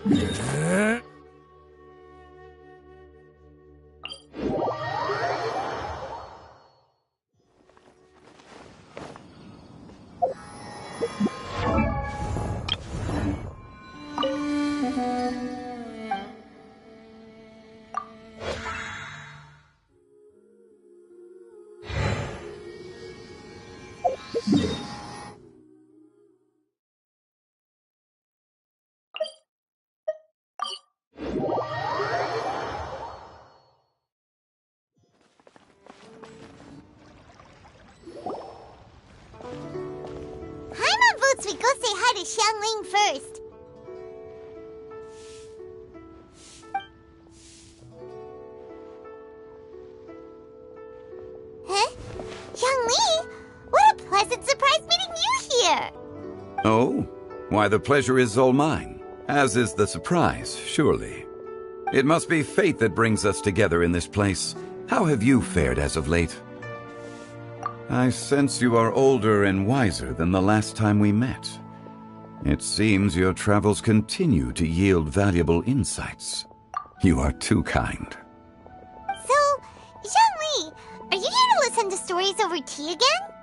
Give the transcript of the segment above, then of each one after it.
We go say hi to Xiangling first. Huh? Xiangling? What a pleasant surprise meeting you here! Oh? Why, the pleasure is all mine, as is the surprise, surely. It must be fate that brings us together in this place. How have you fared as of late? I sense you are older and wiser than the last time we met. It seems your travels continue to yield valuable insights. You are too kind. So, Xiangling, are you here to listen to stories over tea again?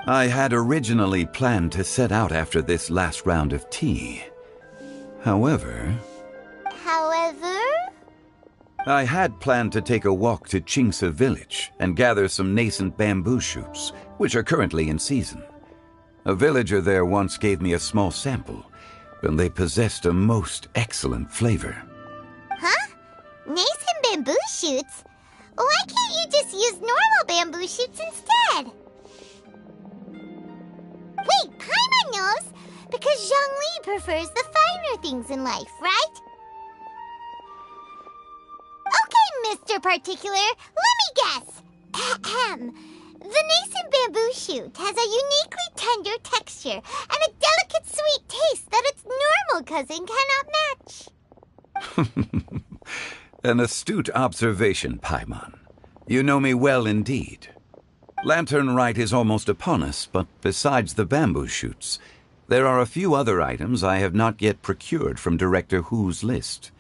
I had originally planned to set out after this last round of tea. However... I had planned to take a walk to Qingce village and gather some nascent bamboo shoots, which are currently in season. A villager there once gave me a small sample, and they possessed a most excellent flavor. Huh? Nascent bamboo shoots? Why can't you just use normal bamboo shoots instead? Wait, Paimon knows, because Zhongli prefers the finer things in life, right? Okay, Mr. Particular, let me guess. Ahem. The nascent bamboo shoot has a uniquely tender texture and a delicate sweet taste that its normal cousin cannot match. An astute observation, Paimon. You know me well indeed. Lantern Rite is almost upon us, but besides the bamboo shoots, there are a few other items I have not yet procured from Director Hu's list.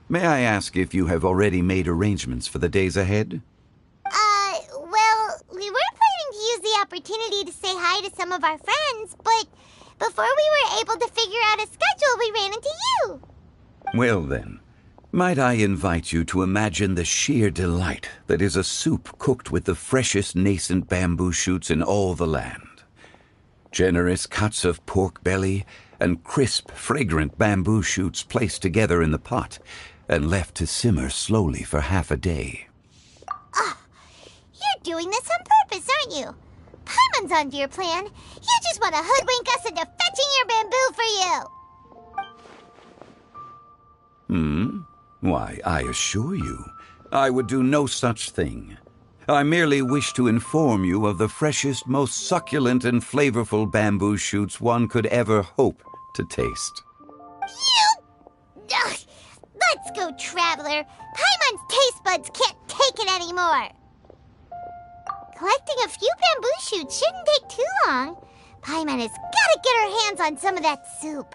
May I ask if you have already made arrangements for the days ahead? Well, we were planning to use the opportunity to say hi to some of our friends, but before we were able to figure out a schedule, we ran into you. Well then, might I invite you to imagine the sheer delight that is a soup cooked with the freshest nascent bamboo shoots in all the land. Generous cuts of pork belly and crisp, fragrant bamboo shoots placed together in the pot and left to simmer slowly for half a day. You're doing this on purpose, aren't you? Paimon's onto your plan. You just want to hoodwink us into fetching your bamboo for you. Why, I assure you, I would do no such thing. I merely wish to inform you of the freshest, most succulent and flavorful bamboo shoots one could ever hope to taste. Ugh. Let's go, Traveler. Paimon's taste buds can't take it anymore. Collecting a few bamboo shoots shouldn't take too long. Paimon has got to get her hands on some of that soup.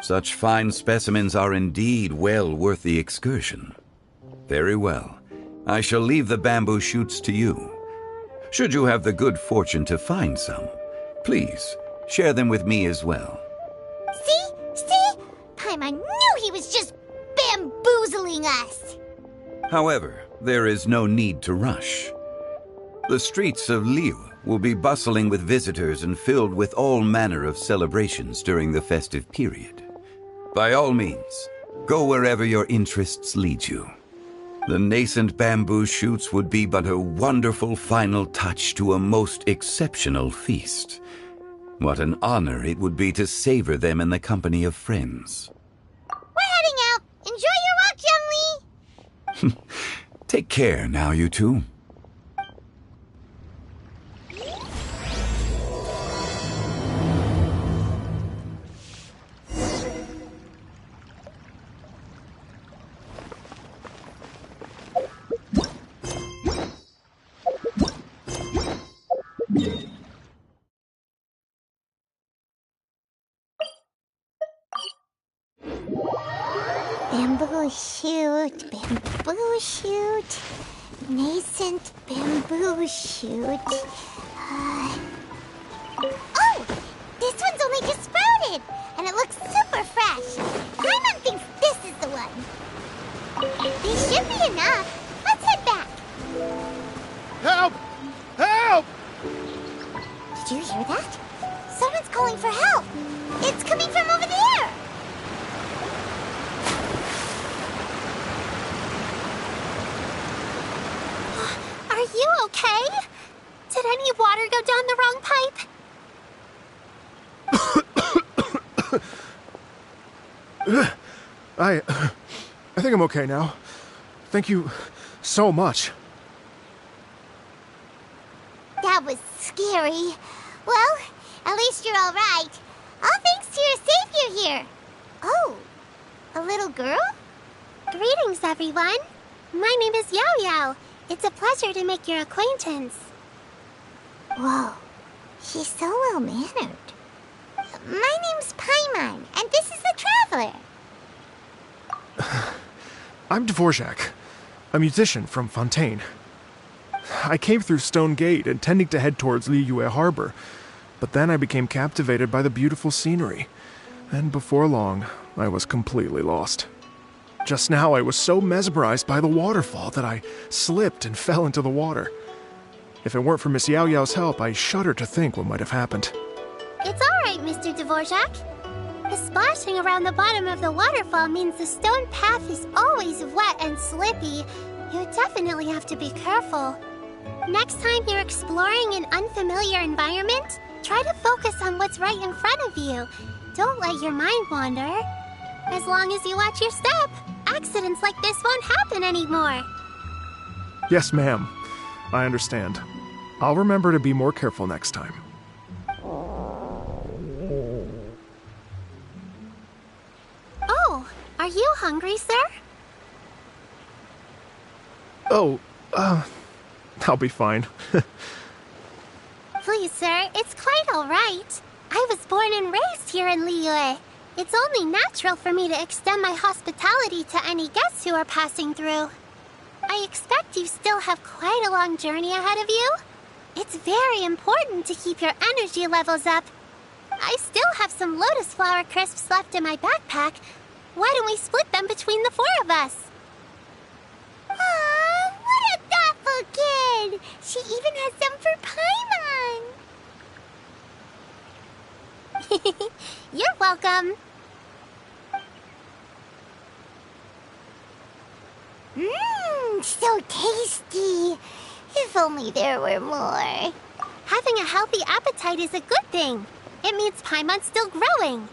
Such fine specimens are indeed well worth the excursion. Very well. I shall leave the bamboo shoots to you. Should you have the good fortune to find some, please share them with me as well. See? Paimon knew he was just bamboozling us. However, there is no need to rush. The streets of Liu will be bustling with visitors and filled with all manner of celebrations during the festive period. By all means, go wherever your interests lead you. The nascent bamboo shoots would be but a wonderful final touch to a most exceptional feast. What an honor it would be to savor them in the company of friends. We're heading out. Enjoy your walk, Zhongli. Take care now, you two. bamboo shoot, nascent bamboo shoot. Oh! This one's only just sprouted, and it looks super fresh. Paimon thinks this is the one. This should be enough. Let's head back. Help! Help! Did you hear that? Someone's calling for help. It's coming from over there. Are you okay? Did any water go down the wrong pipe? I think I'm okay now. Thank you so much. That was scary. Well, at least you're all right. All thanks to your savior here. Oh, a little girl? Greetings, everyone. My name is Yao Yao. It's a pleasure to make your acquaintance. Whoa, she's so well-mannered. My name's Paimon, and this is the Traveler. I'm Dvorak, a musician from Fontaine. I came through Stone Gate, intending to head towards Liyue Harbor, but then I became captivated by the beautiful scenery, and before long, I was completely lost. Just now, I was so mesmerized by the waterfall that I slipped and fell into the water. If it weren't for Miss Yao Yao's help, I shudder to think what might have happened. It's all right, Mr. Dvorak. The splashing around the bottom of the waterfall means the stone path is always wet and slippy. You definitely have to be careful. Next time you're exploring an unfamiliar environment, try to focus on what's right in front of you. Don't let your mind wander. As long as you watch your step, accidents like this won't happen anymore. Yes, ma'am. I understand. I'll remember to be more careful next time. Oh, are you hungry, sir? Oh, I'll be fine. Please, sir, it's quite all right. I was born and raised here in Liyue. It's only natural for me to extend my hospitality to any guests who are passing through. I expect you still have quite a long journey ahead of you. It's very important to keep your energy levels up. I still have some lotus flower crisps left in my backpack. Why don't we split them between the four of us? Aw, what a thoughtful kid! She even has some for Paimon! You're welcome. Mmm, so tasty. If only there were more. Having a healthy appetite is a good thing. It means Paimon's still growing.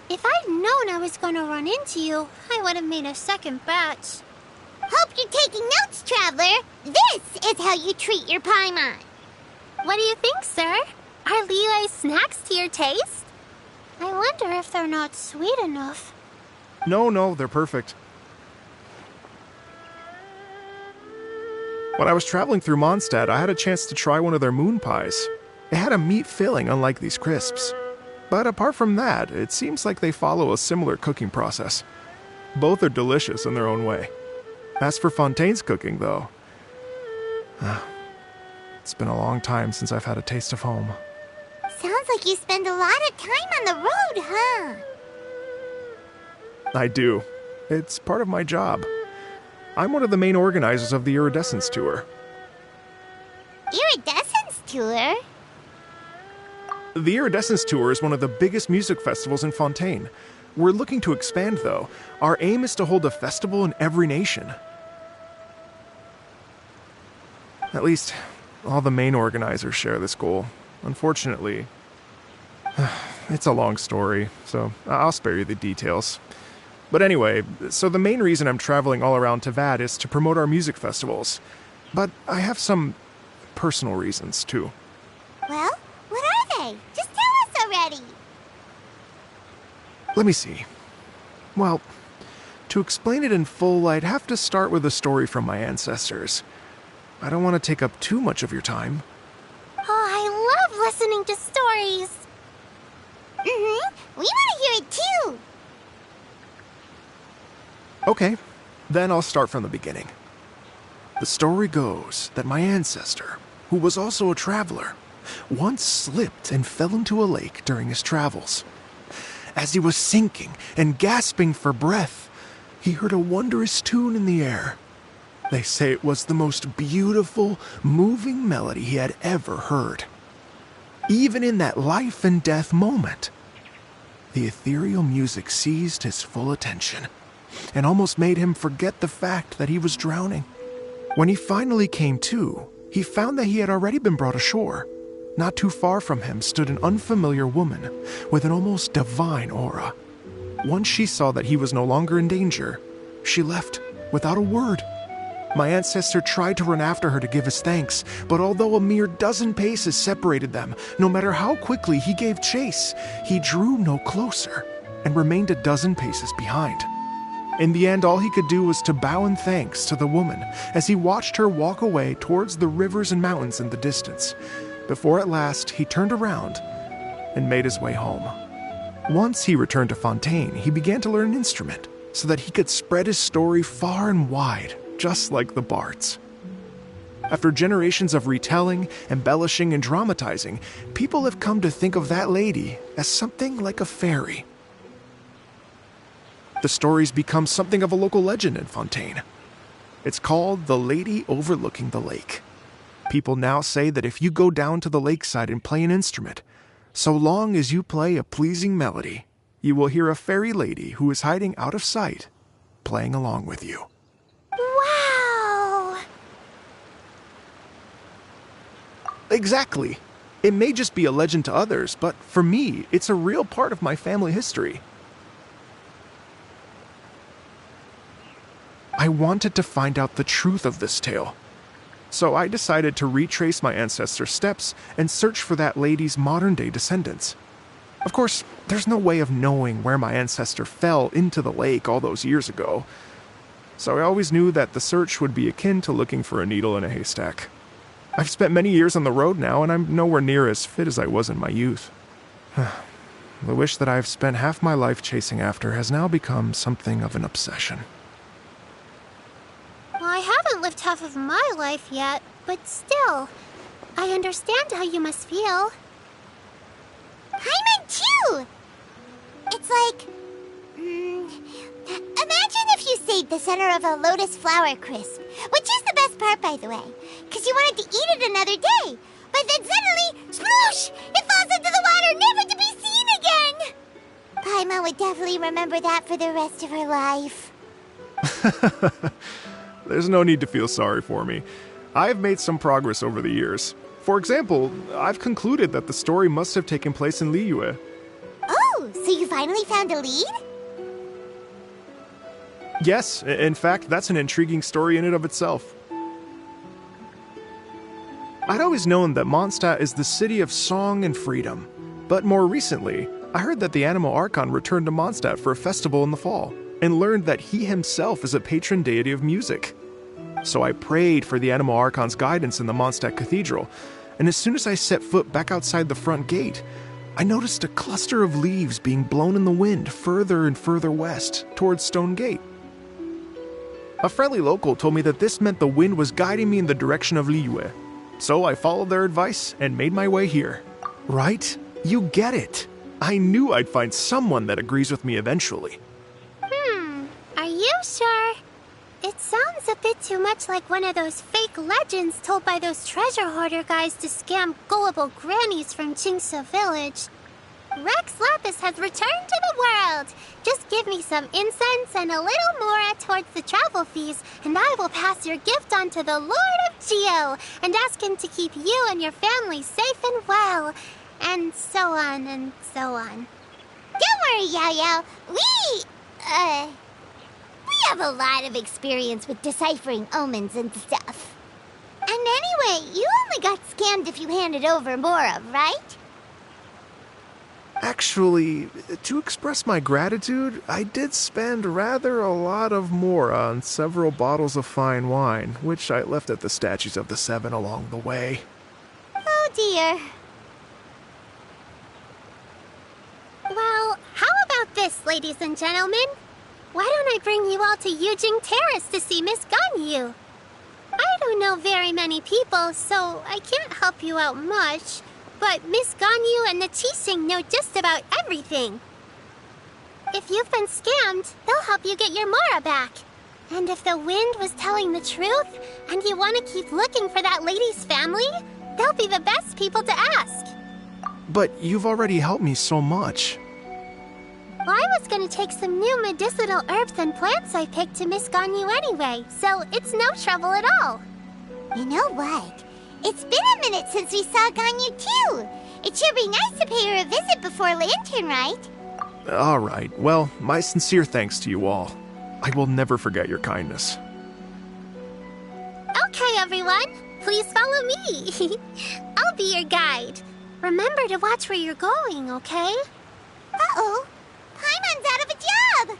If I'd known I was going to run into you, I would have made a second batch. Hope you're taking notes, Traveler. This is how you treat your Paimon. What do you think, sir? Are Liyue's snacks to your taste? I wonder if they're not sweet enough. No, they're perfect. When I was traveling through Mondstadt, I had a chance to try one of their moon pies. It had a meat filling, unlike these crisps. But apart from that, it seems like they follow a similar cooking process. Both are delicious in their own way. As for Fontaine's cooking, though, it's been a long time since I've had a taste of home. Sounds like you spend a lot of time on the road, huh? I do. It's part of my job. I'm one of the main organizers of the Iridescence Tour. Iridescence Tour? The Iridescence Tour is one of the biggest music festivals in Fontaine. We're looking to expand, though. Our aim is to hold a festival in every nation. At least, all the main organizers share this goal. Unfortunately, it's a long story, so I'll spare you the details. But anyway, so the main reason I'm traveling all around Tavad is to promote our music festivals. But I have some personal reasons, too. Well, what are they? Just tell us already. Let me see. Well, to explain it in full, I'd have to start with a story from my ancestors. I don't want to take up too much of your time. Oh, I love listening to stories. We want to hear it too. Okay, then I'll start from the beginning. The story goes that my ancestor, who was also a traveler, once slipped and fell into a lake during his travels. As he was sinking and gasping for breath, he heard a wondrous tune in the air. They say it was the most beautiful, moving melody he had ever heard. Even in that life and death moment, the ethereal music seized his full attention and almost made him forget the fact that he was drowning. When he finally came to, he found that he had already been brought ashore. Not too far from him stood an unfamiliar woman with an almost divine aura. Once she saw that he was no longer in danger, she left without a word. My ancestor tried to run after her to give his thanks, but although a mere dozen paces separated them, no matter how quickly he gave chase, he drew no closer and remained a dozen paces behind. In the end, all he could do was to bow in thanks to the woman as he watched her walk away towards the rivers and mountains in the distance, before at last he turned around and made his way home. Once he returned to Fontaine, he began to learn an instrument so that he could spread his story far and wide, just like the bards. After generations of retelling, embellishing, and dramatizing, people have come to think of that lady as something like a fairy. The story's become something of a local legend in Fontaine. It's called the Lady Overlooking the Lake. People now say that if you go down to the lakeside and play an instrument, so long as you play a pleasing melody, you will hear a fairy lady who is hiding out of sight, playing along with you. Wow! Exactly. It may just be a legend to others, but for me, it's a real part of my family history. I wanted to find out the truth of this tale, so I decided to retrace my ancestors' steps and search for that lady's modern-day descendants. Of course, there's no way of knowing where my ancestor fell into the lake all those years ago, so I always knew that the search would be akin to looking for a needle in a haystack. I've spent many years on the road now, and I'm nowhere near as fit as I was in my youth. The wish that I've spent half my life chasing after has now become something of an obsession. I haven't lived half of my life yet, but still, I understand how you must feel. I meant too! It's like... imagine if you stayed the center of a lotus flower crisp, which is the best part, by the way, because you wanted to eat it another day. But then suddenly, sploosh! It falls into the water, never to be seen again! Paimon would definitely remember that for the rest of her life. There's no need to feel sorry for me. I've made some progress over the years. For example, I've concluded that the story must have taken place in Liyue. Oh, so you finally found a lead? Yes, in fact, that's an intriguing story in and of itself. I'd always known that Mondstadt is the city of song and freedom, but more recently, I heard that the Animal Archon returned to Mondstadt for a festival in the fall, and learned that he himself is a patron deity of music. So I prayed for the Animal Archon's guidance in the Mondstadt Cathedral, and as soon as I set foot back outside the front gate, I noticed a cluster of leaves being blown in the wind further and further west, towards Stone Gate. A friendly local told me that this meant the wind was guiding me in the direction of Liyue, so I followed their advice and made my way here. Right? You get it. I knew I'd find someone that agrees with me eventually. Are you sure? It sounds a bit too much like one of those fake legends told by those treasure hoarder guys to scam gullible grannies from Jingsa Village. Rex Lapis has returned to the world. Just give me some incense and a little more towards the travel fees, and I will pass your gift on to the Lord of Geo and ask him to keep you and your family safe and well, and so on and so on. Don't worry, Yao Yao. We have a lot of experience with deciphering omens and stuff. And anyway, you only got scammed if you handed over Mora, right? Actually, to express my gratitude, I did spend rather a lot of Mora on several bottles of fine wine, which I left at the Statues of the Seven along the way. Oh dear. Well, how about this, ladies and gentlemen? Why don't I bring you all to Yujing Terrace to see Miss Ganyu? I don't know very many people, so I can't help you out much. But Miss Ganyu and the Qixing know just about everything. If you've been scammed, they'll help you get your Mora back. And if the wind was telling the truth, and you want to keep looking for that lady's family, they'll be the best people to ask. But you've already helped me so much. Well, I was gonna take some new medicinal herbs and plants I picked to Miss Ganyu anyway, so it's no trouble at all. You know what? It's been a minute since we saw Ganyu too. It should be nice to pay her a visit before Latern, right? All right. Well, my sincere thanks to you all. I will never forget your kindness. Okay, everyone. Please follow me. I'll be your guide. Remember to watch where you're going, okay? Uh-oh. Paimon's out of a job.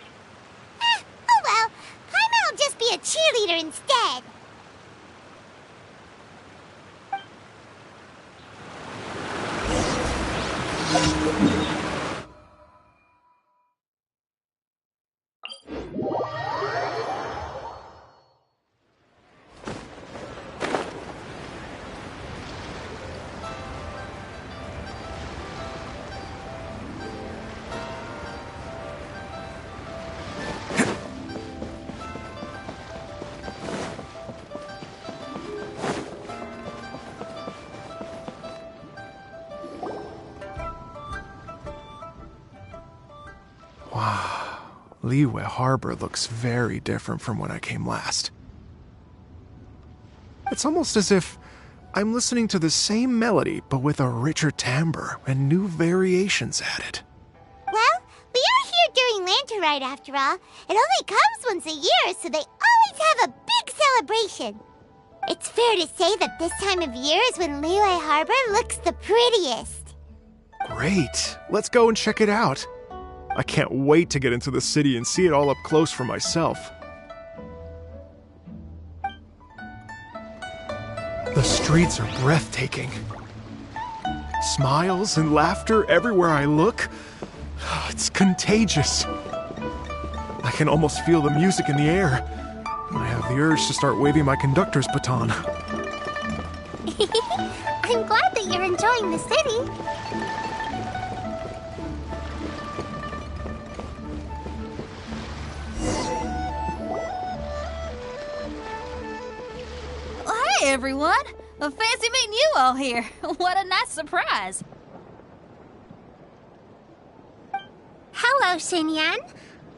Oh well. Paimon will just be a cheerleader instead. Wow, Liyue Harbor looks very different from when I came last. It's almost as if I'm listening to the same melody, but with a richer timbre and new variations added. Well, we are here during Lantern Rite after all. It only comes once a year, so they always have a big celebration. It's fair to say that this time of year is when Liyue Harbor looks the prettiest. Great, let's go and check it out. I can't wait to get into the city and see it all up close for myself. The streets are breathtaking. Smiles and laughter everywhere I look. It's contagious. I can almost feel the music in the air. I have the urge to start waving my conductor's baton. I'm glad that you're enjoying the city. Hey everyone! Fancy meeting you all here. What a nice surprise. Hello, Xinyan.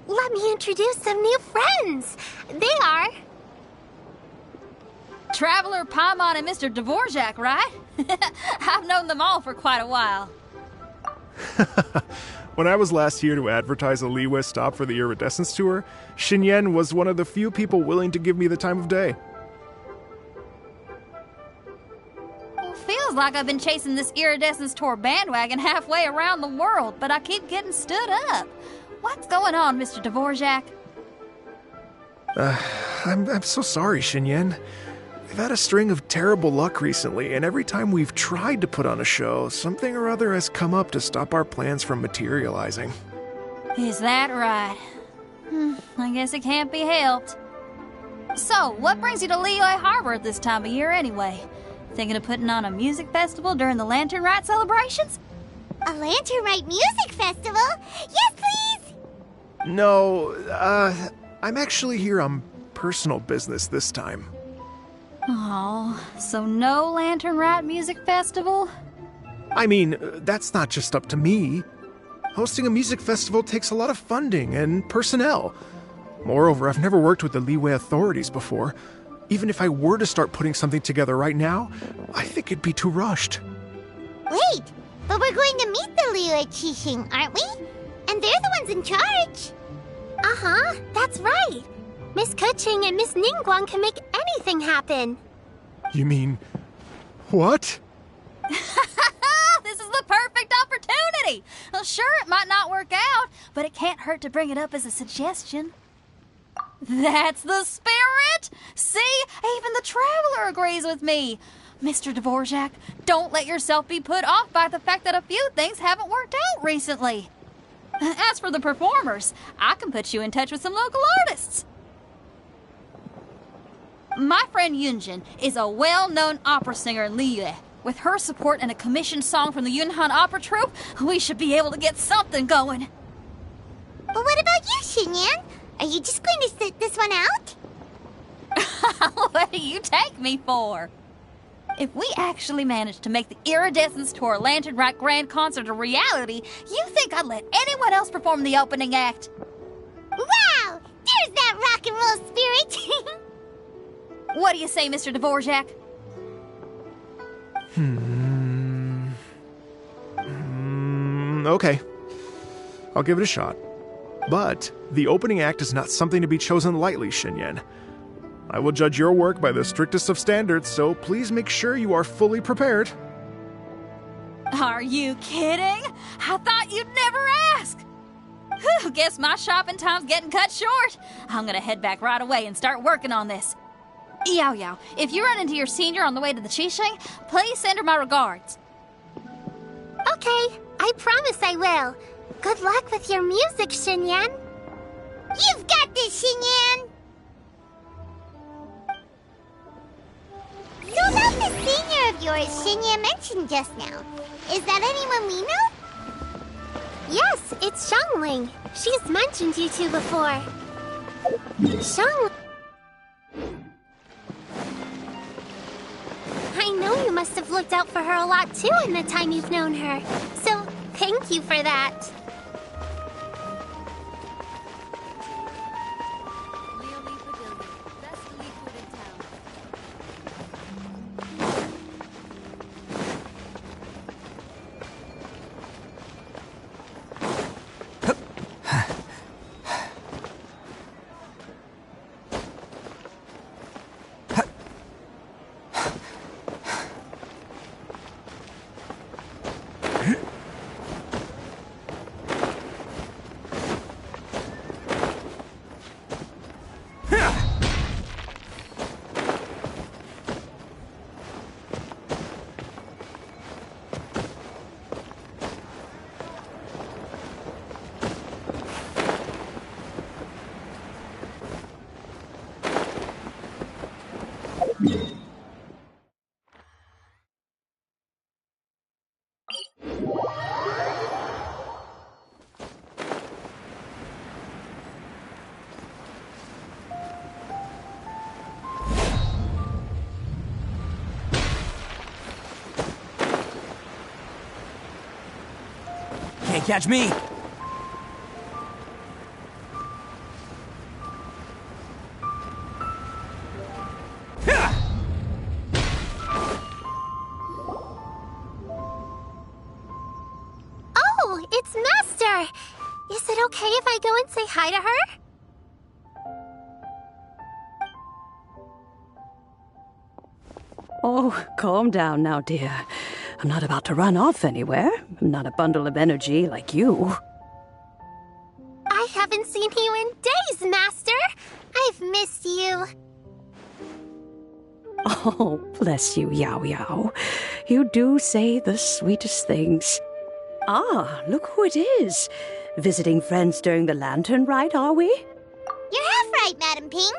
Let me introduce some new friends. They are... Traveler, Paimon, and Mr. Dvorak, right? I've known them all for quite a while. When I was last here to advertise a Liyue stop for the Iridescence Tour, Xinyan was one of the few people willing to give me the time of day. Feels like I've been chasing this Iridescence Tour bandwagon halfway around the world, but I keep getting stood up. What's going on, Mr. Dvorak? I'm so sorry, Xinyan. We've had a string of terrible luck recently, and every time we've tried to put on a show, something or other has come up to stop our plans from materializing. Is that right? I guess it can't be helped. So, what brings you to Liyue Harbor at this time of year anyway? Thinking of putting on a music festival during the Lantern Rite celebrations? A Lantern Rite music festival? Yes, please! No, I'm actually here on personal business this time. Oh, so no Lantern Rite music festival? I mean, that's not just up to me. Hosting a music festival takes a lot of funding and personnel. Moreover, I've never worked with the Liyue authorities before. Even if I were to start putting something together right now, I think it'd be too rushed. Wait, but we're going to meet the Liyue Qixing, aren't we? And they're the ones in charge. Uh-huh, that's right. Miss Keqing and Miss Ningguang can make anything happen. You mean... what? This is the perfect opportunity! Well, sure, it might not work out, but it can't hurt to bring it up as a suggestion. That's the spirit! See? Even the Traveler agrees with me. Mr. Dvorak, don't let yourself be put off by the fact that a few things haven't worked out recently. As for the performers, I can put you in touch with some local artists. My friend Yunjin is a well-known opera singer in Liyue. With her support and a commissioned song from the Yunhan Opera Troupe, we should be able to get something going. But what about you, Xinyan? Are you just going to sit this one out? What do you take me for? If we actually manage to make the Iridescence Tour Lantern Rock Grand Concert a reality, you think I'd let anyone else perform the opening act? Wow! There's that rock and roll spirit! What do you say, Mr. Dvorak? Okay. I'll give it a shot. But the opening act is not something to be chosen lightly, Xinyan. I will judge your work by the strictest of standards, so please make sure you are fully prepared. Are you kidding? I thought you'd never ask. Whew, guess my shopping time's getting cut short. I'm gonna head back right away and start working on this. Yao Yao, if you run into your senior on the way to the Qixing, please send her my regards. Okay, I promise I will. Good luck with your music, Xinyan. You've got this, Xinyan! So about the senior of yours Xinyan mentioned just now, is that anyone we know? Yes, it's Xiangling. She's mentioned you two before. Xiangling. I know you must have looked out for her a lot too in the time you've known her. So, thank you for that. Can't catch me! Oh, it's Master! Is it okay if I go and say hi to her? Oh, calm down now, dear. I'm not about to run off anywhere. I'm not a bundle of energy like you. I haven't seen you in days, Master! I've missed you. Oh, bless you, Yao Yao. You do say the sweetest things. Ah, look who it is. Visiting friends during the Lantern rite, are we? You're half right, Madam Ping.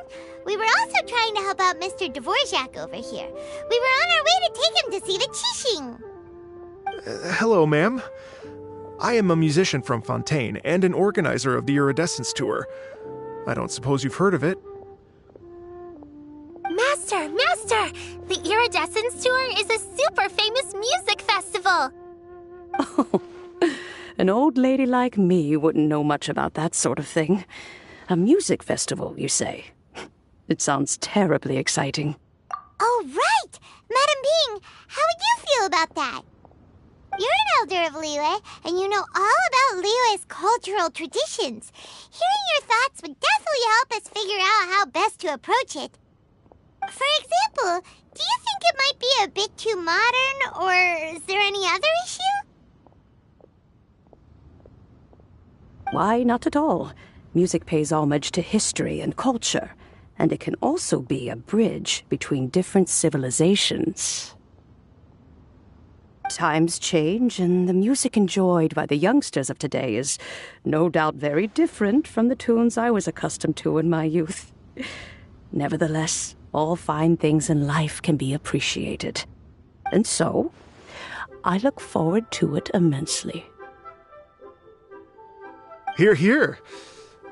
We were also trying to help out Mr. Dvorak over here. We were on our way to take him to see the Qixing. Hello, ma'am. I am a musician from Fontaine and an organizer of the Iridescence Tour. I don't suppose you've heard of it. Master! The Iridescence Tour is a super famous music festival! Oh, an old lady like me wouldn't know much about that sort of thing. A music festival, you say? It sounds terribly exciting. Oh, right! Madam Ping, how would you feel about that? You're an elder of Liyue, and you know all about Liyue's cultural traditions. Hearing your thoughts would definitely help us figure out how best to approach it. For example, do you think it might be a bit too modern, or is there any other issue? Why, not at all. Music pays homage to history and culture, and it can also be a bridge between different civilizations. Times change, and the music enjoyed by the youngsters of today is no doubt very different from the tunes I was accustomed to in my youth. Nevertheless, all fine things in life can be appreciated. And so, I look forward to it immensely. Hear, hear.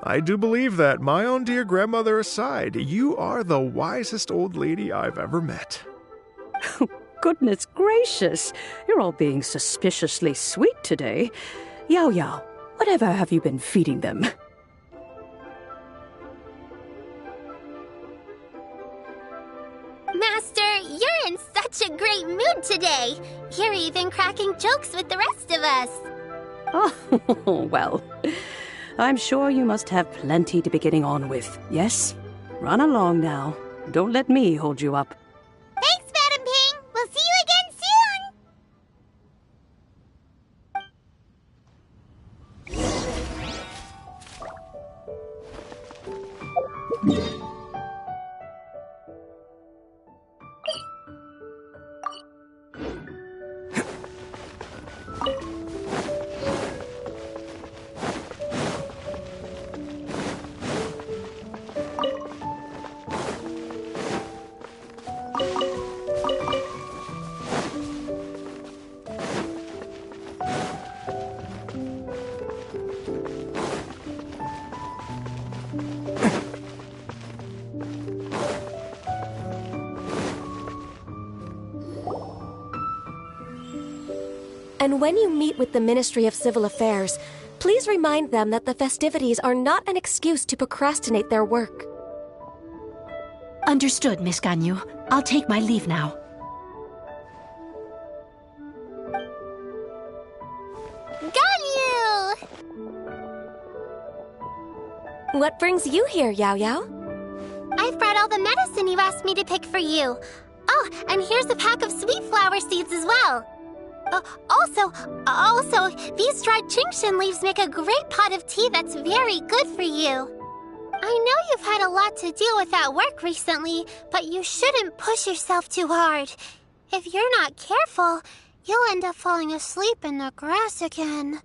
I do believe that, my own dear grandmother aside, you are the wisest old lady I've ever met. Goodness gracious, you're all being suspiciously sweet today. Yao Yao, whatever have you been feeding them? Master, you're in such a great mood today. You're even cracking jokes with the rest of us. Oh, well, I'm sure you must have plenty to be getting on with. Yes? Run along now. Don't let me hold you up. Thanks, Madam Ping. We'll see you again soon. And when you meet with the Ministry of Civil Affairs, please remind them that the festivities are not an excuse to procrastinate their work. Understood, Miss Ganyu. I'll take my leave now. Ganyu! What brings you here, Yao Yao? I've brought all the medicine you asked me to pick for you. Oh, and here's a pack of sweet flower seeds as well. Also, these dried Genshin leaves make a great pot of tea that's very good for you. I know you've had a lot to deal with at work recently, but you shouldn't push yourself too hard. If you're not careful, you'll end up falling asleep in the grass again.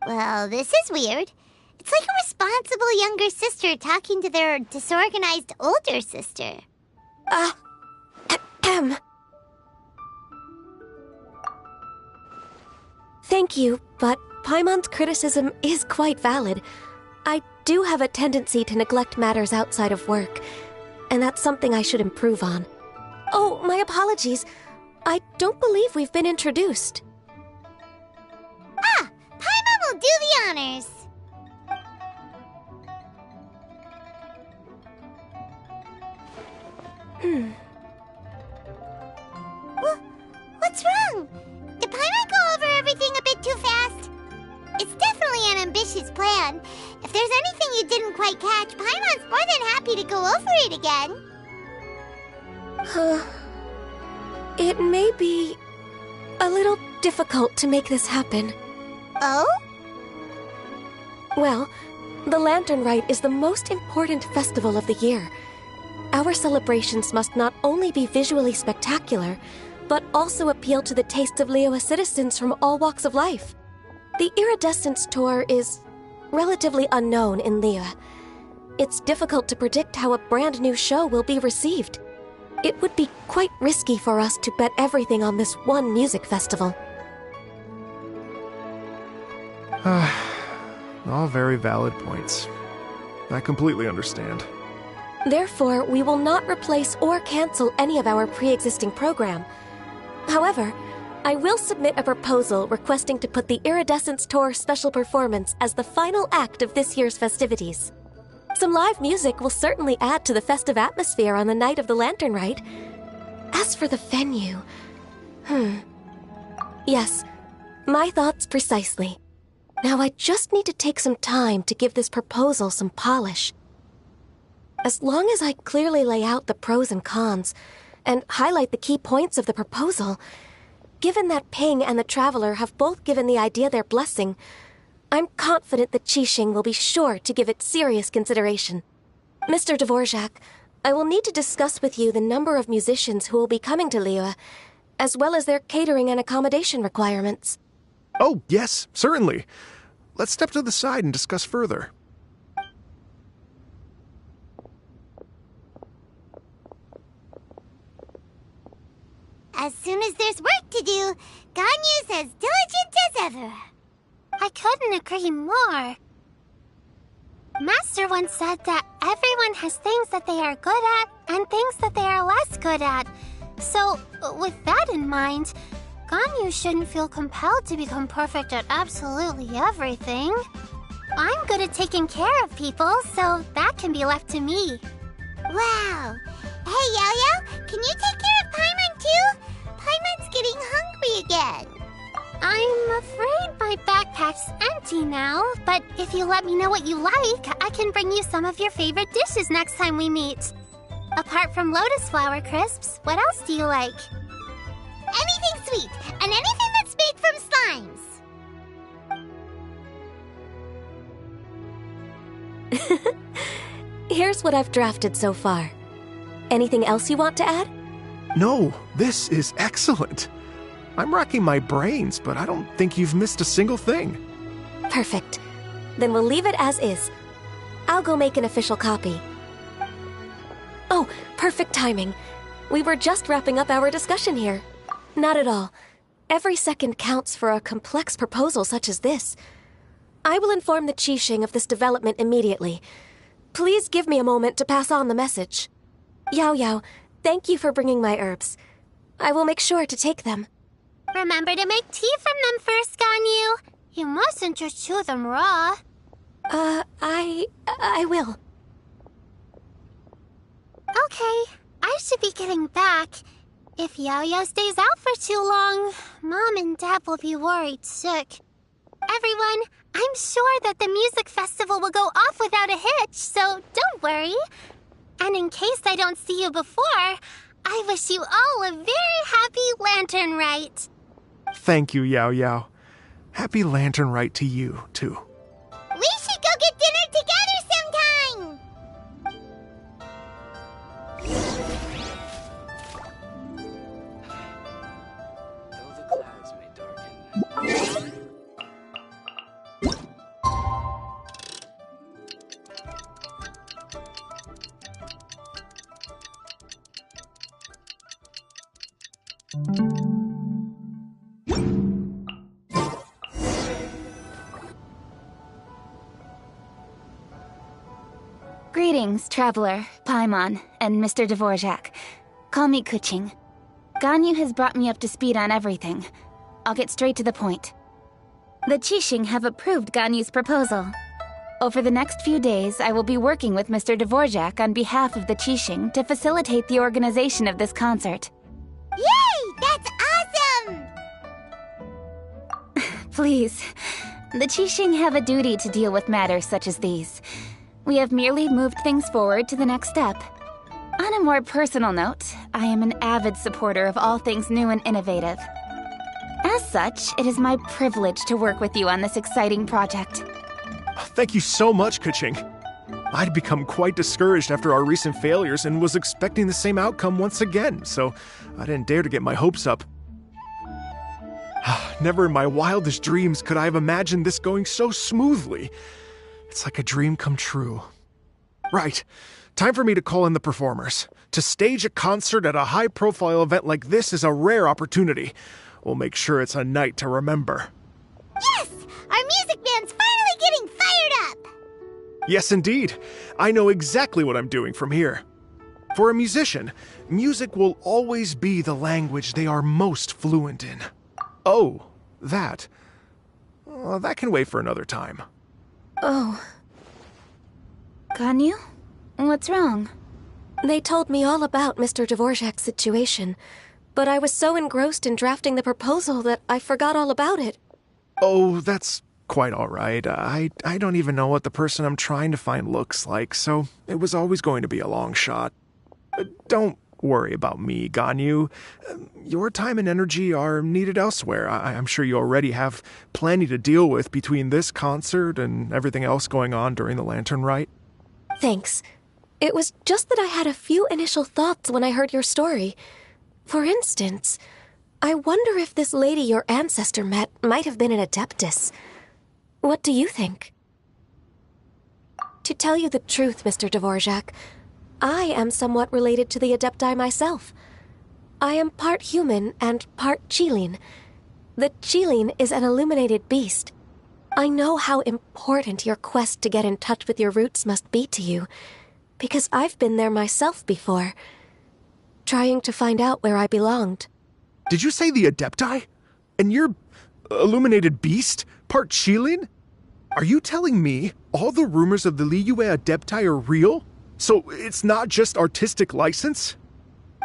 Well, this is weird. It's like a responsible younger sister talking to their disorganized older sister. Thank you, but Paimon's criticism is quite valid. I do have a tendency to neglect matters outside of work, and that's something I should improve on. Oh, my apologies. I don't believe we've been introduced. Ah, Paimon will do the honors. What's wrong? Did Paimon go over everything a bit too fast? It's definitely an ambitious plan. If there's anything you didn't quite catch, Paimon's more than happy to go over it again. It may be a little difficult to make this happen. Oh? Well, the Lantern Rite is the most important festival of the year. Our celebrations must not only be visually spectacular, but also appeal to the tastes of Liyue citizens from all walks of life. The Iridescence Tour is relatively unknown in Liyue. It's difficult to predict how a brand new show will be received. It would be quite risky for us to bet everything on this one music festival. All very valid points. I completely understand. Therefore, we will not replace or cancel any of our pre-existing program. However, I will submit a proposal requesting to put the Iridescence Tour special performance as the final act of this year's festivities. Some live music will certainly add to the festive atmosphere on the night of the Lantern Rite. As for the venue... Yes, my thoughts precisely. Now I just need to take some time to give this proposal some polish. As long as I clearly lay out the pros and cons, and highlight the key points of the proposal, given that Ping and the Traveler have both given the idea their blessing, I'm confident that Qixing will be sure to give it serious consideration. Mr. Dvorak, I will need to discuss with you the number of musicians who will be coming to Liyue, as well as their catering and accommodation requirements. Oh, yes, certainly. Let's step to the side and discuss further. As soon as there's work to do, Ganyu's as diligent as ever. I couldn't agree more. Master once said that everyone has things that they are good at and things that they are less good at. So, with that in mind, Ganyu shouldn't feel compelled to become perfect at absolutely everything. I'm good at taking care of people, so that can be left to me. Wow. Hey, Yo-Yo, can you take care of Paimon too? Paimon's getting hungry again. I'm afraid my backpack's empty now, but if you let me know what you like, I can bring you some of your favorite dishes next time we meet. Apart from lotus flower crisps, what else do you like? Anything sweet, and anything that's made from slimes. Here's what I've drafted so far. Anything else you want to add? No, this is excellent. I'm racking my brains, but I don't think you've missed a single thing. Perfect. Then we'll leave it as is. I'll go make an official copy. Oh, perfect timing. We were just wrapping up our discussion here. Not at all. Every second counts for a complex proposal such as this. I will inform the Qixing of this development immediately. Please give me a moment to pass on the message. Yao Yao, thank you for bringing my herbs. I will make sure to take them. Remember to make tea from them first, Ganyu. You mustn't just chew them raw. I will. Okay, I should be getting back. If Yao-Yao stays out for too long, Mom and Dad will be worried sick. Everyone, I'm sure that the music festival will go off without a hitch, so don't worry. And in case I don't see you before, I wish you all a very happy Lantern Rite. Thank you, Yao Yao. Happy Lantern Rite to you, too. We should go get dinner together sometime! Though the clouds may darken. Greetings, Traveler, Paimon, and Mr. Dvorak. Call me Kuching. Ganyu has brought me up to speed on everything. I'll get straight to the point. The Qixing have approved Ganyu's proposal. Over the next few days, I will be working with Mr. Dvorak on behalf of the Qixing to facilitate the organization of this concert. Yay! That's awesome! Please. The Qixing have a duty to deal with matters such as these. We have merely moved things forward to the next step. On a more personal note, I am an avid supporter of all things new and innovative. As such, it is my privilege to work with you on this exciting project. Thank you so much, Kuching. I'd become quite discouraged after our recent failures and was expecting the same outcome once again, so I didn't dare to get my hopes up. Never in my wildest dreams could I have imagined this going so smoothly. It's like a dream come true. Right. Time for me to call in the performers. To stage a concert at a high-profile event like this is a rare opportunity. We'll make sure it's a night to remember. Yes! Our music band's finally getting fired up! Yes, indeed. I know exactly what I'm doing from here. For a musician, music will always be the language they are most fluent in. Oh, that. That can wait for another time. Oh. Ganyu? What's wrong? They told me all about Mr. Dvorak's situation, but I was so engrossed in drafting the proposal that I forgot all about it. Oh, that's quite all right. I don't even know what the person I'm trying to find looks like, so it was always going to be a long shot. Don't worry about me, Ganyu. Your time and energy are needed elsewhere. I'm sure you already have plenty to deal with between this concert and everything else going on during the Lantern Rite. Thanks. It was just that I had a few initial thoughts when I heard your story. For instance, I wonder if this lady your ancestor met might have been an Adeptus. What do you think? To tell you the truth, Mr. Dvorak, I am somewhat related to the Adepti myself. I am part human and part Qilin. The Qilin is an illuminated beast. I know how important your quest to get in touch with your roots must be to you, because I've been there myself before, trying to find out where I belonged. Did you say the Adepti? And you're illuminated beast? Part Qilin? Are you telling me all the rumors of the Liyue Adepti are real? So it's not just artistic license?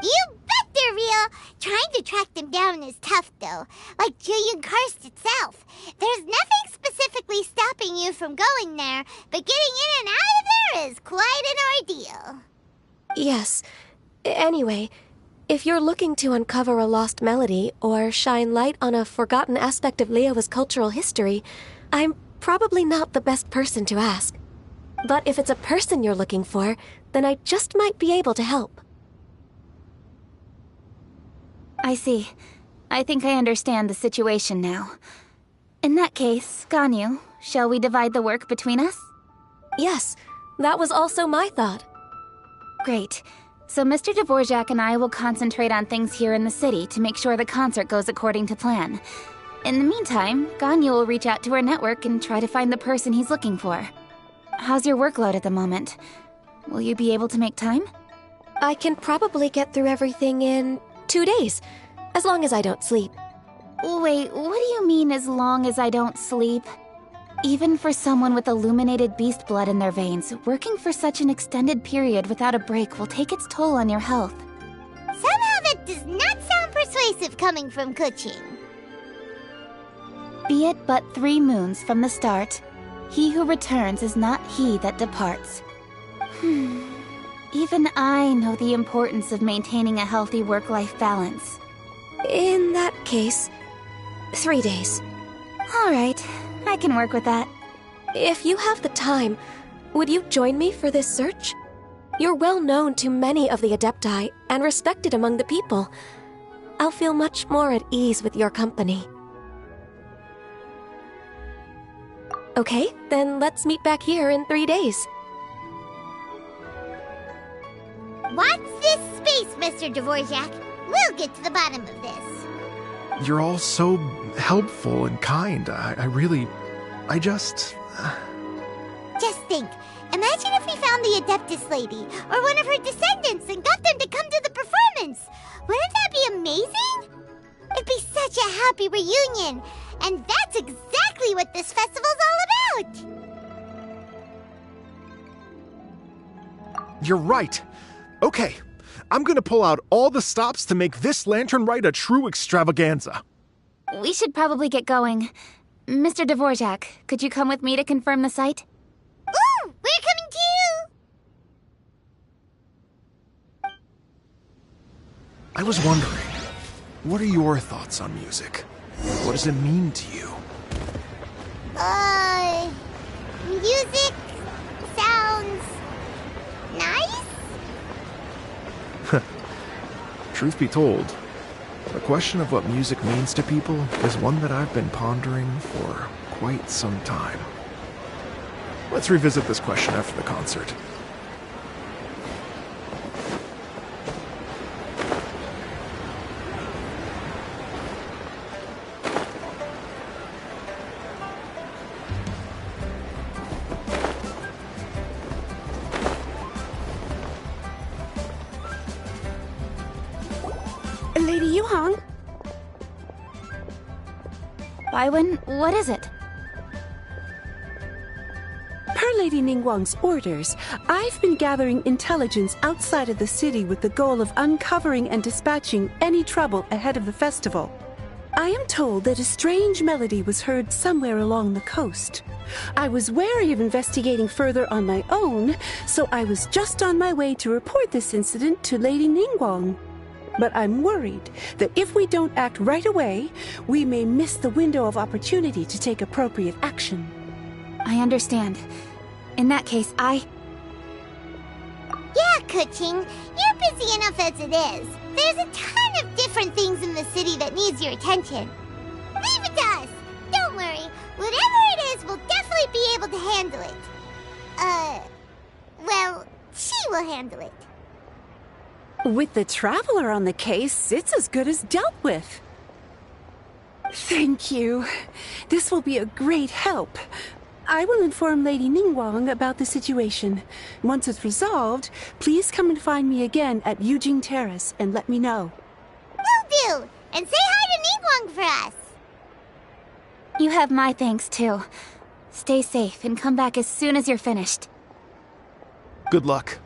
You bet they're real! Trying to track them down is tough, though. Like Julian Karst itself. There's nothing specifically stopping you from going there, but getting in and out of there is quite an ordeal. Yes. Anyway, if you're looking to uncover a lost melody or shine light on a forgotten aspect of Liyue's cultural history, I'm probably not the best person to ask. But if it's a person you're looking for, then I just might be able to help. I see. I think I understand the situation now. In that case, Ganyu, shall we divide the work between us? Yes, that was also my thought. Great. So Mr. Dvorak and I will concentrate on things here in the city to make sure the concert goes according to plan. In the meantime, Ganyu will reach out to our network and try to find the person he's looking for. How's your workload at the moment? Will you be able to make time? I can probably get through everything in 2 days, as long as I don't sleep. Wait, what do you mean as long as I don't sleep? Even for someone with illuminated beast blood in their veins, working for such an extended period without a break will take its toll on your health. Somehow that does not sound persuasive coming from Kuching. Be it but 3 moons from the start, he who returns is not he that departs. Even I know the importance of maintaining a healthy work-life balance. In that case, 3 days. All right, I can work with that. If you have the time, would you join me for this search? You're well known to many of the Adepti and respected among the people. I'll feel much more at ease with your company. Okay, then let's meet back here in 3 days. Watch this space, Mr. Dvorak. We'll get to the bottom of this. You're all so helpful and kind. I just... Just think. Imagine if we found the Adeptus lady, or one of her descendants, and got them to come to the performance. Wouldn't that be amazing? It'd be such a happy reunion. And that's exactly what this festival's all about. You're right. Okay, I'm gonna pull out all the stops to make this lantern rite a true extravaganza. We should probably get going. Mr. Dvorak, could you come with me to confirm the site? Ooh, we're coming too! I was wondering, what are your thoughts on music? What does it mean to you? Music sounds nice? Truth be told, the question of what music means to people is one that I've been pondering for quite some time. Let's revisit this question after the concert. Lady Yuhang? Baiwen, what is it? Per Lady Ningguang's orders, I've been gathering intelligence outside of the city with the goal of uncovering and dispatching any trouble ahead of the festival. I am told that a strange melody was heard somewhere along the coast. I was wary of investigating further on my own, so I was just on my way to report this incident to Lady Ningguang. But I'm worried that if we don't act right away, we may miss the window of opportunity to take appropriate action. I understand. In that case, Yeah, Kuching, you're busy enough as it is. There's a ton of different things in the city that needs your attention. Leave it to us. Don't worry. Whatever it is, we'll definitely be able to handle it. Well, she will handle it. With the Traveler on the case, it's as good as dealt with. Thank you. This will be a great help. I will inform Lady Ningguang about the situation. Once it's resolved, please come and find me again at Yujing Terrace and let me know. Will do! And say hi to Ningguang for us! You have my thanks, too. Stay safe and come back as soon as you're finished. Good luck.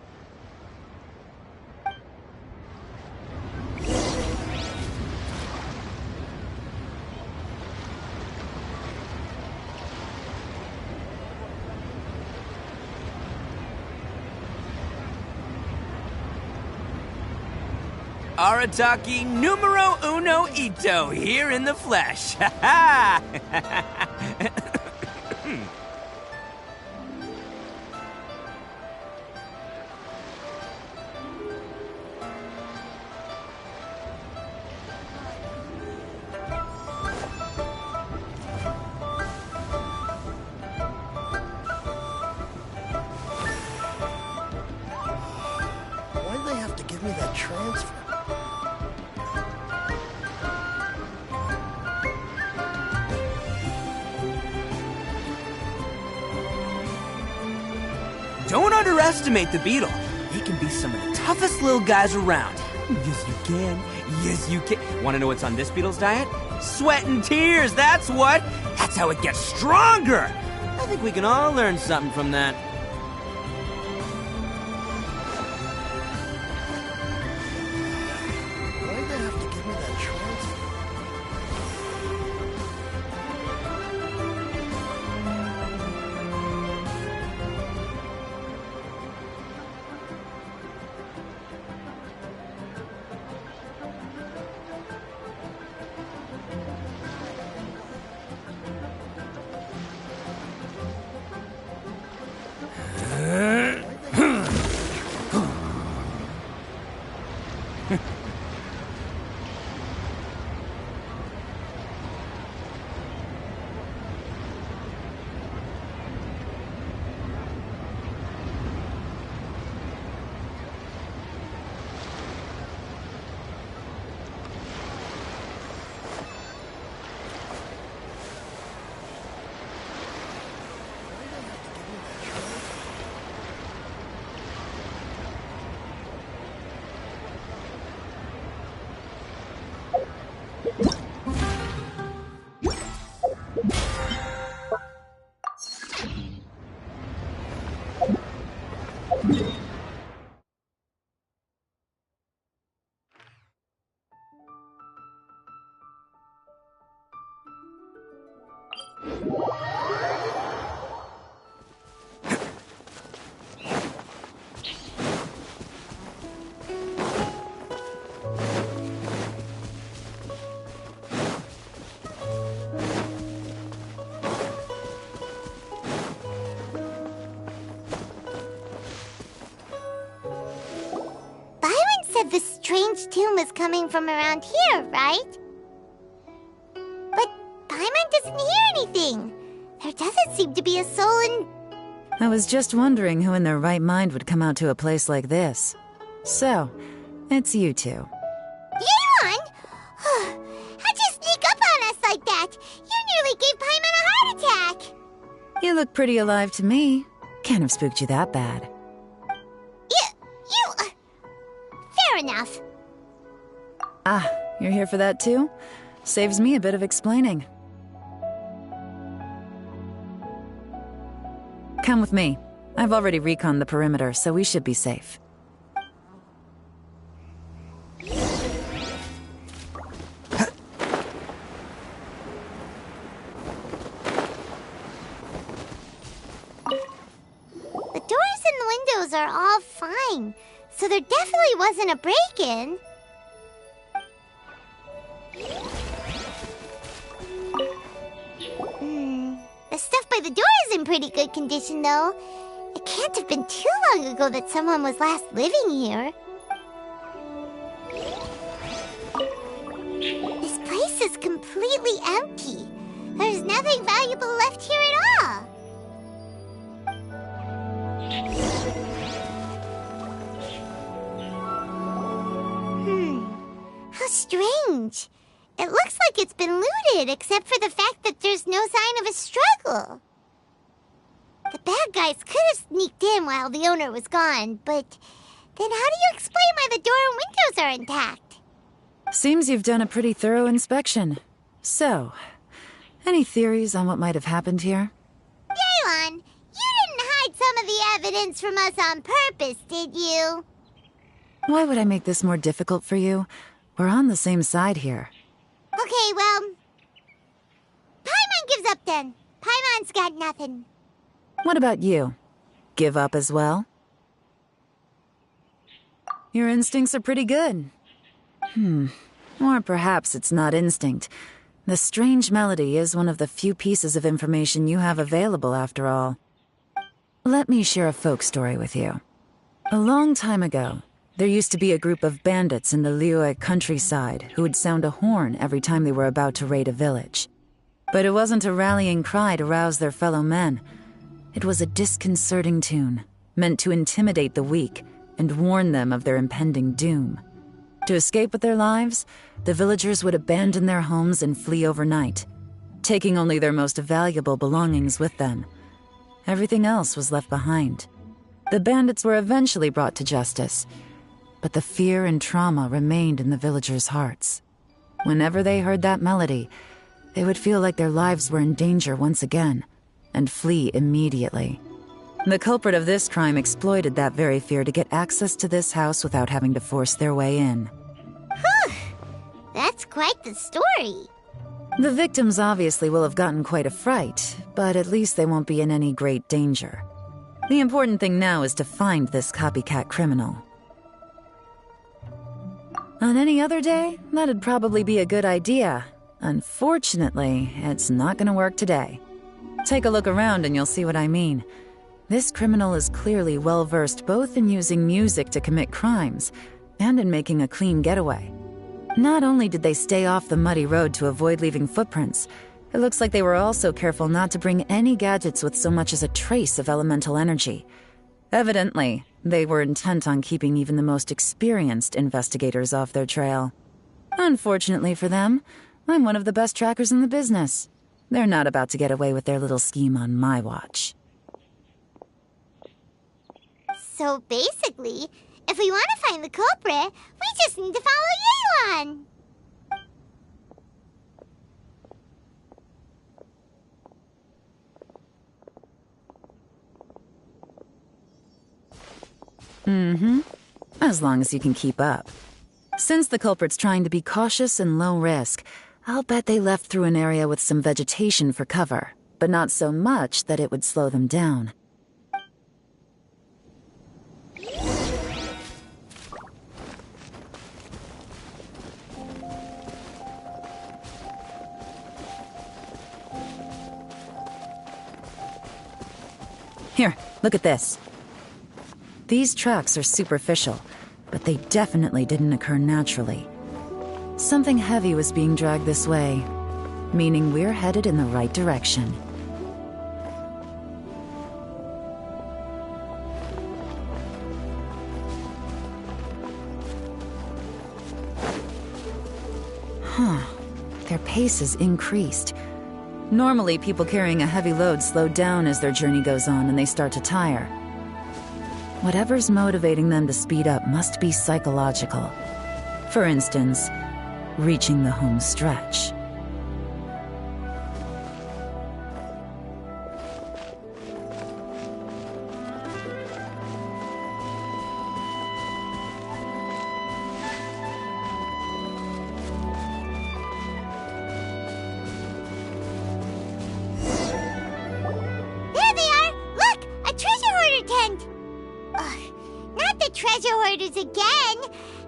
Arataki numero uno Ito here in the flesh. Ha ha! Why'd they have to give me that transfer? Don't underestimate the beetle. He can be some of the toughest little guys around. Yes, you can. Yes, you can. Want to know what's on this beetle's diet? Sweat and tears, that's what. That's how it gets stronger. I think we can all learn something from that. Why'd they have to give me that transfer? Said the strange tomb is coming from around here, right? But Paimon doesn't hear anything. There doesn't seem to be a soul in... I was just wondering who in their right mind would come out to a place like this. So, it's you two. Yeon! How'd you sneak up on us like that? You nearly gave Paimon a heart attack! You look pretty alive to me. Can't have spooked you that bad. Fair enough. Ah, you're here for that too? Saves me a bit of explaining. Come with me. I've already reconned the perimeter, so we should be safe. The doors and the windows are all fine. So there definitely wasn't a break-in. The stuff by the door is in pretty good condition, though. It can't have been too long ago that someone was last living here. empty. There's nothing valuable left here at all. How strange. It looks like it's been looted, except for the fact that there's no sign of a struggle. The bad guys could have sneaked in while the owner was gone, but then how do you explain why the door and windows are intact? Seems you've done a pretty thorough inspection. So, any theories on what might have happened here? Daylon, you didn't hide some of the evidence from us on purpose, did you? Why would I make this more difficult for you? We're on the same side here. Okay, well, Paimon gives up then. Paimon's got nothing. What about you? Give up as well? Your instincts are pretty good. Or perhaps it's not instinct. The strange melody is one of the few pieces of information you have available, after all. Let me share a folk story with you. A long time ago, there used to be a group of bandits in the Liyue countryside who would sound a horn every time they were about to raid a village. But it wasn't a rallying cry to rouse their fellow men. It was a disconcerting tune, meant to intimidate the weak and warn them of their impending doom. To escape with their lives, the villagers would abandon their homes and flee overnight, taking only their most valuable belongings with them. Everything else was left behind. The bandits were eventually brought to justice, but the fear and trauma remained in the villagers' hearts. Whenever they heard that melody, they would feel like their lives were in danger once again, and flee immediately. The culprit of this crime exploited that very fear to get access to this house without having to force their way in. That's quite the story. The victims obviously will have gotten quite a fright, but at least they won't be in any great danger. The important thing now is to find this copycat criminal. On any other day, that'd probably be a good idea. Unfortunately, it's not gonna work today. Take a look around and you'll see what I mean. This criminal is clearly well-versed both in using music to commit crimes and in making a clean getaway. Not only did they stay off the muddy road to avoid leaving footprints, it looks like they were also careful not to bring any gadgets with so much as a trace of elemental energy. Evidently, they were intent on keeping even the most experienced investigators off their trail. Unfortunately for them, I'm one of the best trackers in the business. They're not about to get away with their little scheme on my watch. So basically, if we want to find the culprit, we just need to follow Yelan. As long as you can keep up. Since the culprit's trying to be cautious and low risk, I'll bet they left through an area with some vegetation for cover, but not so much that it would slow them down. Here, look at this. These tracks are superficial, but they definitely didn't occur naturally. Something heavy was being dragged this way, meaning we're headed in the right direction. Their pace has increased. Normally, people carrying a heavy load slow down as their journey goes on and they start to tire. Whatever's motivating them to speed up must be psychological. For instance, reaching the home stretch. There they are! Look! A treasure hoarder tent! Ugh, not the treasure hoarders again!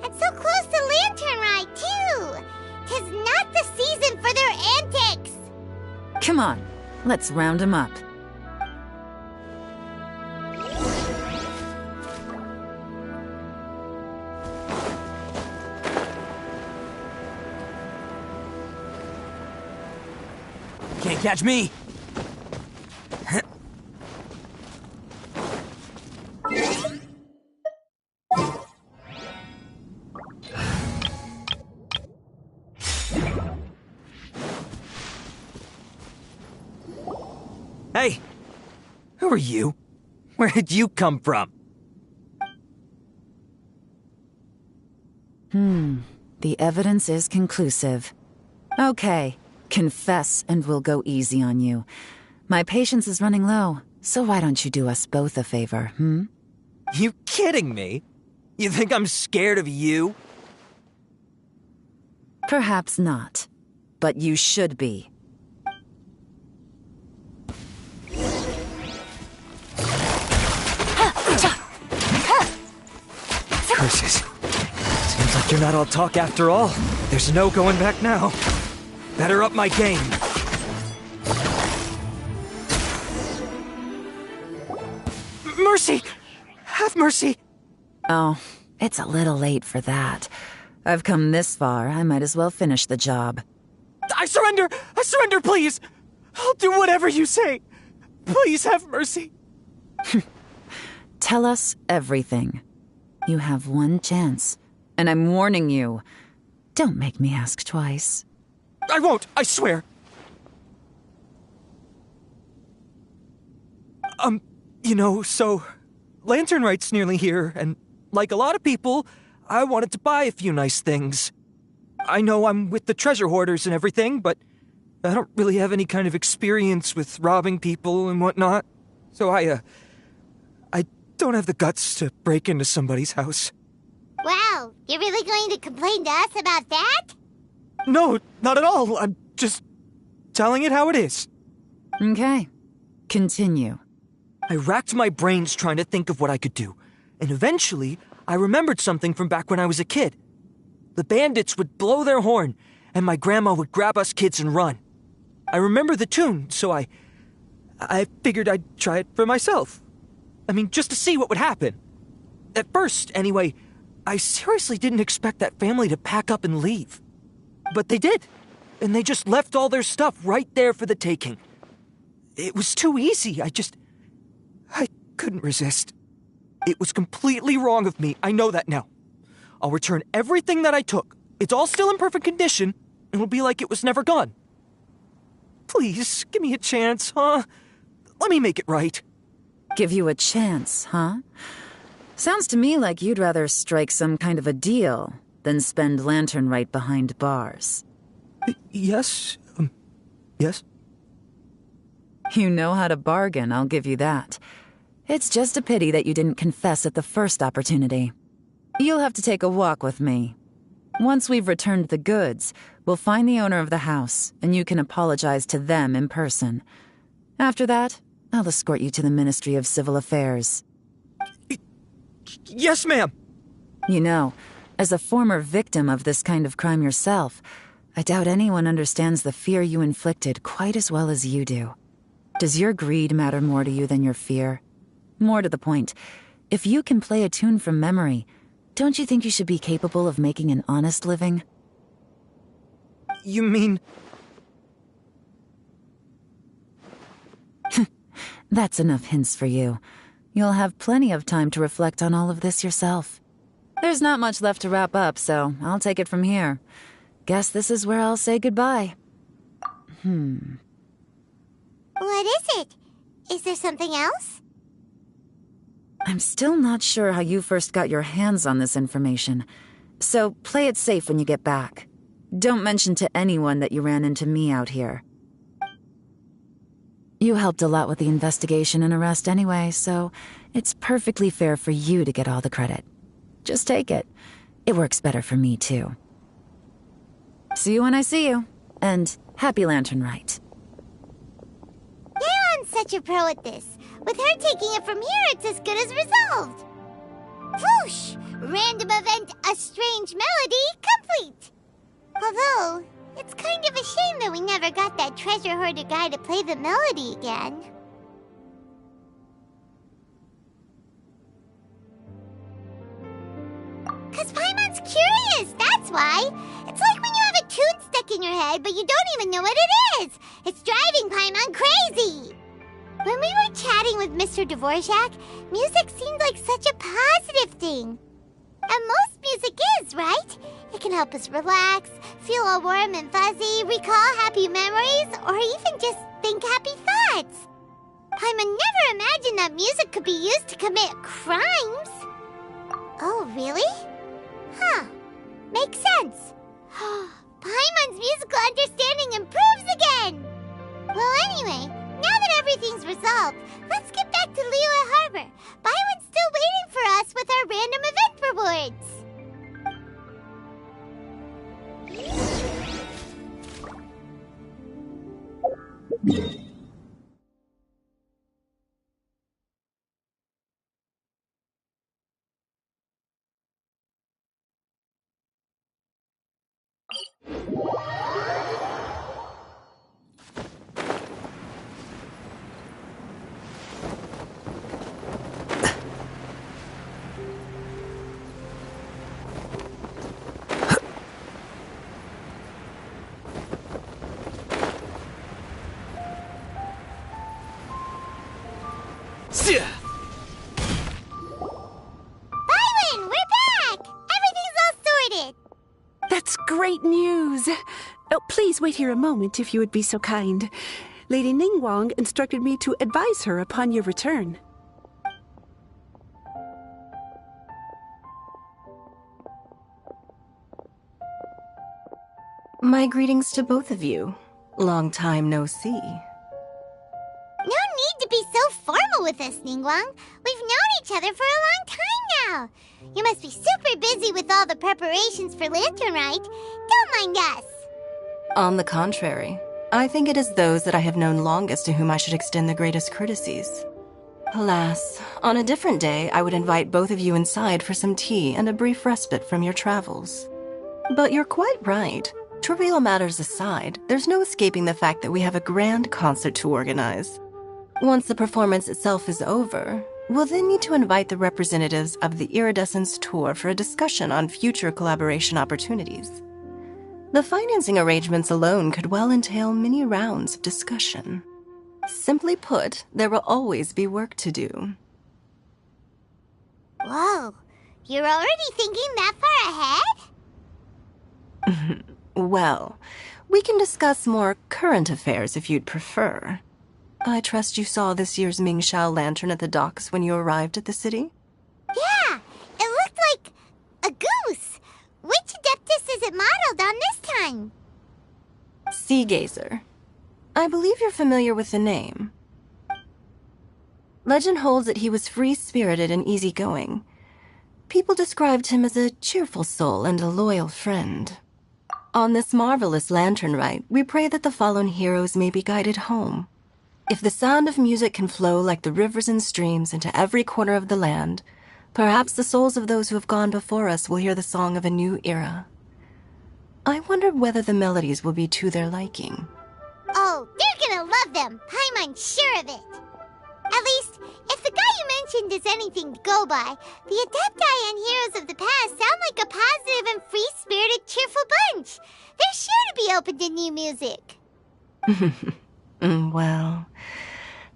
And so close to Latern Ride, too! 'Tis not the season for their antics! Come on, let's round them up. Can't catch me. Hey, who are you? Where did you come from? The evidence is conclusive. Okay, confess and we'll go easy on you. My patience is running low, so why don't you do us both a favor, You kidding me? You think I'm scared of you? Perhaps not, but you should be. Curses. Seems like you're not all talk after all. There's no going back now. Better up my game. Mercy! Have mercy! Oh, it's a little late for that. I've come this far, I might as well finish the job. I surrender! I surrender, please! I'll do whatever you say. Please have mercy. Tell us everything. You have one chance, and I'm warning you. Don't make me ask twice. I won't, I swear. So Latern Right's nearly here, and like a lot of people, I wanted to buy a few nice things. I know I'm with the treasure hoarders and everything, but I don't really have any kind of experience with robbing people and whatnot. So I don't have the guts to break into somebody's house. Wow, you're really going to complain to us about that? No, not at all. I'm just telling it how it is. Okay, continue. I racked my brains trying to think of what I could do, and eventually I remembered something from back when I was a kid. The bandits would blow their horn, and my grandma would grab us kids and run. I remember the tune, so I figured I'd try it for myself. I mean, just to see what would happen. At first, anyway, I seriously didn't expect that family to pack up and leave. But they did, and they just left all their stuff right there for the taking. It was too easy, I couldn't resist. It was completely wrong of me, I know that now. I'll return everything that I took. It's all still in perfect condition, and it'll be like it was never gone. Please, give me a chance, huh? Let me make it right. Give you a chance, huh? Sounds to me like you'd rather strike some kind of a deal than spend Latern Right behind bars. Yes? Yes? You know how to bargain, I'll give you that. It's just a pity that you didn't confess at the first opportunity. You'll have to take a walk with me. Once we've returned the goods, we'll find the owner of the house, and you can apologize to them in person. After that, I'll escort you to the Ministry of Civil Affairs. Yes, ma'am! You know, as a former victim of this kind of crime yourself, I doubt anyone understands the fear you inflicted quite as well as you do. Does your greed matter more to you than your fear? More to the point, if you can play a tune from memory, don't you think you should be capable of making an honest living? You mean... That's enough hints for you. You'll have plenty of time to reflect on all of this yourself. There's not much left to wrap up, so I'll take it from here. Guess this is where I'll say goodbye. What is it? Is there something else? I'm still not sure how you first got your hands on this information, so play it safe when you get back. Don't mention to anyone that you ran into me out here. You helped a lot with the investigation and arrest anyway, so it's perfectly fair for you to get all the credit. Just take it. It works better for me, too. See you when I see you, and happy Latern Right. Yeon's such a pro at this. With her taking it from here, it's as good as resolved. Whoosh! Random event, a strange melody, complete. Although, it's kind of a shame that we never got that treasure hoarder guy to play the melody again. Cause Paimon's curious, that's why. It's like when you have a tune stuck in your head, but you don't even know what it is. It's driving with Mr. Dvorak, music seemed like such a positive thing. And most music is, right? It can help us relax, feel all warm and fuzzy, recall happy memories, or even just think happy thoughts. Paimon never imagined that music could be used to commit crimes. Oh, really? Huh. Makes sense. Paimon's musical understanding improves again! Well, anyway, now that everything's resolved, let's get back to Liyue Harbor. Byron's still waiting for us with our random event rewards. Byron, we're back! Everything's all sorted! That's great news! Oh, please wait here a moment if you would be so kind. Lady Ningguang instructed me to advise her upon your return. My greetings to both of you. Long time no see. No need to be so formal with us, Ningguang. We've known each other for a long time now. You must be super busy with all the preparations for Latern Rite. Don't mind us. On the contrary, I think it is those that I have known longest to whom I should extend the greatest courtesies. Alas, on a different day, I would invite both of you inside for some tea and a brief respite from your travels. But you're quite right. Trivial matters aside, there's no escaping the fact that we have a grand concert to organize. Once the performance itself is over, we'll then need to invite the representatives of the Iridescence Tour for a discussion on future collaboration opportunities. The financing arrangements alone could well entail many rounds of discussion. Simply put, there will always be work to do. Whoa, you're already thinking that far ahead? Well, we can discuss more current affairs if you'd prefer. I trust you saw this year's Mingxiao lantern at the docks when you arrived at the city? Yeah, it looked like a goose. Which Adeptus is it modeled on this time? Sea Gazer. I believe you're familiar with the name. Legend holds that he was free-spirited and easygoing. People described him as a cheerful soul and a loyal friend. On this marvelous lantern rite, we pray that the fallen heroes may be guided home. If the sound of music can flow like the rivers and streams into every corner of the land, perhaps the souls of those who have gone before us will hear the song of a new era. I wonder whether the melodies will be to their liking. Oh, they're gonna love them. Paimon's sure of it. At least, if the guy you mentioned is anything to go by, the Adepti and heroes of the past sound like a positive and free-spirited, cheerful bunch. They're sure to be open to new music. Well,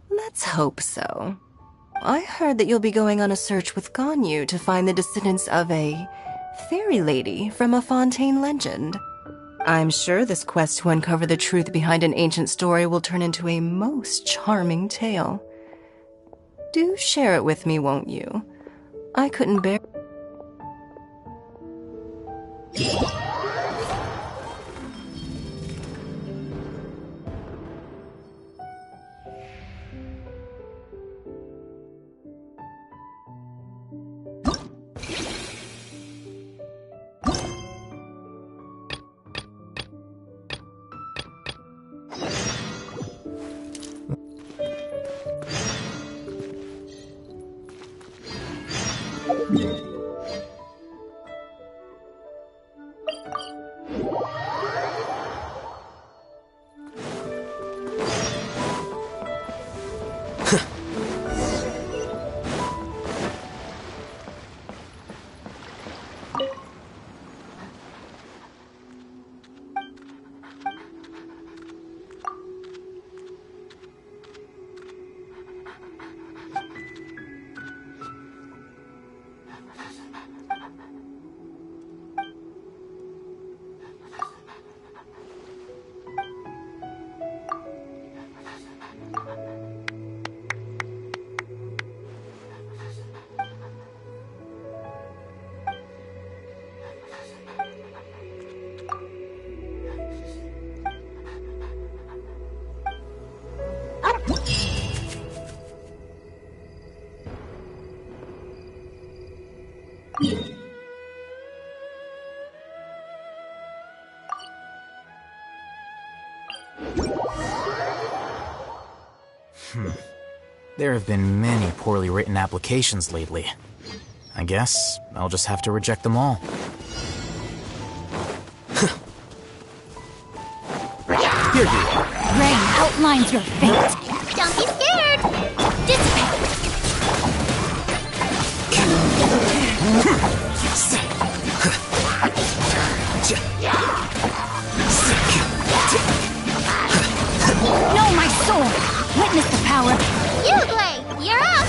let's hope so. I heard that you'll be going on a search with Ganyu to find the descendants of a fairy lady from a Fontaine legend. I'm sure this quest to uncover the truth behind an ancient story will turn into a most charming tale. Do share it with me, won't you? I couldn't bear... There have been many poorly written applications lately. I guess I'll just have to reject them all. Here you are. Rain outlines your fate. Don't be scared. Dissipate. Know my soul. Witness the power. You, Blade. You're up.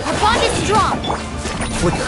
Our bond is strong. Flicker.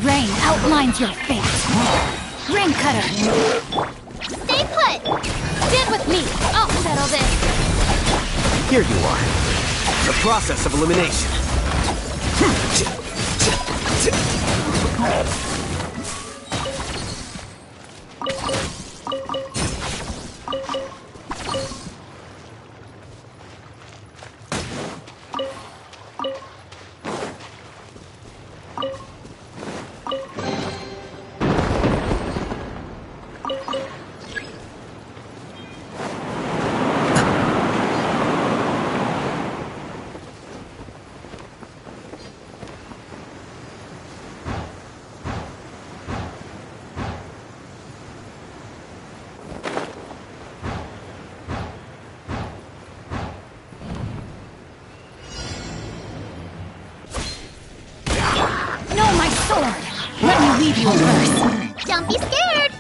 Rain outlines your fate. Ring cutter. Stay put. Stand with me. I'll settle this. Here you are. The process of elimination. Know my sword. Let me leave you a verse. Don't be scared.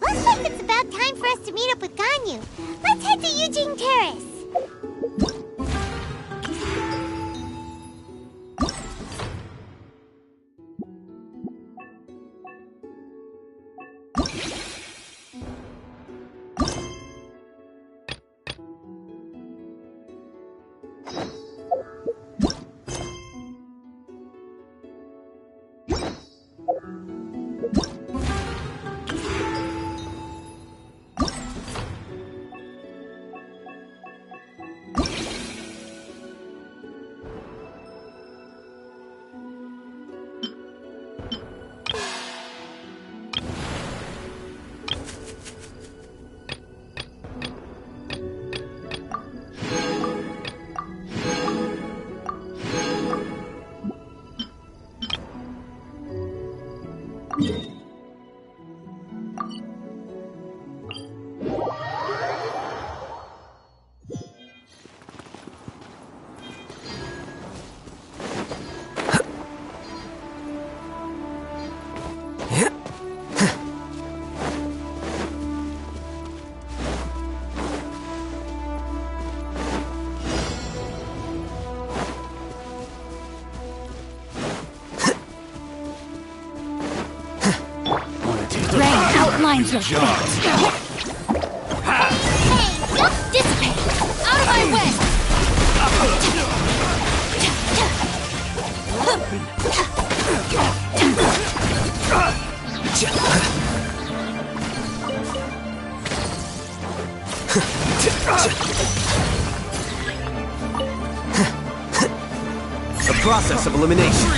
Looks like it's about time for us to meet up with Ganyu. Let's head to Eugene Terrace. Outlines your face. Hey, don't dissipate! Out of my way! The process of elimination.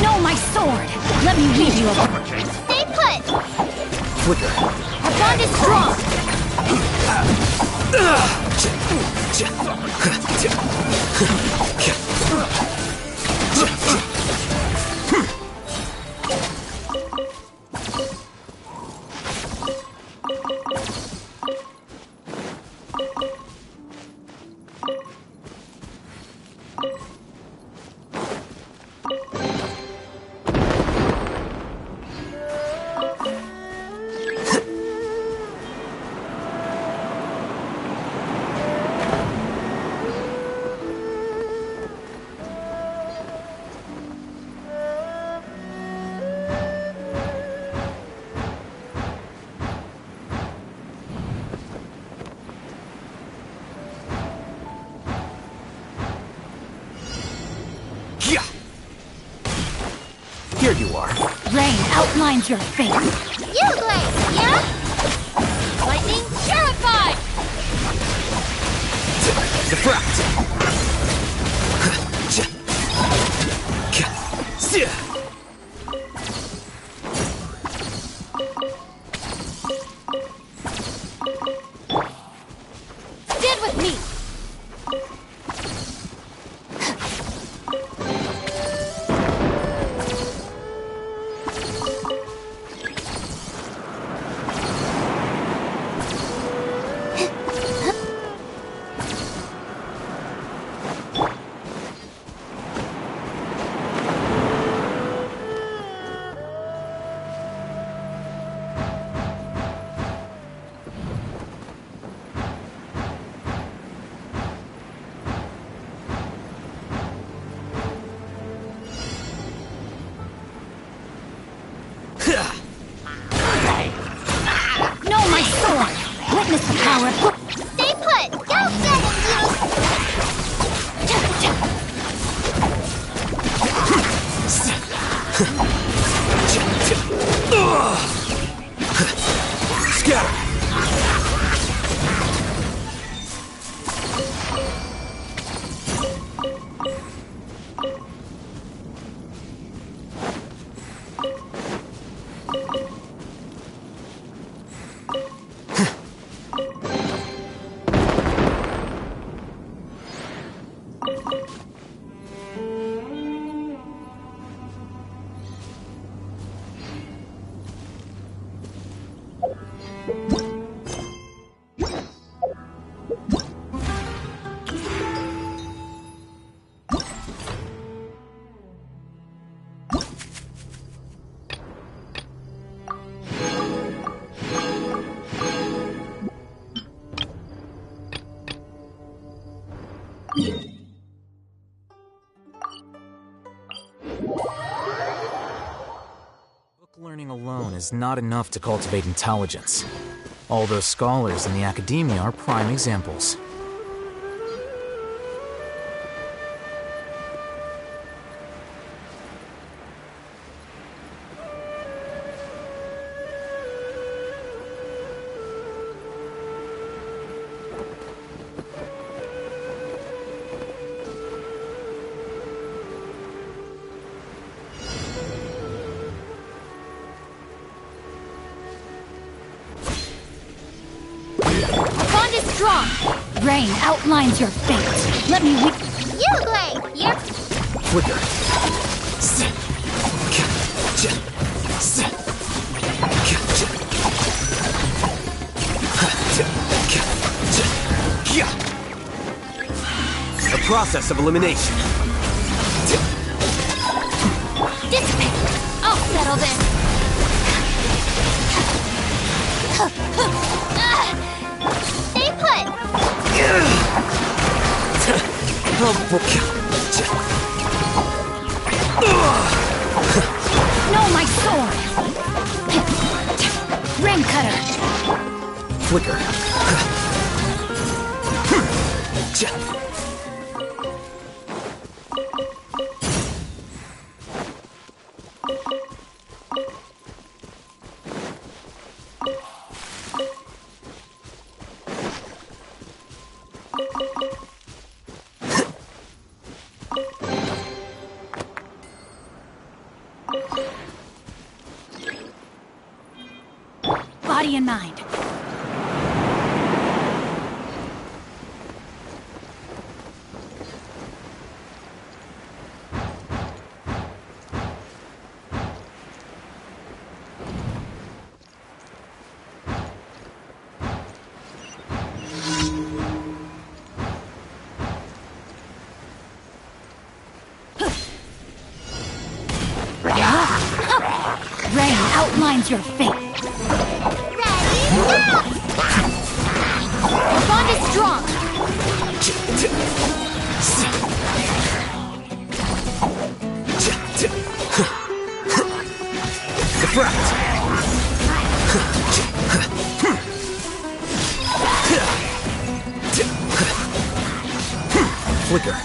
No, my sword! Let me leave you alone. Stay put! Flicker. Our bond is strong! Here you are. Rain outlines your face. You blade, yeah? Lightning purified! Defract. Stand with me! Witness the power. Stay put! Don't get Scatter! Book learning alone is not enough to cultivate intelligence. All those scholars in the academia are prime examples. strong! Rain outlines your fate. Let me You, Glade! You're... Flicker. A process of elimination. dissipate. I'll settle this. Stay put! No, my sword! Rain cutter! Flicker. Body and mind. Rain outlines your fate. The bond is strong. Flicker.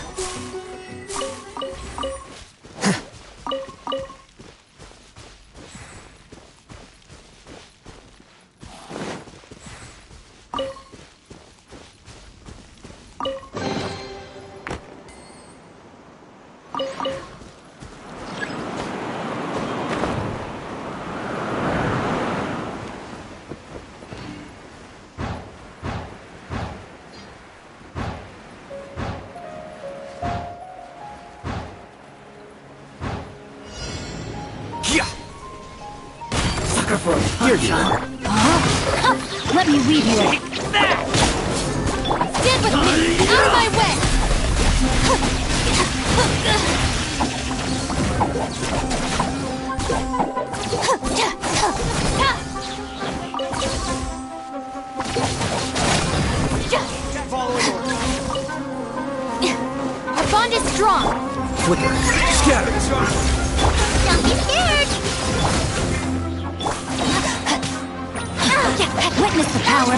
Here you are. Let me weave you in. Stand with me! Out of my way! Our bond is strong! Flicker. Scatter. Don't be scared! Witness the power.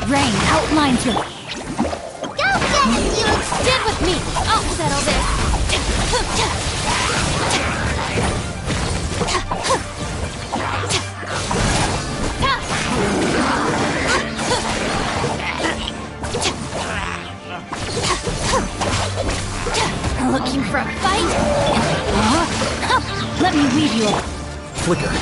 Rain outlines your... Go get it, you! Stand with me! I'll settle this! Looking for a fight? Let me weave you up. Flicker.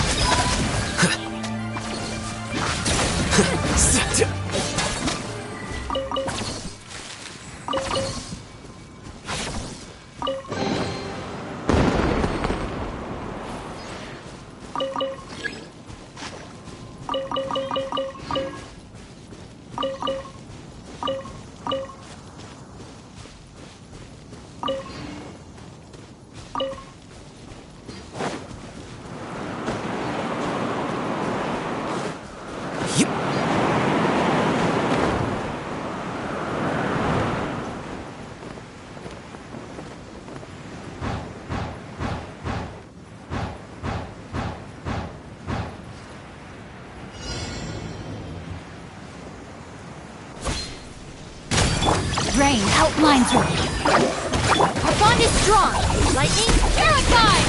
Rain outlines her. Our bond is strong. Lightning terrified.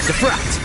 Defract!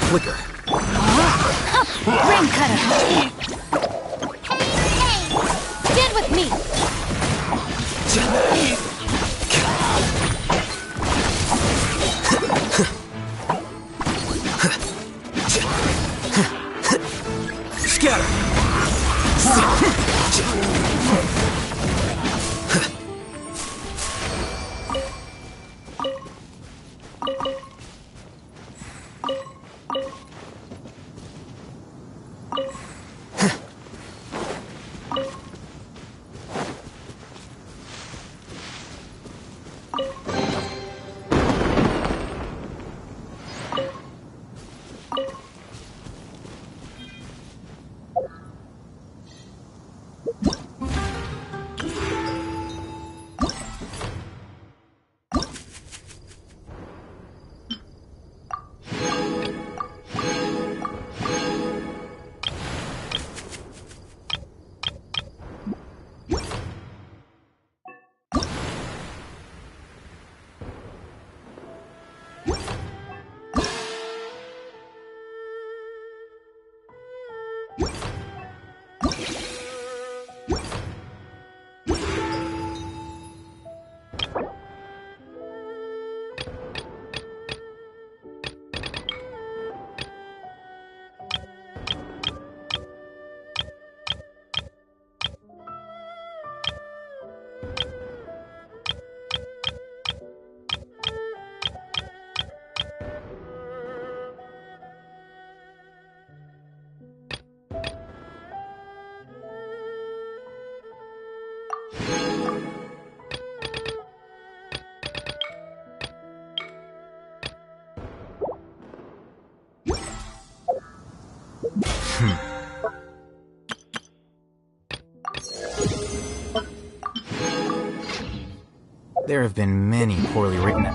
Flicker. Ring cutter. Hey! Stand with me. Scatter. There have been many poorly written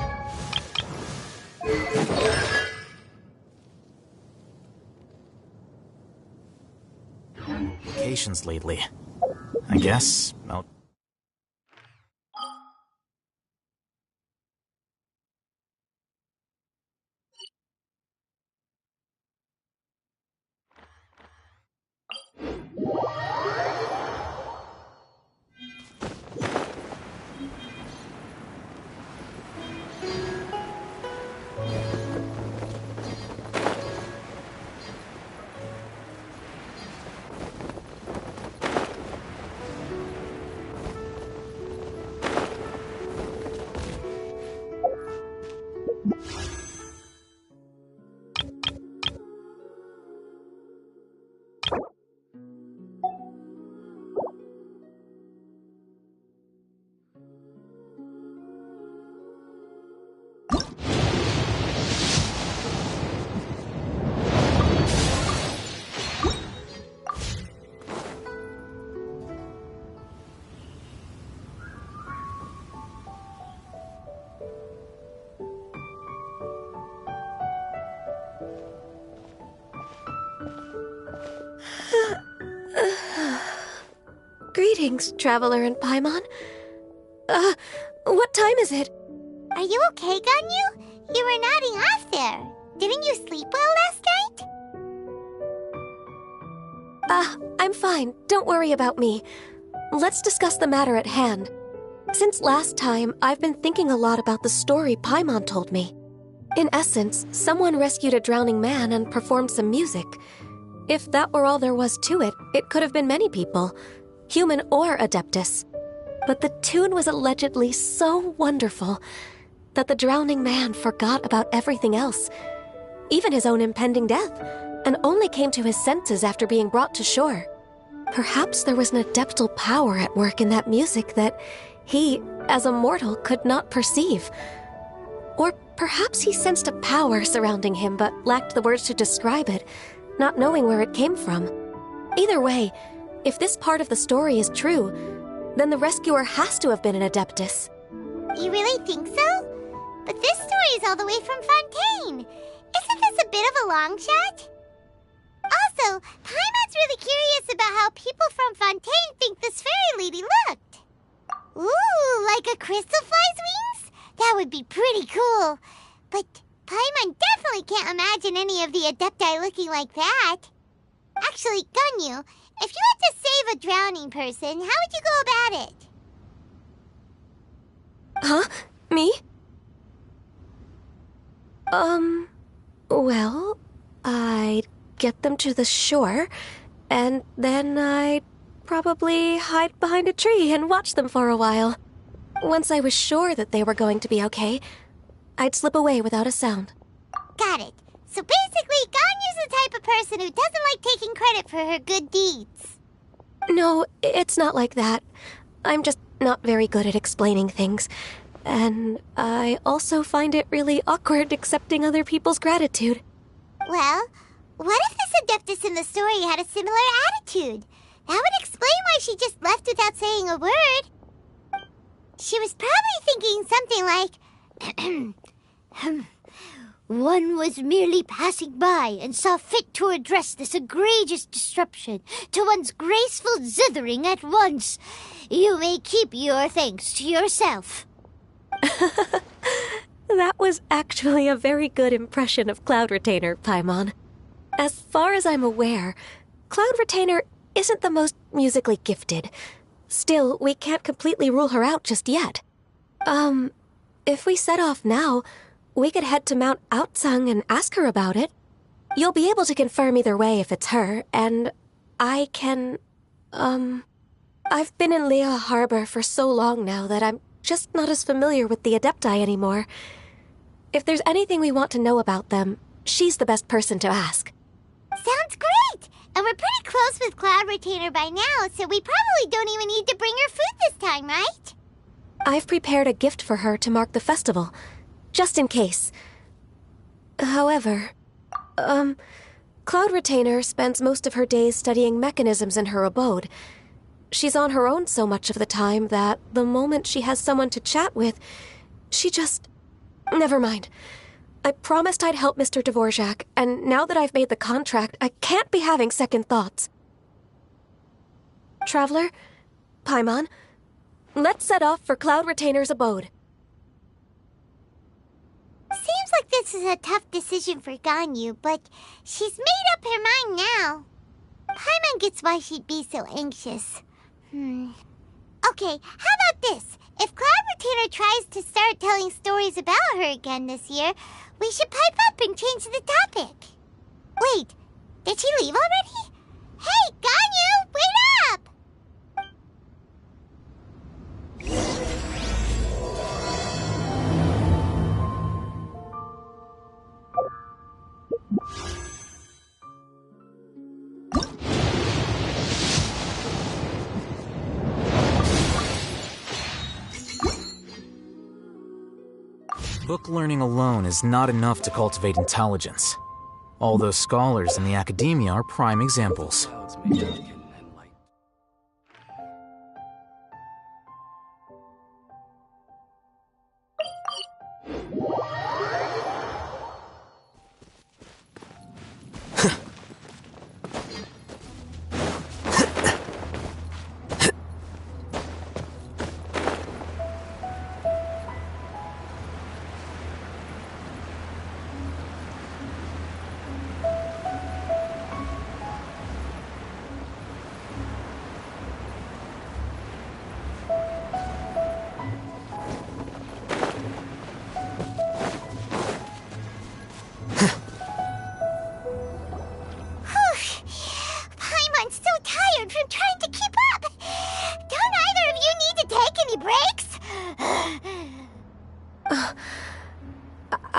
applications lately. I guess I'll... Greetings, Traveler and Paimon. What time is it? Are you okay, Ganyu? You were nodding off there. Didn't you sleep well last night? I'm fine. Don't worry about me. Let's discuss the matter at hand. Since last time, I've been thinking a lot about the story Paimon told me. In essence, someone rescued a drowning man and performed some music. If that were all there was to it, it could have been many people, human or Adeptus. But the tune was allegedly so wonderful that the drowning man forgot about everything else, even his own impending death, and only came to his senses after being brought to shore. Perhaps there was an adeptal power at work in that music that he, as a mortal, could not perceive. Or perhaps he sensed a power surrounding him but lacked the words to describe it, not knowing where it came from. Either way, if this part of the story is true, then the rescuer has to have been an Adeptus. You really think so? But this story is all the way from Fontaine. Isn't this a bit of a long shot? Also, Paimon's really curious about how people from Fontaine think this fairy lady looked. Ooh, like a crystal fly's wings? That would be pretty cool. But Paimon definitely can't imagine any of the Adepti looking like that. Actually, Ganyu, if you had to save a drowning person, how would you go about it? Huh? Me? Well, I'd get them to the shore, and then I'd probably hide behind a tree and watch them for a while. Once I was sure that they were going to be okay, I'd slip away without a sound. Got it. So basically, Ganyu's the type of person who doesn't like taking credit for her good deeds. No, it's not like that. I'm just not very good at explaining things. And I also find it really awkward accepting other people's gratitude. Well, what if this Adeptus in the story had a similar attitude? That would explain why she just left without saying a word. She was probably thinking something like, one was merely passing by and saw fit to address this egregious disruption to one's graceful zithering at once. You may keep your thanks to yourself. That was actually a very good impression of Cloud Retainer, Paimon. As far as I'm aware, Cloud Retainer isn't the most musically gifted. Still, we can't completely rule her out just yet. If we set off now, we could head to Mount Outsung and ask her about it. You'll be able to confirm either way if it's her, and I can, I've been in Liyue Harbor for so long now that I'm just not as familiar with the Adepti anymore. If there's anything we want to know about them, she's the best person to ask. Sounds great! And we're pretty close with Cloud Retainer by now, so we probably don't even need to bring her food this time, right? I've prepared a gift for her to mark the festival, just in case. However, Cloud Retainer spends most of her days studying mechanisms in her abode. She's on her own so much of the time that the moment she has someone to chat with, she just... Never mind. I promised I'd help Mr. Dvorak, and now that I've made the contract, I can't be having second thoughts. Traveler, Paimon, let's set off for Cloud Retainer's abode. Seems like this is a tough decision for Ganyu, but she's made up her mind now. Paimon gets why she'd be so anxious. Okay, how about this? If Cloud Retainer tries to start telling stories about her again this year, we should pipe up and change the topic. Wait, did she leave already? Hey, Ganyu, wait up! Book learning alone is not enough to cultivate intelligence. All those scholars in the academia are prime examples.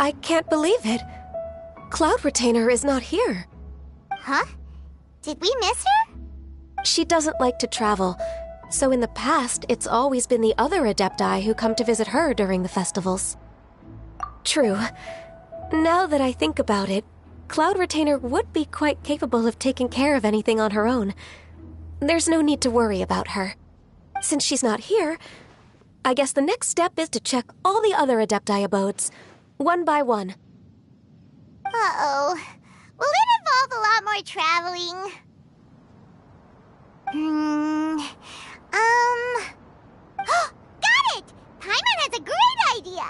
I can't believe it. Cloud Retainer is not here. Huh? Did we miss her? She doesn't like to travel, so in the past, it's always been the other Adepti who come to visit her during the festivals. True. Now that I think about it, Cloud Retainer would be quite capable of taking care of anything on her own. There's no need to worry about her. Since she's not here, I guess the next step is to check all the other Adepti abodes, one by one. Uh-oh. Will it involve a lot more traveling? Got it! Paimon has a great idea!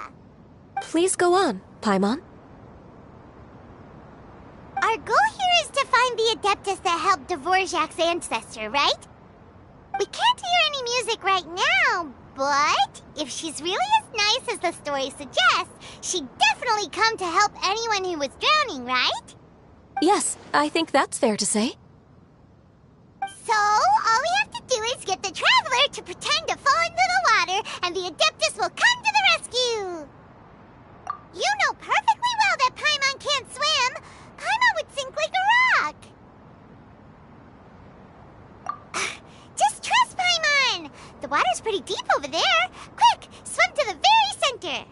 Please go on, Paimon. Our goal here is to find the Adeptus that helped Dvorak's ancestor, right? We can't hear any music right now, but if she's really as nice as the story suggests, she'd definitely come to help anyone who was drowning, right? Yes, I think that's fair to say. So, all we have to do is get the Traveler to pretend to fall into the water, and the Adeptus will come to the rescue! You know perfectly well that Paimon can't swim! Paimon would sink like a rock! Just trust Paimon! The water's pretty deep over there! Quick, swim to the very center!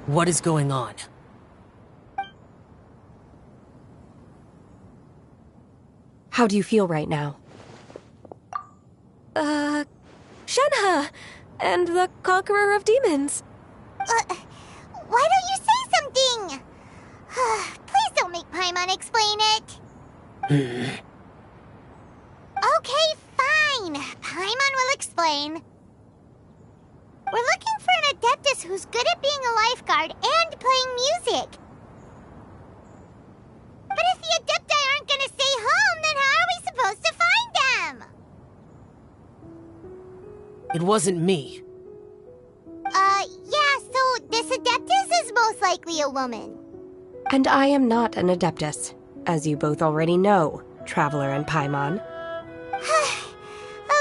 What is going on? How do you feel right now? Shenhe! And the Conqueror of Demons. Why don't you say something? Please don't make Paimon explain it. Okay, fine. Paimon will explain. We're looking for an Adeptus who's good at being a lifeguard and playing music. But if the Adepti aren't gonna stay home, then how are we supposed to find them? It wasn't me. Yeah, so this Adeptus is most likely a woman. And I am not an Adeptus, as you both already know, Traveler and Paimon.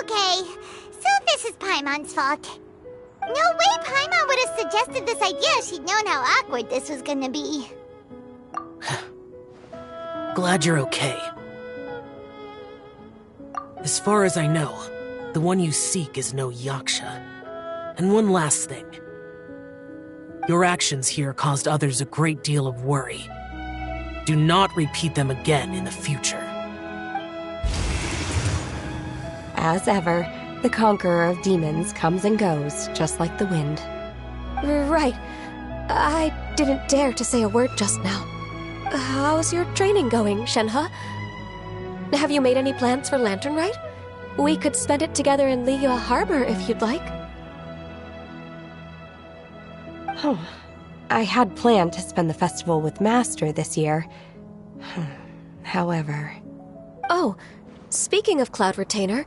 Okay, so this is Paimon's fault. No way Paimon would have suggested this idea if she'd known how awkward this was gonna be. Glad you're okay. As far as I know, the one you seek is no Yaksha. And one last thing. Your actions here caused others a great deal of worry. Do not repeat them again in the future. As ever, the Conqueror of Demons comes and goes, just like the wind. Right. I didn't dare to say a word just now. How's your training going, Shenhe? Have you made any plans for Latern Rite? We could spend it together in Liyue Harbor if you'd like. Oh, I had planned to spend the festival with Master this year. However... Oh, speaking of Cloud Retainer,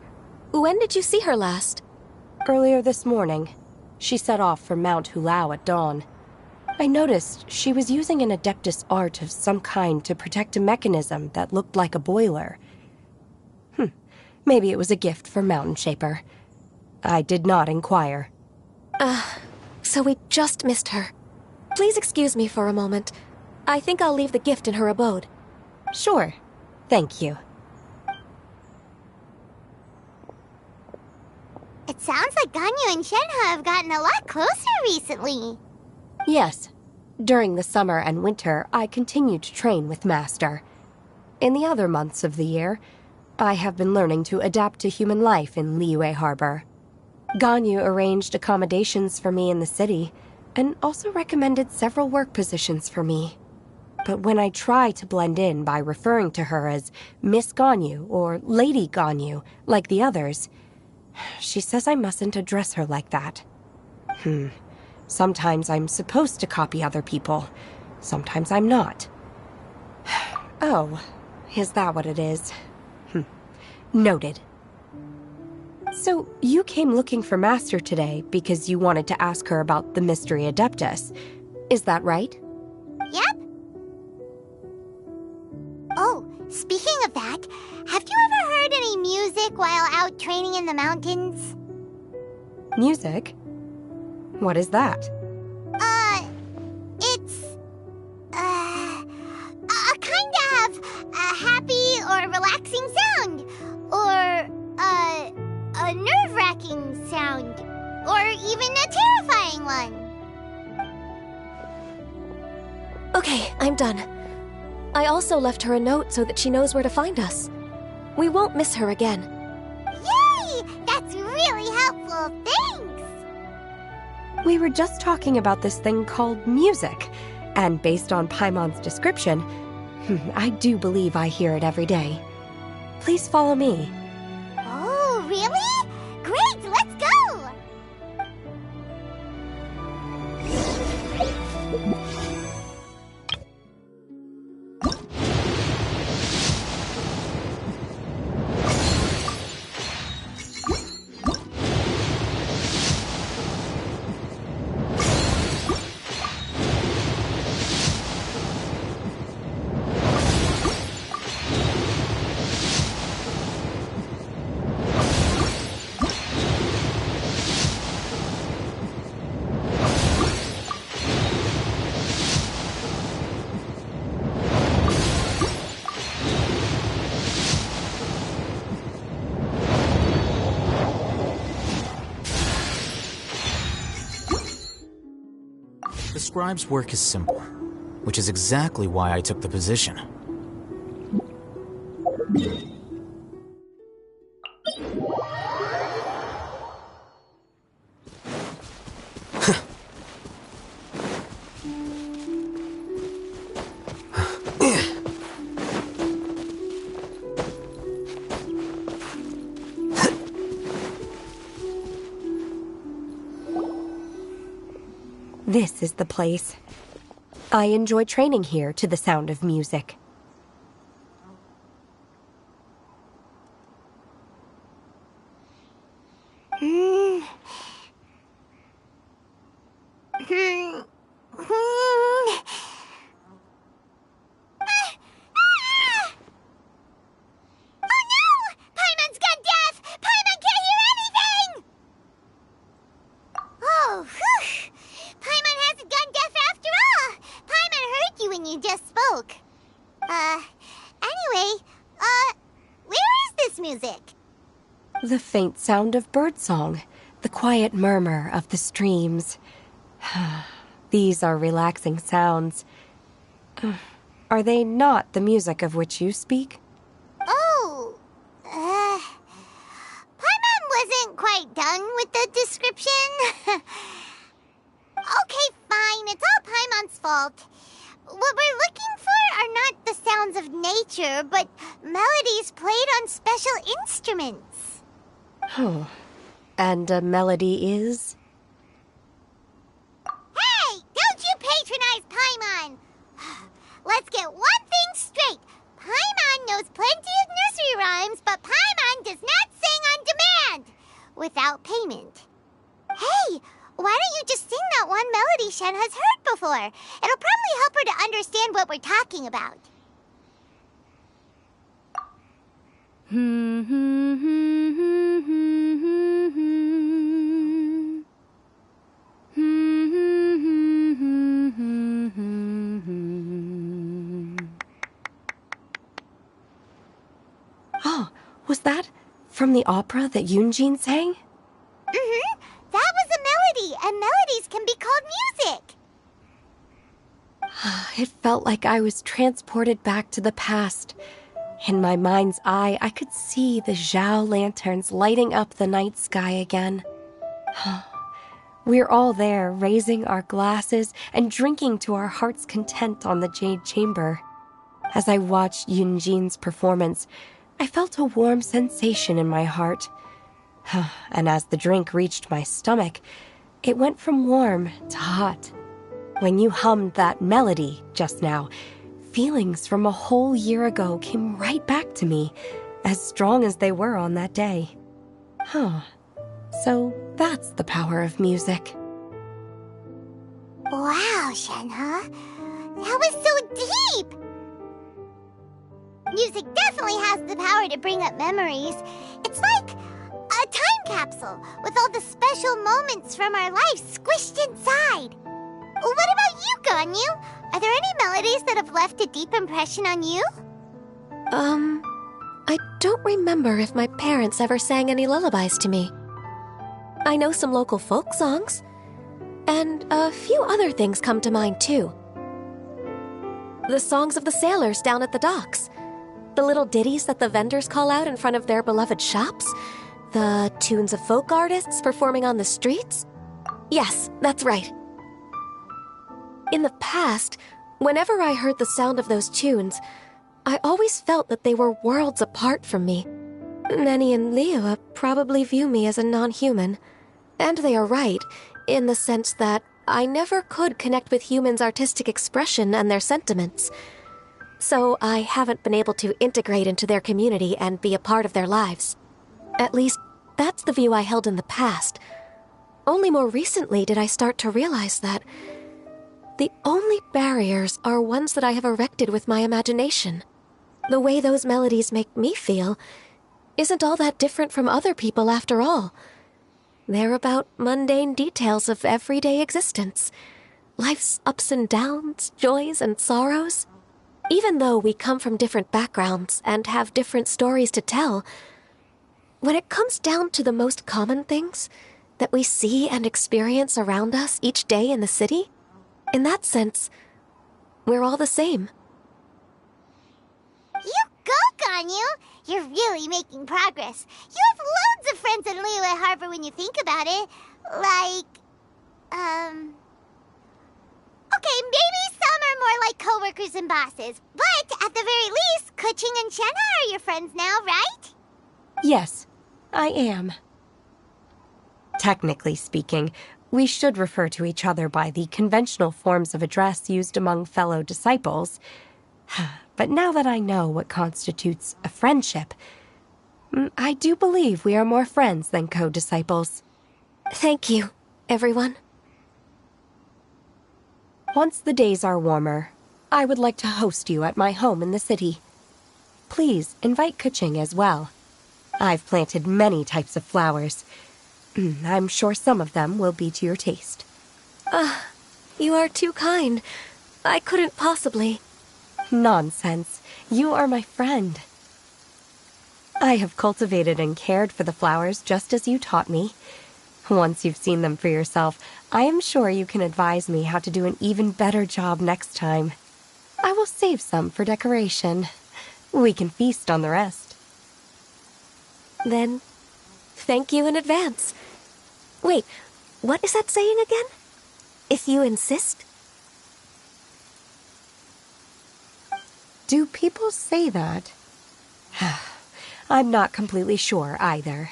when did you see her last? Earlier this morning. She set off for Mount Hulao at dawn. I noticed she was using an Adeptus art of some kind to protect a mechanism that looked like a boiler. Maybe it was a gift for Mountain Shaper. I did not inquire. So we just missed her. Please excuse me for a moment. I think I'll leave the gift in her abode. Sure. Thank you. It sounds like Ganyu and Shenhe have gotten a lot closer recently. Yes. During the summer and winter, I continued to train with Master. In the other months of the year, I have been learning to adapt to human life in Liyue Harbor. Ganyu arranged accommodations for me in the city, and also recommended several work positions for me. But when I try to blend in by referring to her as Miss Ganyu or Lady Ganyu, like the others, she says I mustn't address her like that. Sometimes I'm supposed to copy other people. Sometimes I'm not. Oh, is that what it is? Noted. So, you came looking for Master today because you wanted to ask her about the Mystery Adeptus. Is that right? Yep. Oh, speaking of that, have you ever heard any music while out training in the mountains? Music? What is that? It's, a kind of a happy or relaxing sound. Or, a nerve-wracking sound. Or even a terrifying one. Okay, I'm done. I also left her a note so that she knows where to find us. We won't miss her again. Yay! That's really helpful. Thanks! We were just talking about this thing called music, and based on Paimon's description, I do believe I hear it every day. Please follow me. Oh, really? Great, let's go! The scribe's work is simple, which is exactly why I took the position. This is the place. I enjoy training here to the sound of music. The faint sound of birdsong, the quiet murmur of the streams. These are relaxing sounds. Are they not the music of which you speak? Oh, Paimon wasn't quite done with the description. Okay, fine, it's all Paimon's fault. What we're looking for are not the sounds of nature, but melodies played on special instruments. Oh, and a melody is? Hey, don't you patronize Paimon! Let's get one thing straight. Paimon knows plenty of nursery rhymes, but Paimon does not sing on demand without payment. Hey, why don't you just sing that one melody Shen has heard before? It'll probably help her to understand what we're talking about. Oh, was that from the opera that Yunjin sang? Mm-hmm. That was a melody, and melodies can be called music. It felt like I was transported back to the past. In my mind's eye, I could see the Zhao lanterns lighting up the night sky again. We're all there, raising our glasses and drinking to our heart's content on the Jade Chamber. As I watched Yunjin's performance, I felt a warm sensation in my heart. And as the drink reached my stomach, it went from warm to hot. When you hummed that melody just now, feelings from a whole year ago came right back to me, as strong as they were on that day. So that's the power of music. Wow, Shenhe. That was so deep! Music definitely has the power to bring up memories. It's like a time capsule with all the special moments from our lives squished inside. What about you, Ganyu? Are there any melodies that have left a deep impression on you? I don't remember if my parents ever sang any lullabies to me. I know some local folk songs, and a few other things come to mind too. The songs of the sailors down at the docks, the little ditties that the vendors call out in front of their beloved shops, the tunes of folk artists performing on the streets. Yes, that's right. In the past, whenever I heard the sound of those tunes, I always felt that they were worlds apart from me. Many in Liyue probably view me as a non-human. And they are right, in the sense that I never could connect with humans' artistic expression and their sentiments. So I haven't been able to integrate into their community and be a part of their lives. At least, that's the view I held in the past. Only more recently did I start to realize that the only barriers are ones that I have erected with my imagination. The way those melodies make me feel isn't all that different from other people after all. They're about mundane details of everyday existence. Life's ups and downs, joys and sorrows. Even though we come from different backgrounds and have different stories to tell, when it comes down to the most common things that we see and experience around us each day in the city, in that sense, we're all the same. You go, Ganyu! You're really making progress. You have loads of friends in Liyue Harbor when you think about it. Okay, maybe some are more like coworkers and bosses. But at the very least, Kuching and Shenhe are your friends now, right? Yes, I am. Technically speaking, we should refer to each other by the conventional forms of address used among fellow disciples. But now that I know what constitutes a friendship, I do believe we are more friends than co-disciples. Thank you, everyone. Once the days are warmer, I would like to host you at my home in the city. Please invite Kuching as well. I've planted many types of flowers. I'm sure some of them will be to your taste. You are too kind. I couldn't possibly. Nonsense. You are my friend. I have cultivated and cared for the flowers just as you taught me. Once you've seen them for yourself, I am sure you can advise me how to do an even better job next time. I will save some for decoration. We can feast on the rest. Then, thank you in advance. Wait, what is that saying again? If you insist? Do people say that? I'm not completely sure either.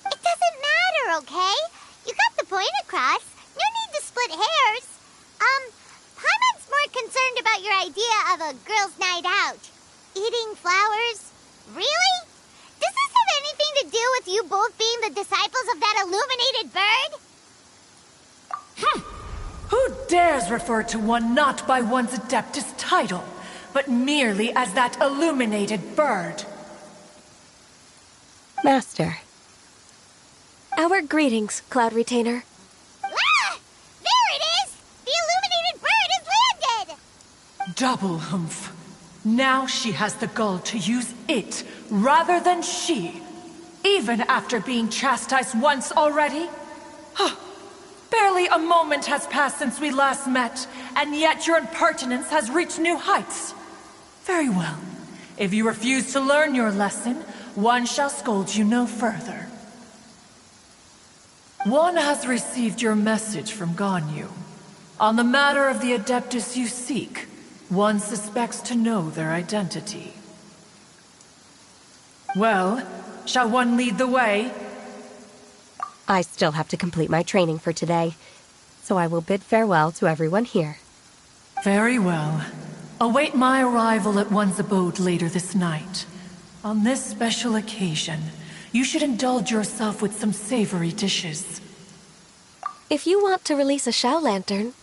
It doesn't matter, okay? You got the point across. No need to split hairs. Paimon's more concerned about your idea of a girls' night out. Eating flowers? Really? Does this have anything to do with you both being the disciples of that illuminated bird? Who dares refer to one not by one's Adeptus title, but merely as that illuminated bird? Master. Our greetings, Cloud Retainer. Ah! There it is! The illuminated bird has landed! Double humph. Now she has the gall to use it rather than she, even after being chastised once already. Barely a moment has passed since we last met, and yet your impertinence has reached new heights. Very well. If you refuse to learn your lesson, one shall scold you no further. One has received your message from Ganyu. On the matter of the Adeptus you seek, one suspects to know their identity. Well, shall one lead the way? I still have to complete my training for today, so I will bid farewell to everyone here. Very well. Await my arrival at one's abode later this night. On this special occasion, you should indulge yourself with some savory dishes. If you want to release a Shao Lantern,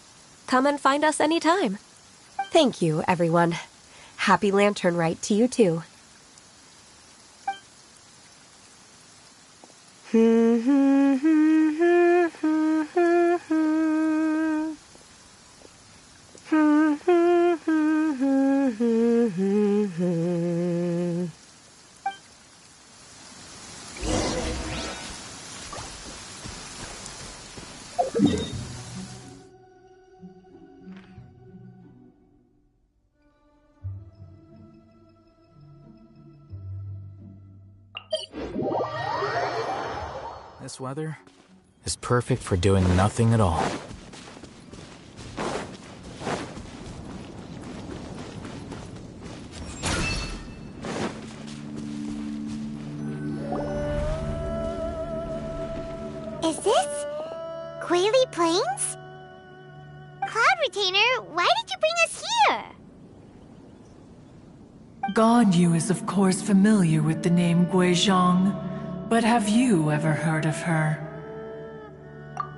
come and find us anytime. Thank you, everyone. Happy Lantern Rite to you too. This weather is perfect for doing nothing at all. Is this Quaily Plains? Cloud Retainer, why did you bring us here? Ganyu is of course familiar with the name Guizhong, but have you ever heard of her?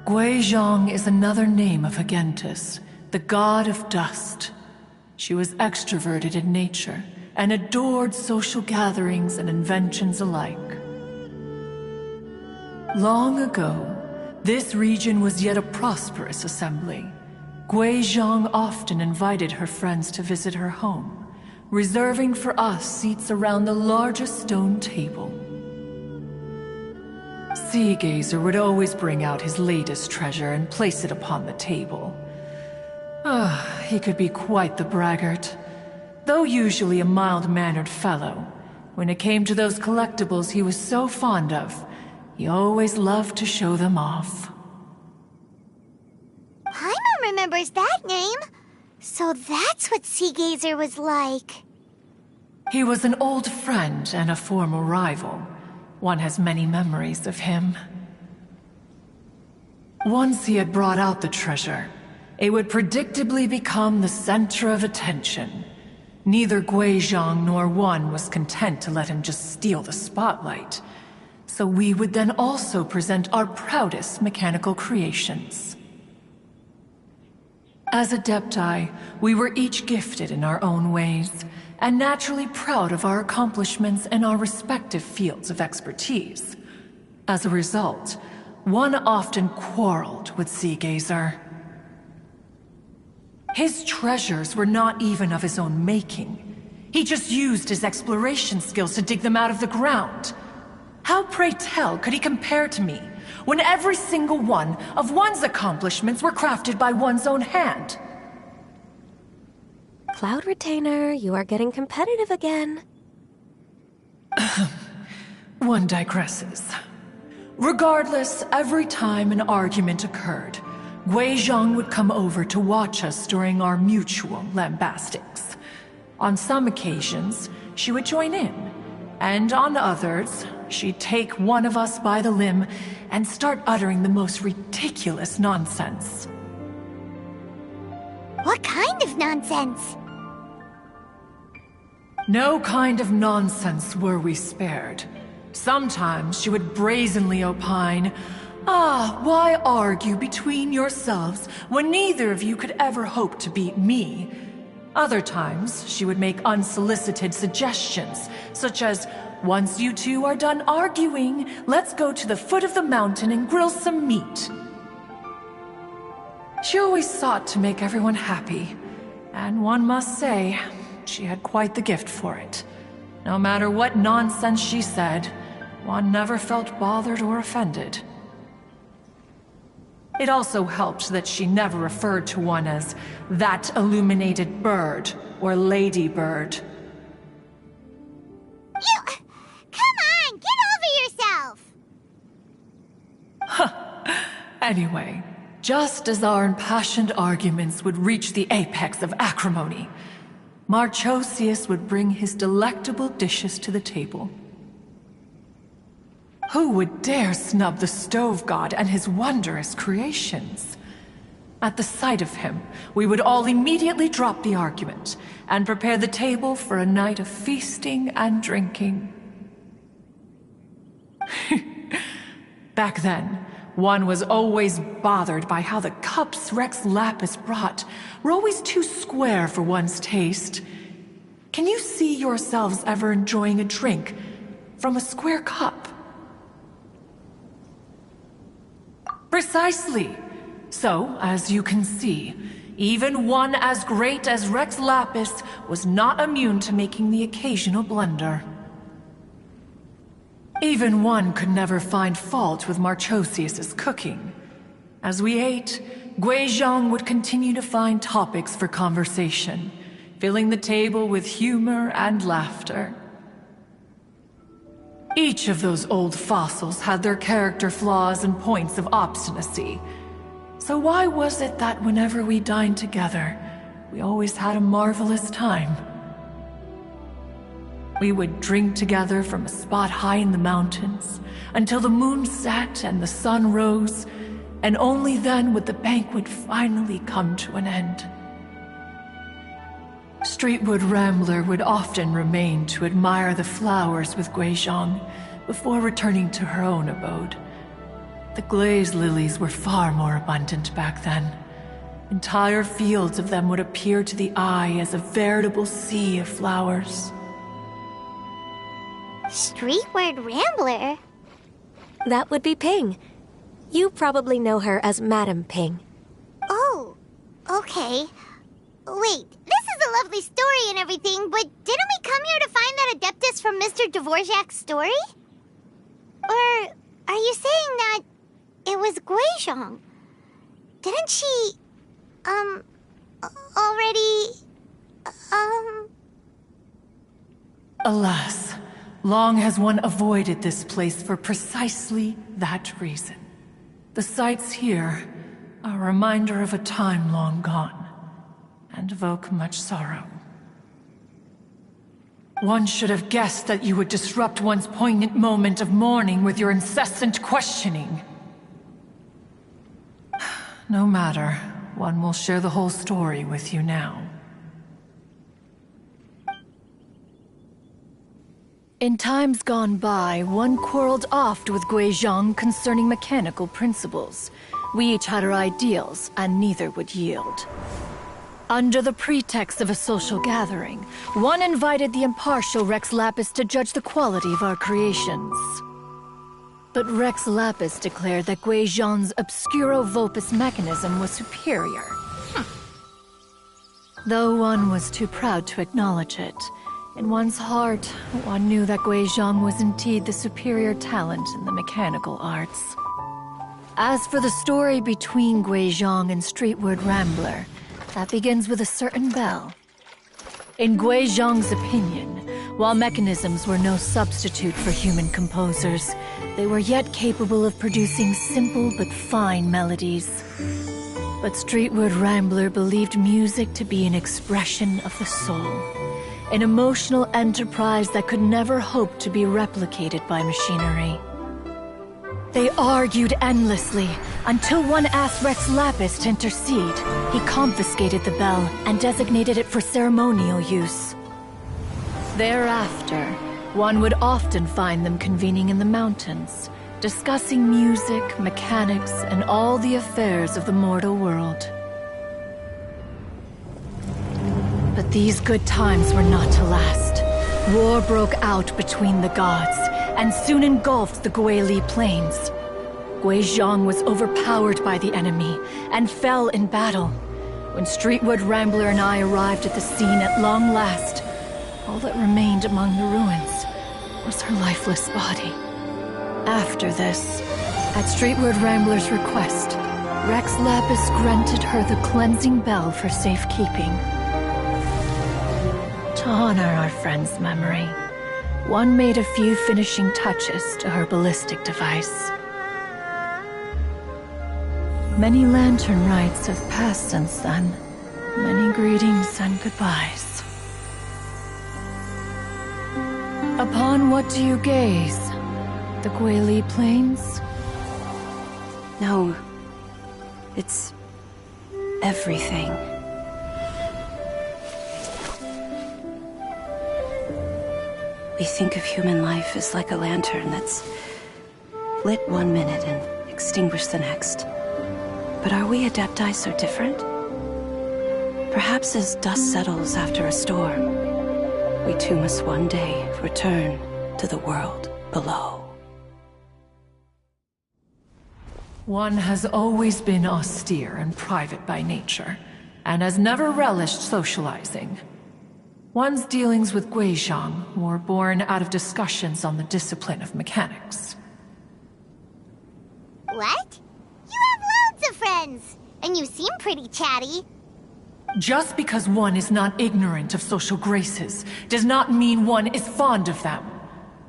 Guizhong is another name of Agentis, the god of dust. She was extroverted in nature and adored social gatherings and inventions alike. Long ago, this region was yet a prosperous assembly. Guizhong often invited her friends to visit her home, reserving for us seats around the largest stone table. Sea Gazer would always bring out his latest treasure and place it upon the table. He could be quite the braggart. Though usually a mild-mannered fellow, when it came to those collectibles he was so fond of, he always loved to show them off. Paimon remembers that name. So that's what Sea Gazer was like. He was an old friend and a former rival. One has many memories of him. Once he had brought out the treasure, it would predictably become the center of attention. Neither Guizhong nor one was content to let him just steal the spotlight. So we would then also present our proudest mechanical creations. As Adepti, we were each gifted in our own ways, and naturally proud of our accomplishments in our respective fields of expertise. As a result, one often quarreled with Sea Gazer. His treasures were not even of his own making. He just used his exploration skills to dig them out of the ground. How, pray tell, could he compare to me, when every single one of one's accomplishments were crafted by one's own hand? Cloud Retainer, you are getting competitive again. One digresses. Regardless, every time an argument occurred, Guizhong would come over to watch us during our mutual lambastics. On some occasions, she would join in, and on others, she'd take one of us by the limb and start uttering the most ridiculous nonsense. What kind of nonsense? No kind of nonsense were we spared. Sometimes she would brazenly opine, why argue between yourselves when neither of you could ever hope to beat me? Other times, she would make unsolicited suggestions, such as, once you two are done arguing, let's go to the foot of the mountain and grill some meat. She always sought to make everyone happy, and one must say, she had quite the gift for it. No matter what nonsense she said, one never felt bothered or offended. It also helped that she never referred to one as that illuminated bird or ladybird. Come on, get over yourself! Huh. Anyway, just as our impassioned arguments would reach the apex of acrimony, Marchosius would bring his delectable dishes to the table. Who would dare snub the stove god and his wondrous creations? At the sight of him, we would all immediately drop the argument and prepare the table for a night of feasting and drinking. Back then, one was always bothered by how the cups Rex Lapis brought were always too square for one's taste. Can you see yourselves ever enjoying a drink from a square cup? Precisely. So, as you can see, even one as great as Rex Lapis was not immune to making the occasional blunder. Even one could never find fault with Marchosius's cooking. As we ate, Guizhong would continue to find topics for conversation, filling the table with humor and laughter. Each of those old fossils had their character flaws and points of obstinacy. So why was it that whenever we dined together, we always had a marvelous time? We would drink together from a spot high in the mountains until the moon set and the sun rose, and only then would the banquet finally come to an end. Streetwood Rambler would often remain to admire the flowers with Guizhong before returning to her own abode. The glaze lilies were far more abundant back then. Entire fields of them would appear to the eye as a veritable sea of flowers. Streetward Rambler? That would be Ping. You probably know her as Madam Ping. Oh, okay. Wait, this is a lovely story and everything, but didn't we come here to find that Adeptus from Mr. Dvorak's story? Or are you saying that it was Guizhong? Didn't she, already, Alas, long has one avoided this place for precisely that reason. The sights here are a reminder of a time long gone, and evoke much sorrow. One should have guessed that you would disrupt one's poignant moment of mourning with your incessant questioning. No matter, one will share the whole story with you now. In times gone by, one quarreled oft with Guizhong concerning mechanical principles. We each had our ideals, and neither would yield. Under the pretext of a social gathering, one invited the impartial Rex Lapis to judge the quality of our creations. But Rex Lapis declared that Guizhong's Obscuro Vulpus mechanism was superior. Though one was too proud to acknowledge it, in one's heart, one knew that Guizhong was indeed the superior talent in the mechanical arts. As for the story between Guizhong and Streetward Rambler, that begins with a certain bell. In Guizhong's opinion, while mechanisms were no substitute for human composers, they were yet capable of producing simple but fine melodies. But Streetward Rambler believed music to be an expression of the soul, an emotional enterprise that could never hope to be replicated by machinery. They argued endlessly, until one asked Rex Lapis to intercede. He confiscated the bell and designated it for ceremonial use. Thereafter, one would often find them convening in the mountains, discussing music, mechanics, and all the affairs of the mortal world. But these good times were not to last. War broke out between the gods, and soon engulfed the Guili plains. Guizhong was overpowered by the enemy, and fell in battle. When Streetwood Rambler and I arrived at the scene at long last, all that remained among the ruins was her lifeless body. After this, at Streetwood Rambler's request, Rex Lapis granted her the cleansing bell for safekeeping. To honor our friend's memory, one made a few finishing touches to her ballistic device. Many lantern rites have passed since then. Many greetings and goodbyes. Upon what do you gaze? The Guili Plains? No. It's everything. We think of human life as like a lantern that's lit one minute and extinguished the next. But are we Adepti so different? Perhaps as dust settles after a storm, we too must one day return to the world below. One has always been austere and private by nature, and has never relished socializing. One's dealings with Guizhang were born out of discussions on the discipline of mechanics. What? You have loads of friends, and you seem pretty chatty. Just because one is not ignorant of social graces does not mean one is fond of them.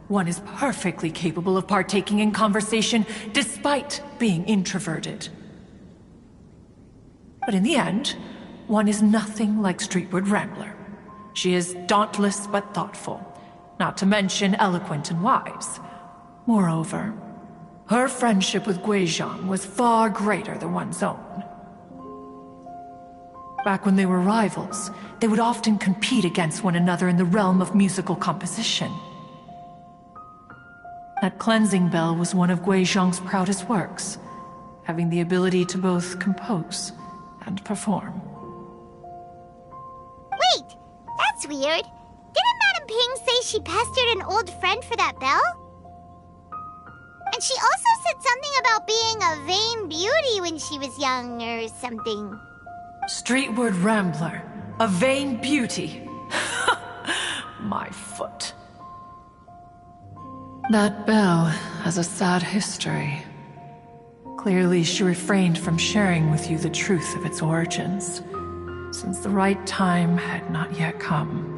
One is perfectly capable of partaking in conversation despite being introverted. But in the end, one is nothing like Streetward Rambler. She is dauntless but thoughtful, not to mention eloquent and wise. Moreover, her friendship with Guizhang was far greater than one's own. Back when they were rivals, they would often compete against one another in the realm of musical composition. That cleansing bell was one of Guizhang's proudest works, having the ability to both compose and perform. Wait, that's weird. Didn't Madame Ping say she pestered an old friend for that bell? And she also said something about being a vain beauty when she was young or something. Streetward Rambler, a vain beauty. My foot. That bell has a sad history. Clearly, she refrained from sharing with you the truth of its origins, since the right time had not yet come.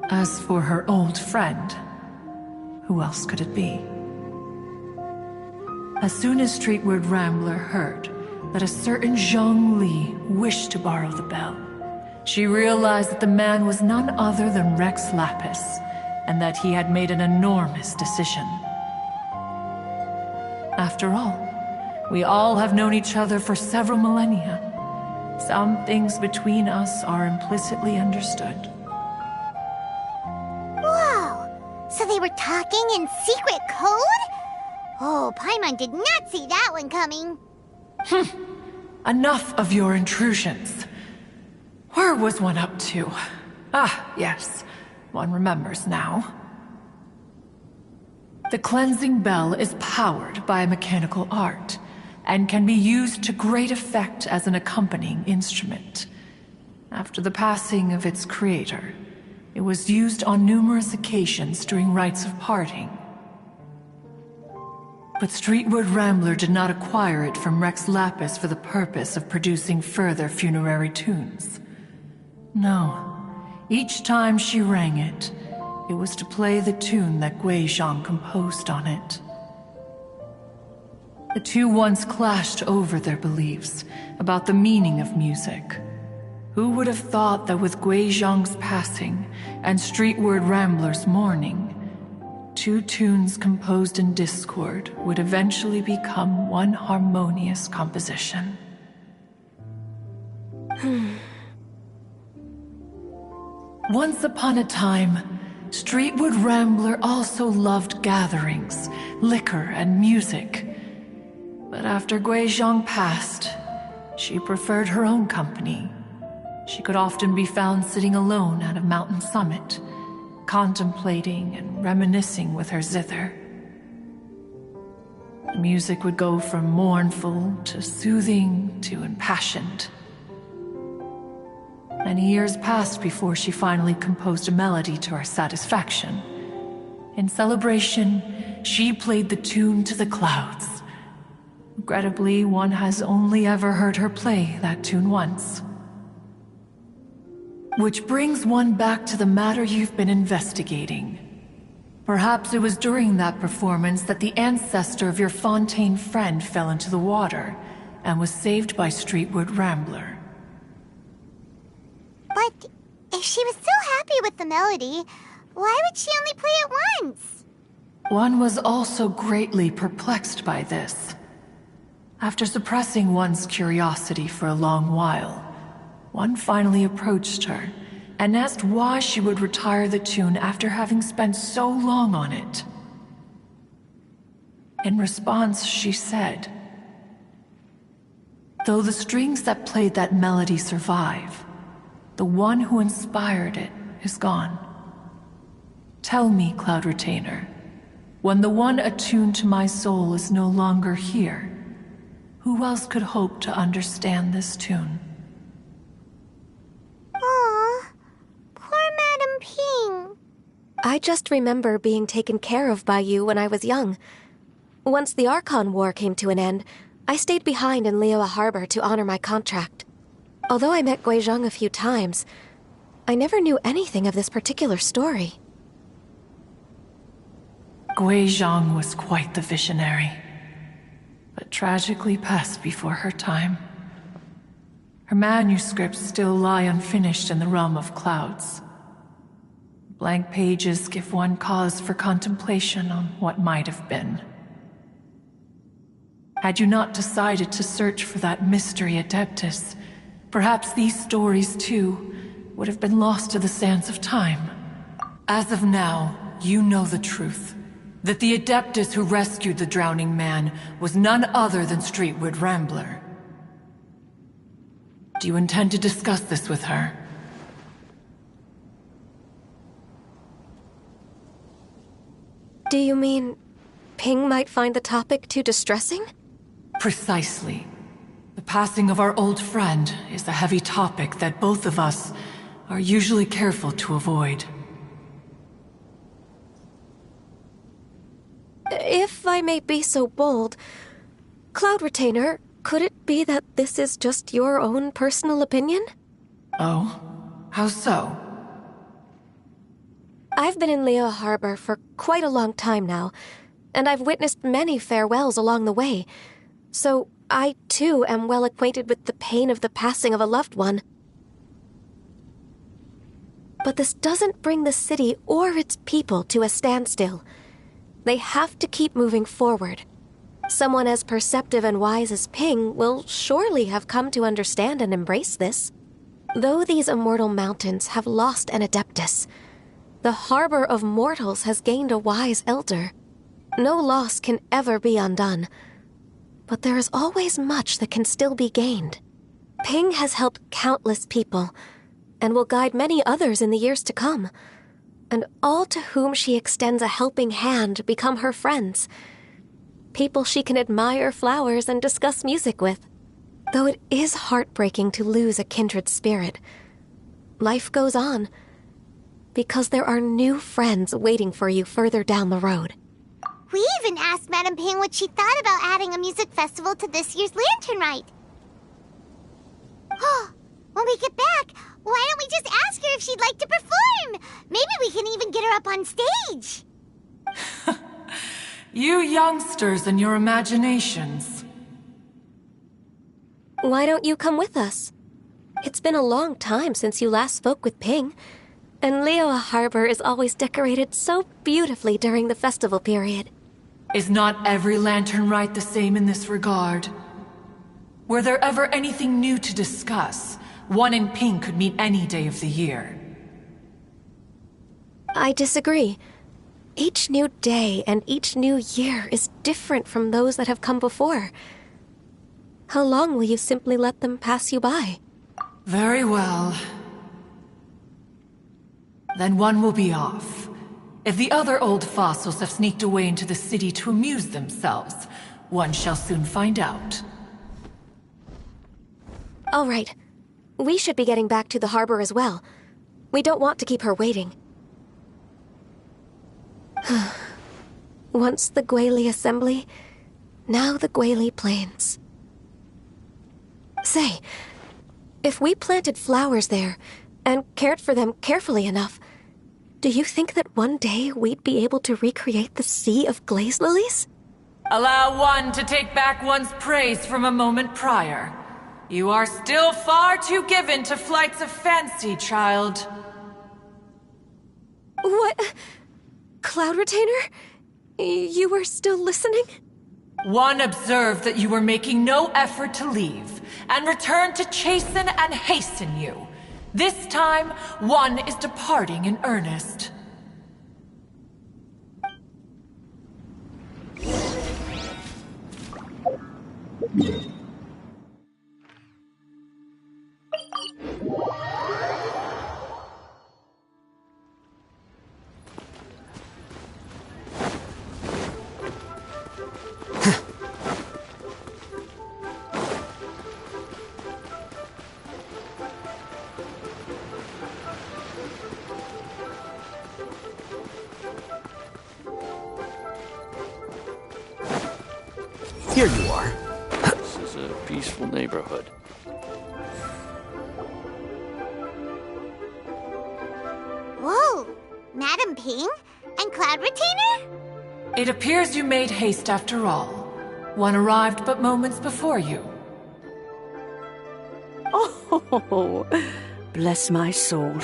As for her old friend, who else could it be? As soon as Streetward Rambler heard that a certain Zhang Li wished to borrow the bell, she realized that the man was none other than Rex Lapis, and that he had made an enormous decision. After all, we all have known each other for several millennia. Some things between us are implicitly understood. Whoa! So they were talking in secret code? Oh, Paimon did not see that one coming. Enough of your intrusions. Where was one up to? Ah, yes. One remembers now. The cleansing bell is powered by a mechanical art, and can be used to great effect as an accompanying instrument. After the passing of its creator, it was used on numerous occasions during rites of parting. But Streetward Rambler did not acquire it from Rex Lapis for the purpose of producing further funerary tunes. No. Each time she rang it, it was to play the tune that Guizhang composed on it. The two once clashed over their beliefs about the meaning of music. Who would have thought that with Guizhang's passing and Streetward Rambler's mourning, two tunes composed in discord would eventually become one harmonious composition? Once upon a time, Streetward Rambler also loved gatherings, liquor, and music. But after Guizhang passed, she preferred her own company. She could often be found sitting alone at a mountain summit, contemplating and reminiscing with her zither. The music would go from mournful to soothing to impassioned. Many years passed before she finally composed a melody to her satisfaction. In celebration, she played the tune to the clouds. Regrettably, one has only ever heard her play that tune once. Which brings one back to the matter you've been investigating. Perhaps it was during that performance that the ancestor of your Fontaine friend fell into the water and was saved by Streetwood Rambler. But if she was so happy with the melody, why would she only play it once? One was also greatly perplexed by this. After suppressing one's curiosity for a long while, one finally approached her and asked why she would retire the tune after having spent so long on it. In response, she said, "Though the strings that played that melody survive, the one who inspired it is gone. Tell me, Cloud Retainer, when the one attuned to my soul is no longer here, who else could hope to understand this tune?" Aw, poor Madam Ping. I just remember being taken care of by you when I was young. Once the Archon War came to an end, I stayed behind in Liyue Harbor to honor my contract. Although I met Guizhong a few times, I never knew anything of this particular story. Guizhong was quite the visionary, but tragically passed before her time. Her manuscripts still lie unfinished in the realm of clouds. Blank pages give one cause for contemplation on what might have been. Had you not decided to search for that mystery Adeptus, perhaps these stories, too, would have been lost to the sands of time. As of now, you know the truth. That the Adeptus who rescued the drowning man was none other than Streetwood Rambler. Do you intend to discuss this with her? Do you mean Ping might find the topic too distressing? Precisely. The passing of our old friend is a heavy topic that both of us are usually careful to avoid. If I may be so bold, Cloud Retainer, could it be that this is just your own personal opinion? Oh? How so? I've been in Liyue Harbor for quite a long time now, and I've witnessed many farewells along the way, so I too am well acquainted with the pain of the passing of a loved one. But this doesn't bring the city or its people to a standstill. They have to keep moving forward. Someone as perceptive and wise as Ping will surely have come to understand and embrace this. Though these immortal mountains have lost an Adeptus, the harbor of mortals has gained a wise elder. No loss can ever be undone, but there is always much that can still be gained. Ping has helped countless people, and will guide many others in the years to come. And all to whom she extends a helping hand become her friends. People she can admire flowers and discuss music with. Though it is heartbreaking to lose a kindred spirit, life goes on, because there are new friends waiting for you further down the road. We even asked Madam Ping what she thought about adding a music festival to this year's Lantern Rite. When we get back, why don't we just ask her if she'd like to perform? Maybe we can even get her up on stage. You youngsters and your imaginations. Why don't you come with us? It's been a long time since you last spoke with Ping, and Liyue Harbor is always decorated so beautifully during the festival period. Is not every Lantern Rite the same in this regard? Were there ever anything new to discuss? One in Ping could meet any day of the year. I disagree. Each new day and each new year is different from those that have come before. How long will you simply let them pass you by? Very well. Then one will be off. If the other old fossils have sneaked away into the city to amuse themselves, one shall soon find out. All right. We should be getting back to the harbor as well. We don't want to keep her waiting. Once the Guili Assembly, now the Guili Plains. Say, if we planted flowers there and cared for them carefully enough, Do you think that one day we'd be able to recreate the sea of glaze lilies? Allow one to take back one's praise from a moment prior. You are still far too given to flights of fancy, child. What? Cloud Retainer? You were still listening? One observed that you were making no effort to leave, and returned to chasten and hasten you. This time, one is departing in earnest. Here you are. This is a peaceful neighborhood. Whoa! Madam Ping? And Cloud Retainer? It appears you made haste after all. One arrived but moments before you. Oh, bless my soul.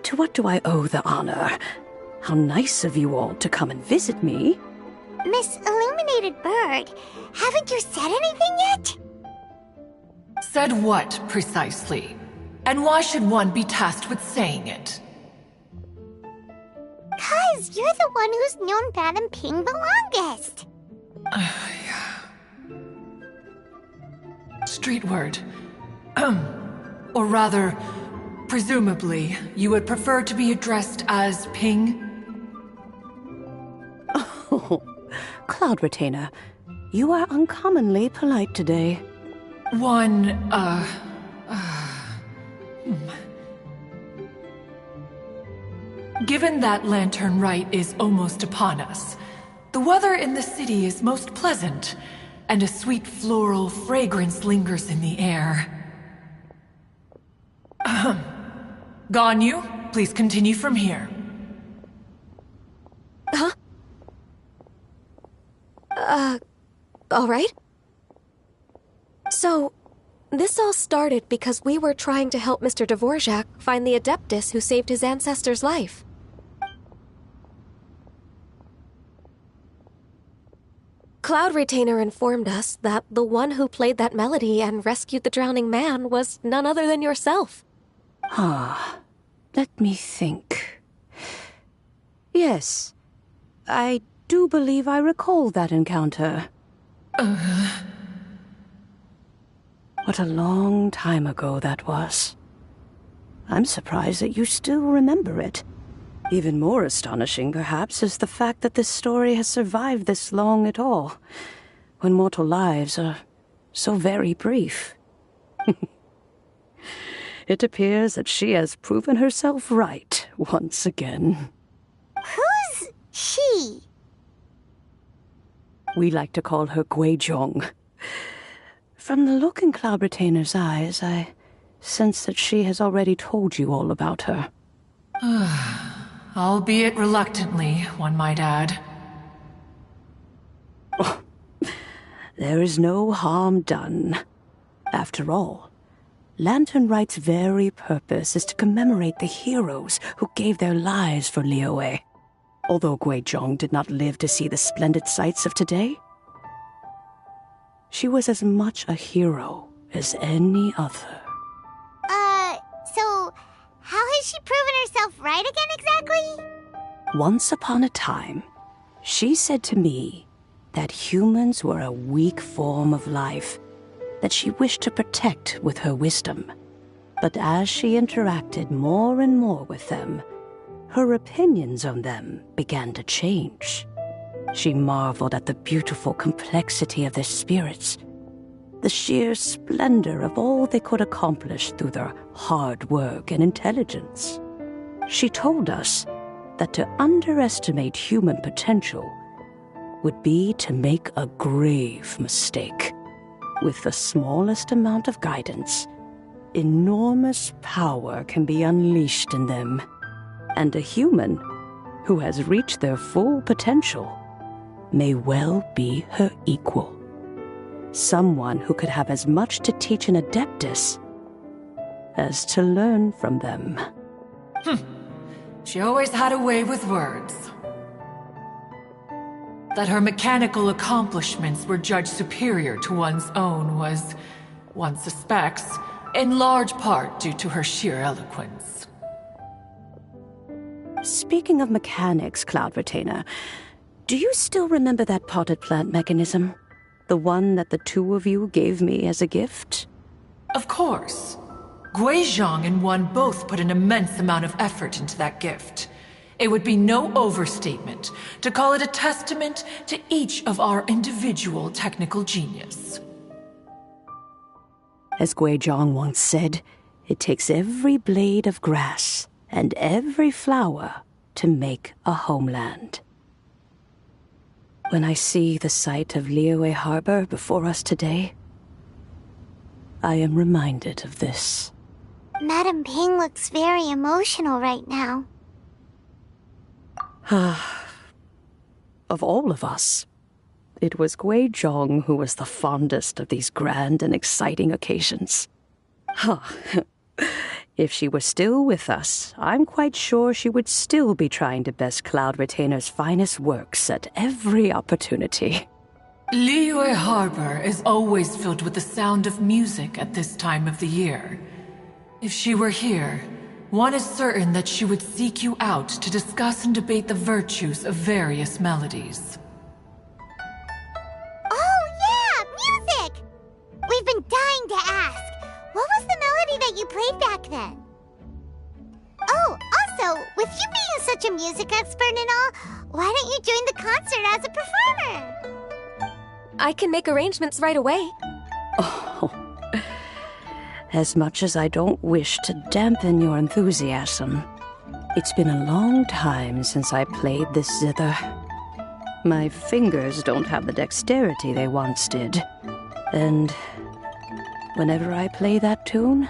To what do I owe the honor? How nice of you all to come and visit me. Miss Illuminated Bird, haven't you said anything yet? Said what, precisely? And why should one be tasked with saying it? 'Cause you're the one who's known Madam Ping the longest. Street word. Or rather, presumably, you would prefer to be addressed as Ping? Oh, Cloud Retainer, you are uncommonly polite today. Given that Latern Rite is almost upon us, the weather in the city is most pleasant, and a sweet floral fragrance lingers in the air. Ganyu, please continue from here. Huh? All right. So, this all started because we were trying to help Mr. Dvorak find the Adeptus who saved his ancestor's life. Cloud Retainer informed us that the one who played that melody and rescued the drowning man was none other than yourself. Ah, let me think. Yes, I do believe I recall that encounter. What a long time ago that was. I'm surprised that you still remember it. Even more astonishing, perhaps, is the fact that this story has survived this long at all, when mortal lives are so very brief. It appears that she has proven herself right once again. Who's she? We like to call her Guizhong. From the look in Cloud Retainer's eyes, I sense that she has already told you all about her. Albeit reluctantly, one might add. Oh, there is no harm done. After all, Latern Rite's very purpose is to commemorate the heroes who gave their lives for Liyue. Although Guizhong did not live to see the splendid sights of today, she was as much a hero as any other. So how has she proven herself right again exactly? Once upon a time, she said to me that humans were a weak form of life that she wished to protect with her wisdom. But as she interacted more and more with them, her opinions on them began to change. She marveled at the beautiful complexity of their spirits, the sheer splendor of all they could accomplish through their hard work and intelligence. She told us that to underestimate human potential would be to make a grave mistake. With the smallest amount of guidance, enormous power can be unleashed in them. And a human who has reached their full potential may well be her equal. Someone who could have as much to teach an Adeptus as to learn from them. She always had a way with words. That her mechanical accomplishments were judged superior to one's own was, one suspects, in large part due to her sheer eloquence. Speaking of mechanics, Cloud Retainer, do you still remember that potted plant mechanism? The one that the two of you gave me as a gift? Of course. Gui Zhang and Wan both put an immense amount of effort into that gift. It would be no overstatement to call it a testament to each of our individual technical genius. As Gui Zhang once said, it takes every blade of grass and every flower to make a homeland. When I see the sight of Liyue Harbor before us today, I am reminded of this. Madam Ping looks very emotional right now. Of all of us, it was Gui Zhang who was the fondest of these grand and exciting occasions. If she were still with us, I'm quite sure she would still be trying to best Cloud Retainer's finest works at every opportunity. Liyue Harbor is always filled with the sound of music at this time of the year. If she were here, one is certain that she would seek you out to discuss and debate the virtues of various melodies. Oh yeah, music! We've been dying to ask. What was the melody that you played back then? Oh, also, with you being such a music expert and all, why don't you join the concert as a performer? I can make arrangements right away. Oh, as much as I don't wish to dampen your enthusiasm, it's been a long time since I played this zither. My fingers don't have the dexterity they once did, and whenever I play that tune,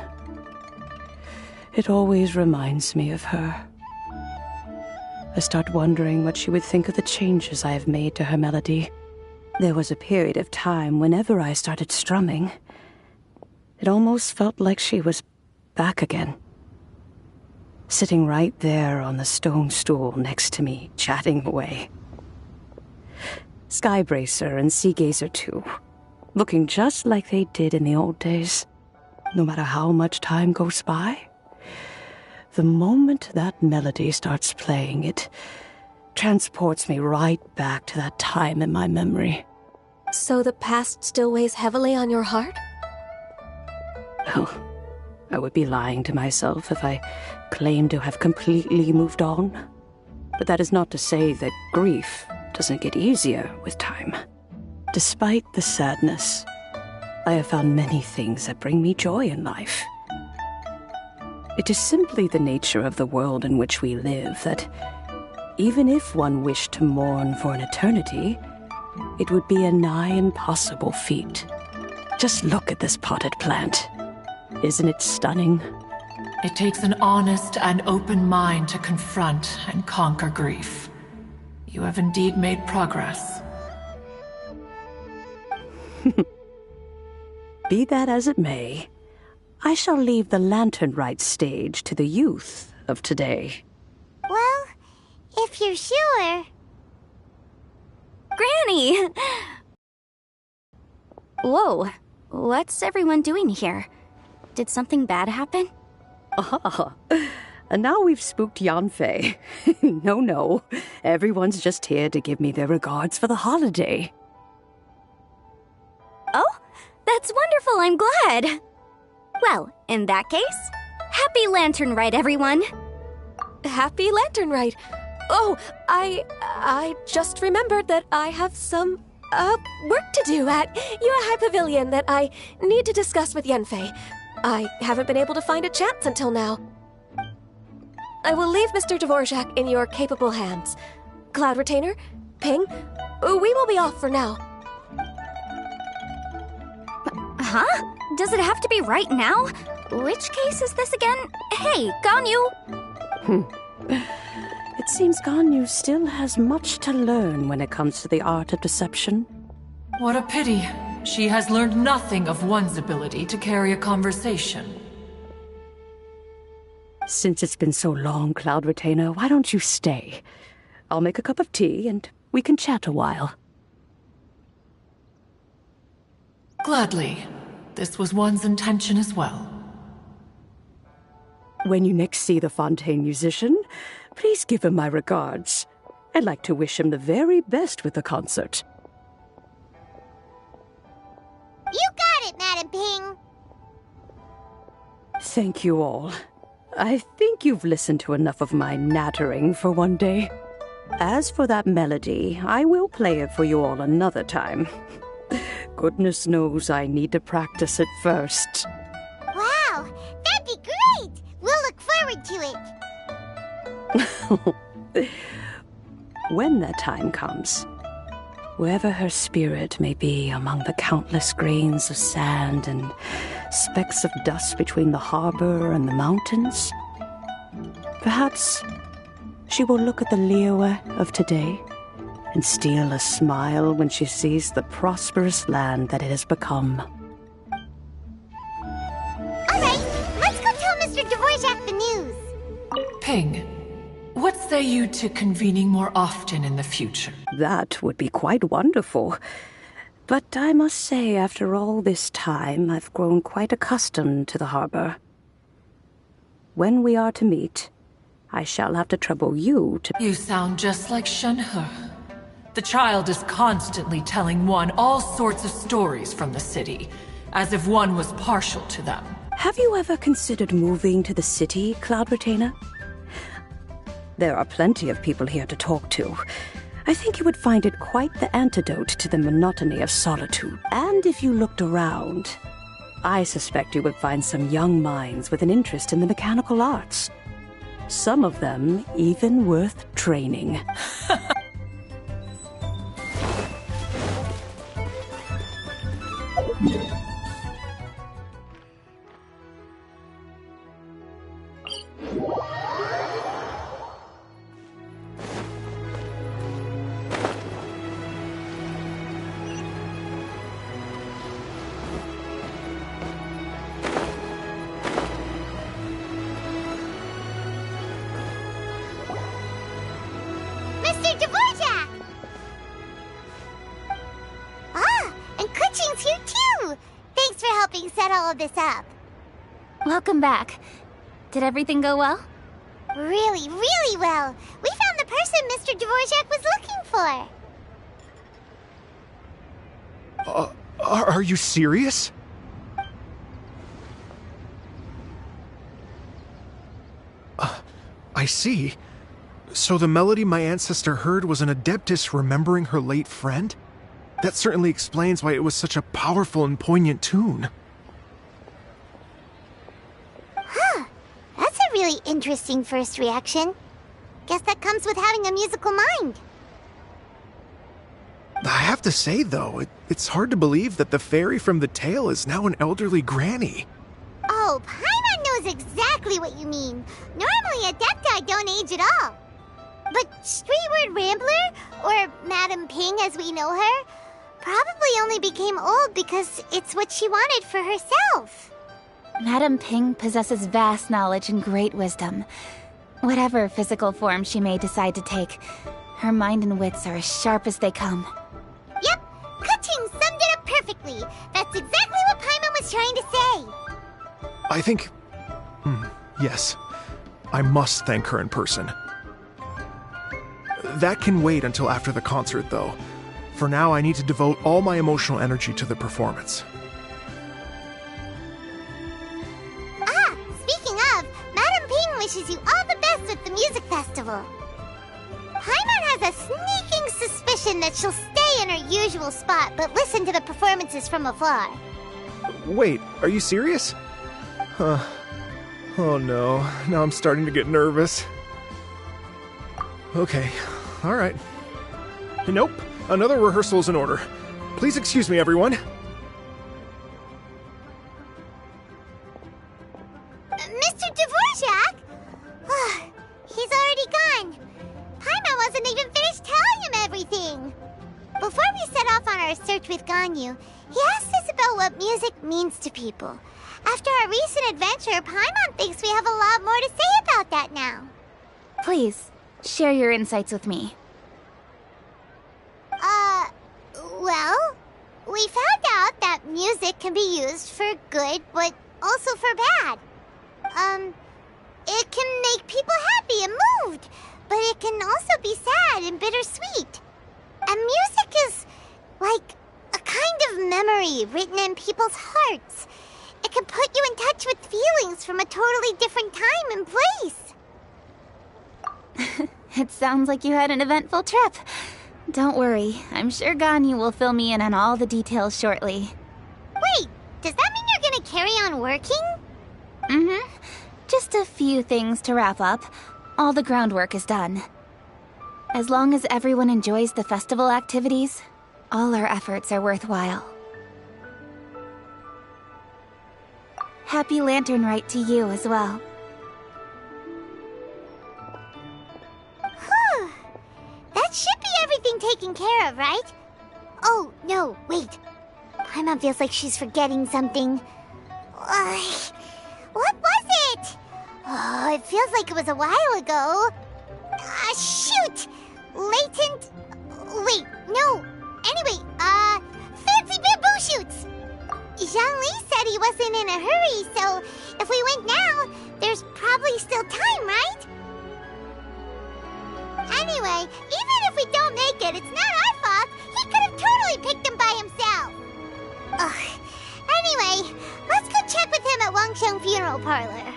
it always reminds me of her. I start wondering what she would think of the changes I have made to her melody. There was a period of time whenever I started strumming, it almost felt like she was back again. Sitting right there on the stone stool next to me, chatting away. Skybracer and Seagazer too, looking just like they did in the old days. No matter how much time goes by, the moment that melody starts playing, it transports me right back to that time in my memory. So the past still weighs heavily on your heart? Oh, I would be lying to myself if I claimed to have completely moved on. But that is not to say that grief doesn't get easier with time. Despite the sadness, I have found many things that bring me joy in life. It is simply the nature of the world in which we live that even if one wished to mourn for an eternity, it would be a nigh impossible feat. Just look at this potted plant. Isn't it stunning? It takes an honest and open mind to confront and conquer grief. You have indeed made progress. Be that as it may, I shall leave the Latern Rite stage to the youth of today. Well, if you're sure. Granny! Whoa, what's everyone doing here? Did something bad happen? Ah, and now we've spooked Yanfei. No, everyone's just here to give me their regards for the holiday. Oh, that's wonderful, I'm glad. Well, in that case, happy Latern Rite, everyone. Happy Latern Rite. Oh, I just remembered that I have some, work to do at Yuehai Pavilion that I need to discuss with Yanfei. I haven't been able to find a chance until now. I will leave Mr. Dvorak in your capable hands. Cloud Retainer, Ping, we will be off for now. Huh? Does it have to be right now? Which case is this again? Hey, Ganyu! It seems Ganyu still has much to learn when it comes to the art of deception. What a pity. She has learned nothing of one's ability to carry a conversation. Since it's been so long, Cloud Retainer, why don't you stay? I'll make a cup of tea and we can chat a while. Gladly. This was one's intention as well. When you next see the Fontaine musician, please give him my regards. I'd like to wish him the very best with the concert. You got it, Madam Ping! Thank you all. I think you've listened to enough of my nattering for one day. As for that melody, I will play it for you all another time. Goodness knows I need to practice it first. Wow, that'd be great! We'll look forward to it. When that time comes, wherever her spirit may be among the countless grains of sand and specks of dust between the harbor and the mountains, perhaps she will look at the Liyue of today and steal a smile when she sees the prosperous land that it has become. All right, let's go tell Mr. Dvorak the news. Ping, what say you to convening more often in the future? That would be quite wonderful. But I must say, after all this time, I've grown quite accustomed to the harbor. When we are to meet, I shall have to trouble you to... You sound just like Shenhe. The child is constantly telling one all sorts of stories from the city, as if one was partial to them. Have you ever considered moving to the city, Cloud Retainer? There are plenty of people here to talk to. I think you would find it quite the antidote to the monotony of solitude. And if you looked around, I suspect you would find some young minds with an interest in the mechanical arts. Some of them even worth training. Mr. Dvorak! Ah, and Kuching's here too! Thanks for helping set all of this up. Welcome back. Did everything go well? Really, really well. We found the person Mr. Dvorak was looking for. Are you serious? I see. So the melody my ancestor heard was an adeptus remembering her late friend? That certainly explains why it was such a powerful and poignant tune. Huh. That's a really interesting first reaction. Guess that comes with having a musical mind. I have to say, though, it's hard to believe that the fairy from the tale is now an elderly granny. Oh, Paimon knows exactly what you mean. Normally, Adepti don't age at all. But Streetward Rambler, or Madam Ping as we know her, probably only became old because it's what she wanted for herself. Madam Ping possesses vast knowledge and great wisdom. Whatever physical form she may decide to take, her mind and wits are as sharp as they come. Yep, Kuching summed it up perfectly. That's exactly what Paimon was trying to say. I think... yes. I must thank her in person. That can wait until after the concert, though. For now, I need to devote all my emotional energy to the performance. Ah, speaking of, Madam Ping wishes you all the best at the music festival. Paimon has a sneaking suspicion that she'll stay in her usual spot, but listen to the performances from afar. Wait, are you serious? Huh. Oh no, now I'm starting to get nervous. Okay, alright. Nope, another rehearsal is in order. Please excuse me, everyone. Mr. Dvorak? He's already gone. Paimon wasn't even finished telling him everything. Before we set off on our search with Ganyu, he asked us about what music means to people. After our recent adventure, Paimon thinks we have a lot more to say about that now. Please, share your insights with me. Well, we found out that music can be used for good, but also for bad. It can make people happy and moved, but it can also be sad and bittersweet. And music is like a kind of memory written in people's hearts. It can put you in touch with feelings from a totally different time and place. It sounds like you had an eventful trip. Don't worry, I'm sure Ganyu will fill me in on all the details shortly. Wait, does that mean you're gonna carry on working? Mm-hmm. Just a few things to wrap up. All the groundwork is done. As long as everyone enjoys the festival activities, all our efforts are worthwhile. Happy Lantern Rite to you as well. Whew. That should be everything taken care of, right? Oh, no, wait. Paimon feels like she's forgetting something. What was it? Oh, it feels like it was a while ago. Shoot! Latent... Wait, no. Anyway, fancy bamboo shoots! Zhangli said he wasn't in a hurry, so if we went now, there's probably still time, right? Anyway, even if we don't make it, it's not our fault. He could have totally picked them by himself. Ugh. Anyway, let's go check with him at Wangsheng Funeral Parlor.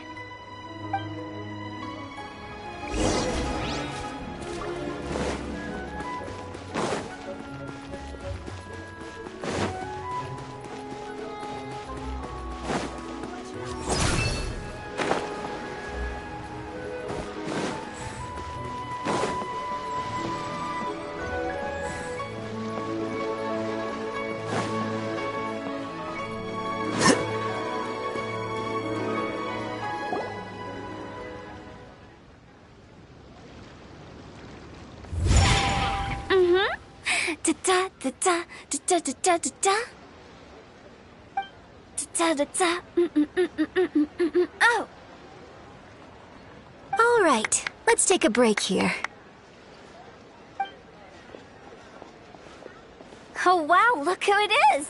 Oh! All right, let's take a break here. Oh wow, look who it is!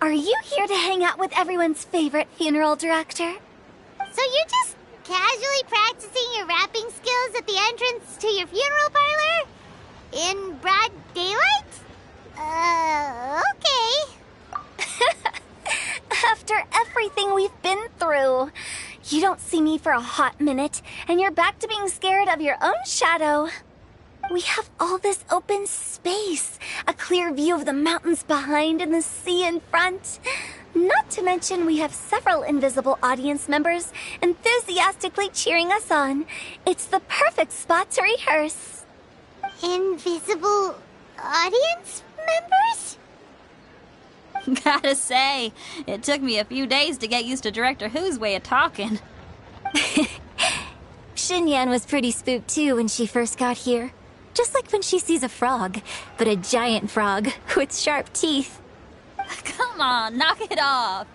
Are you here to hang out with everyone's favorite funeral director? So you're just casually practicing your rapping skills at the entrance to your funeral parlor? In broad daylight? Okay. After everything we've been through, you don't see me for a hot minute, and you're back to being scared of your own shadow. We have all this open space, a clear view of the mountains behind and the sea in front. Not to mention we have several invisible audience members enthusiastically cheering us on. It's the perfect spot to rehearse. Invisible audience members? Gotta say, it took me a few days to get used to Director Who's way of talking. Xinyan was pretty spooked too when she first got here. Just like when she sees a frog, but a giant frog with sharp teeth. Come on, knock it off.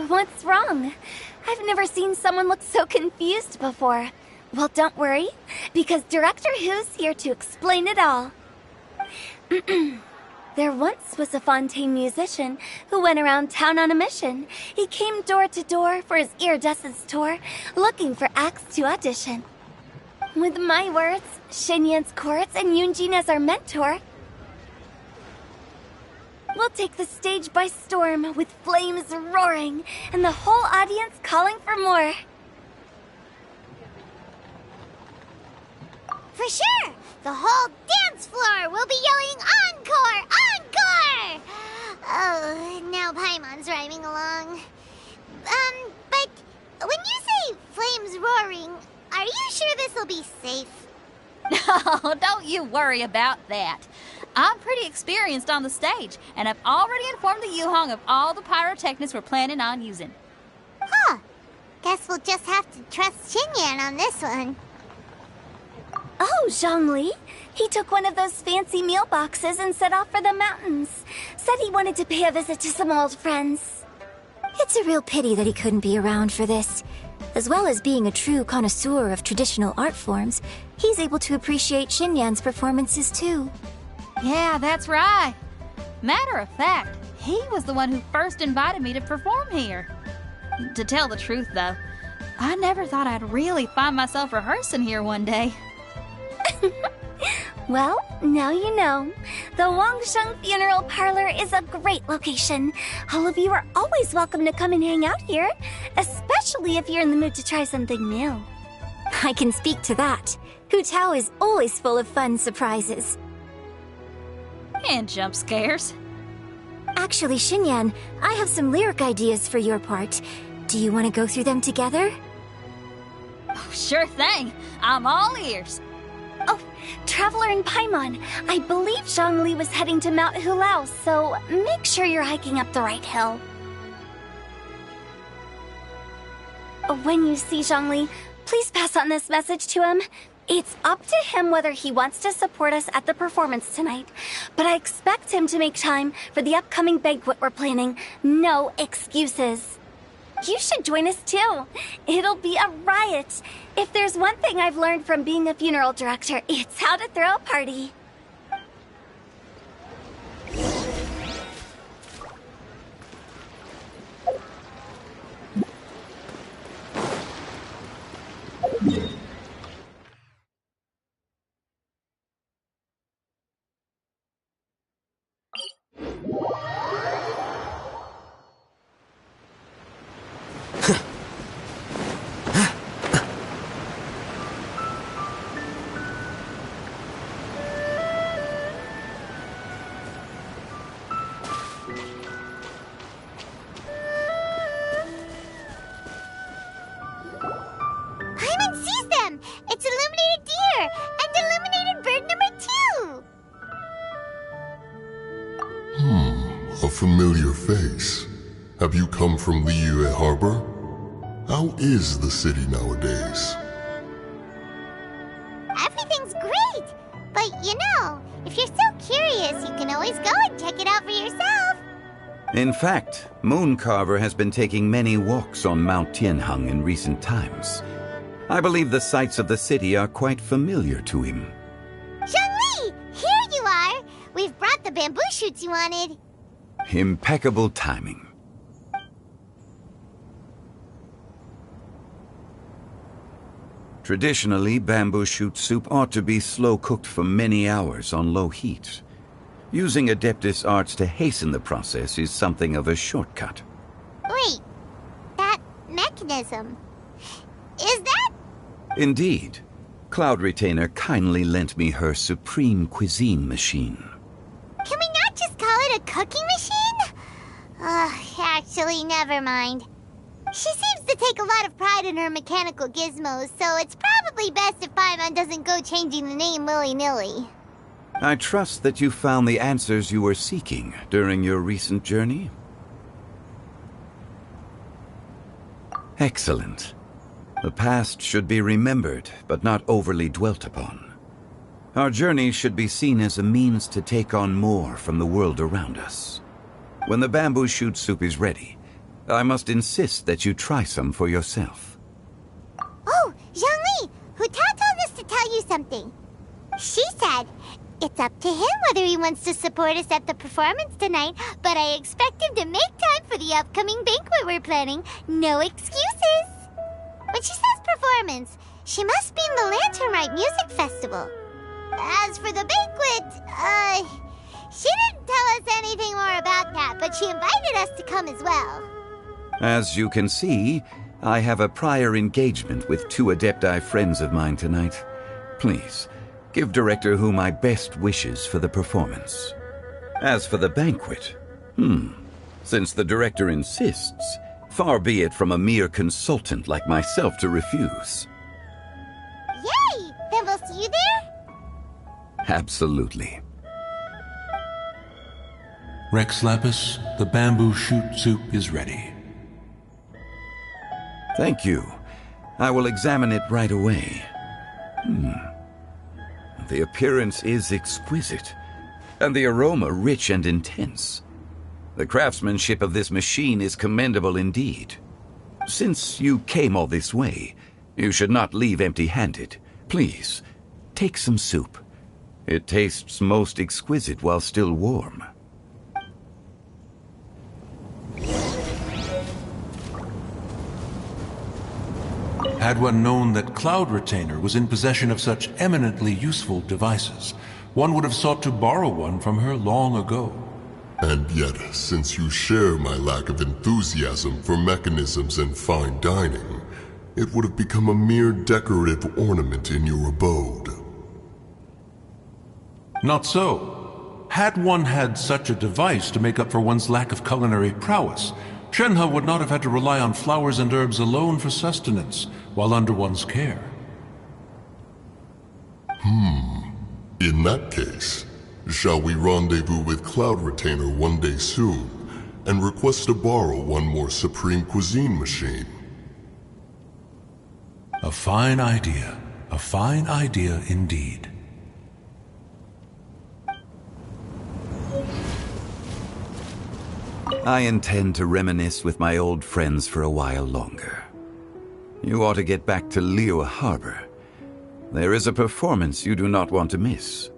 What's wrong? I've never seen someone look so confused before. Well, don't worry, because Director Who's here to explain it all. There once was a Fontaine musician who went around town on a mission. He came door to door for his iridescence tour, looking for acts to audition. With my words, Xinyan's chorus, and Yunjin as our mentor, we'll take the stage by storm with flames roaring and the whole audience calling for more. For sure! The whole dance floor will be yelling encore! Encore! Oh, now Paimon's rhyming along. But when you say flames roaring, are you sure this'll be safe? No, don't you worry about that. I'm pretty experienced on the stage, and I've already informed the Yuhong of all the pyrotechnics we're planning on using. Huh. Guess we'll just have to trust Xinyan on this one. Oh, Zhongli. He took one of those fancy meal boxes and set off for the mountains. Said he wanted to pay a visit to some old friends. It's a real pity that he couldn't be around for this. As well as being a true connoisseur of traditional art forms, he's able to appreciate Xinyan's performances too. Yeah, that's right. Matter of fact, he was the one who first invited me to perform here. To tell the truth, though, I never thought I'd really find myself rehearsing here one day. Well, now you know. The Wangsheng Funeral Parlor is a great location. All of you are always welcome to come and hang out here, especially if you're in the mood to try something new. I can speak to that. Hu Tao is always full of fun surprises. And jump scares. Actually, Xinyan, I have some lyric ideas for your part. Do you want to go through them together? Oh, sure thing. I'm all ears. Oh, Traveler and Paimon, I believe Zhongli was heading to Mount Hulao, so make sure you're hiking up the right hill. When you see Zhongli, please pass on this message to him. It's up to him whether he wants to support us at the performance tonight, but I expect him to make time for the upcoming banquet we're planning. No excuses. You should join us too. It'll be a riot. If there's one thing I've learned from being a funeral director, it's how to throw a party. A familiar face. Have you come from Liyue Harbor? How is the city nowadays? Everything's great! But if you're so curious, you can always go and check it out for yourself. In fact, Mooncarver has been taking many walks on Mount Tianheng in recent times. I believe the sights of the city are quite familiar to him. Zhongli! Here you are! We've brought the bamboo shoots you wanted. Impeccable timing. Traditionally, bamboo shoot soup ought to be slow-cooked for many hours on low heat. Using Adeptus arts to hasten the process is something of a shortcut. Wait, that mechanism, is that? Indeed. Cloud Retainer kindly lent me her supreme cuisine machine. Can we not just call it a cooking machine? Actually, never mind. She seems to take a lot of pride in her mechanical gizmos, so it's probably best if Paimon doesn't go changing the name willy-nilly. I trust that you found the answers you were seeking during your recent journey. Excellent. The past should be remembered, but not overly dwelt upon. Our journey should be seen as a means to take on more from the world around us. When the bamboo shoot soup is ready, I must insist that you try some for yourself. Oh, Zhongli! Hu Tao told us to tell you something. She said, it's up to him whether he wants to support us at the performance tonight, but I expect him to make time for the upcoming banquet we're planning. No excuses! When she says performance, she must mean the Latern Rite Music Festival. As for the banquet, she didn't tell us anything more about that, but she invited us to come as well. As you can see, I have a prior engagement with 2 Adepti friends of mine tonight. Please, give Director Hu my best wishes for the performance. As for the banquet, since the Director insists, far be it from a mere consultant like myself to refuse. Yay! Then we'll see you there? Absolutely. Rex Lapis, the bamboo shoot soup is ready. Thank you. I will examine it right away. The appearance is exquisite, and the aroma rich and intense. The craftsmanship of this machine is commendable indeed. Since you came all this way, you should not leave empty-handed. Please, take some soup. It tastes most exquisite while still warm. Had one known that Cloud Retainer was in possession of such eminently useful devices, one would have sought to borrow one from her long ago. And yet, since you share my lack of enthusiasm for mechanisms and fine dining, it would have become a mere decorative ornament in your abode. Not so. Had one had such a device to make up for one's lack of culinary prowess, Shenhe would not have had to rely on flowers and herbs alone for sustenance while under one's care. In that case, shall we rendezvous with Cloud Retainer one day soon and request to borrow one more Supreme Cuisine machine? A fine idea. A fine idea indeed. I intend to reminisce with my old friends for a while longer. You ought to get back to Liyue Harbor. There is a performance you do not want to miss.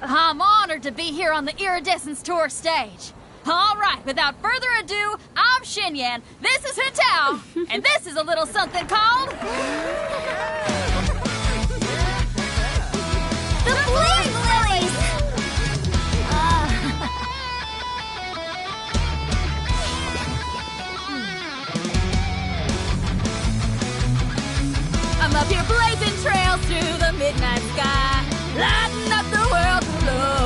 I'm honored to be here on the Iridescence Tour stage. All right, without further ado, I'm Xinyan, this is Hutao, and this is a little something called... The Bling Lilies! I'm up here blazing trails through the midnight sky, lighting up the world below.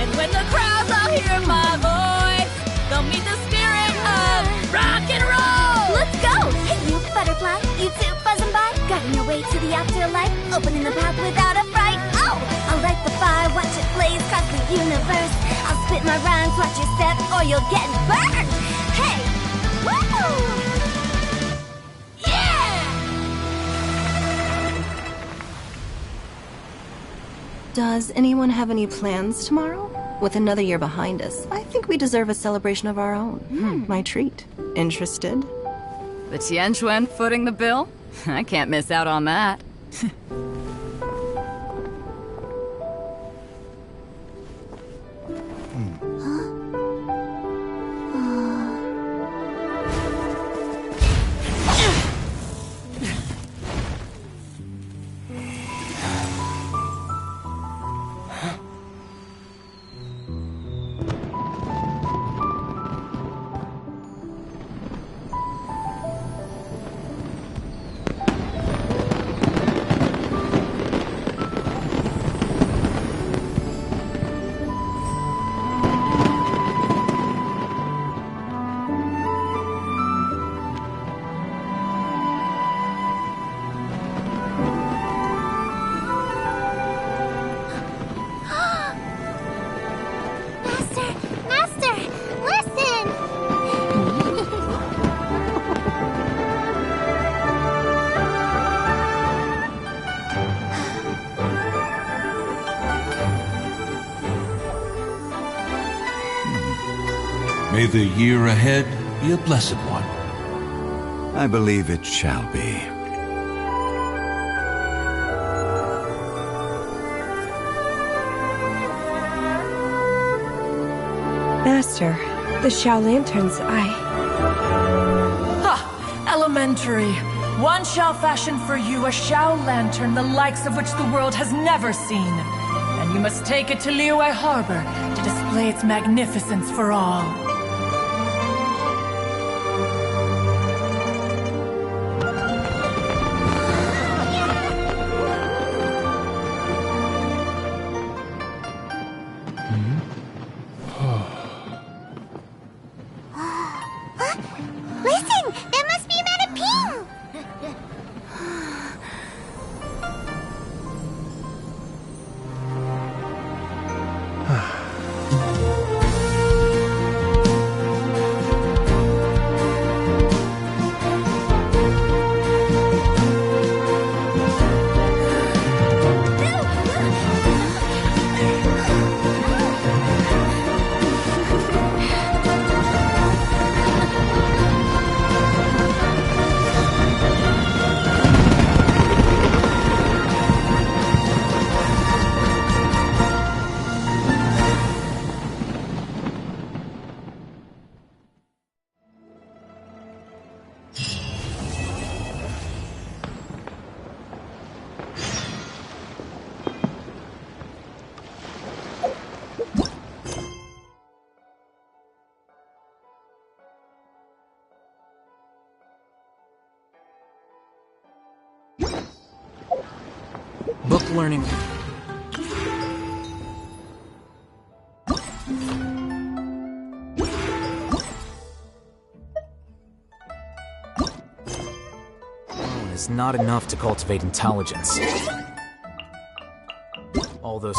And when the crowds all hear my voice, they'll meet the spirit of rock and roll. Let's go! Hey, you butterfly, you too buzzing by, guiding your way to the afterlife, opening the path without a fright. Oh, I'll light the fire, watch it blaze across the universe. I'll spit my rhymes, watch your step, or you'll get burned. Hey, woo! Does anyone have any plans tomorrow? With another year behind us, I think we deserve a celebration of our own. My treat. Interested? The Tianquan footing the bill? I can't miss out on that. May the year ahead be a blessed one. I believe it shall be. Master, the Xiao Lanterns, Ha! Elementary. One shall fashion for you a Xiao Lantern the likes of which the world has never seen. And you must take it to Liyue Harbor to display its magnificence for all. learning. Alone is not enough to cultivate intelligence. All those...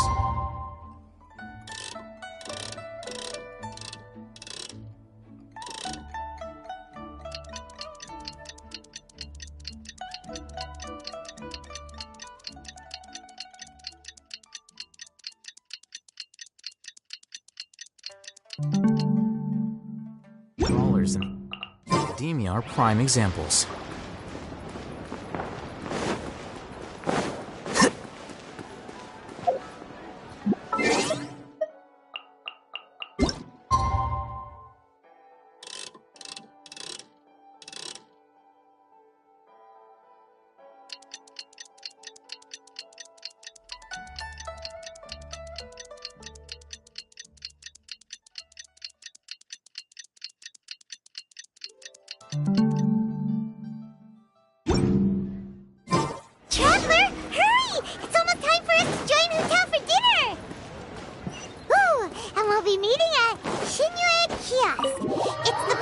Scholars in academia are prime examples. Traveler, hurry! It's almost time for us to join Hotel for dinner! Ooh, and we'll be meeting at Shinyue Kiosk. It's the...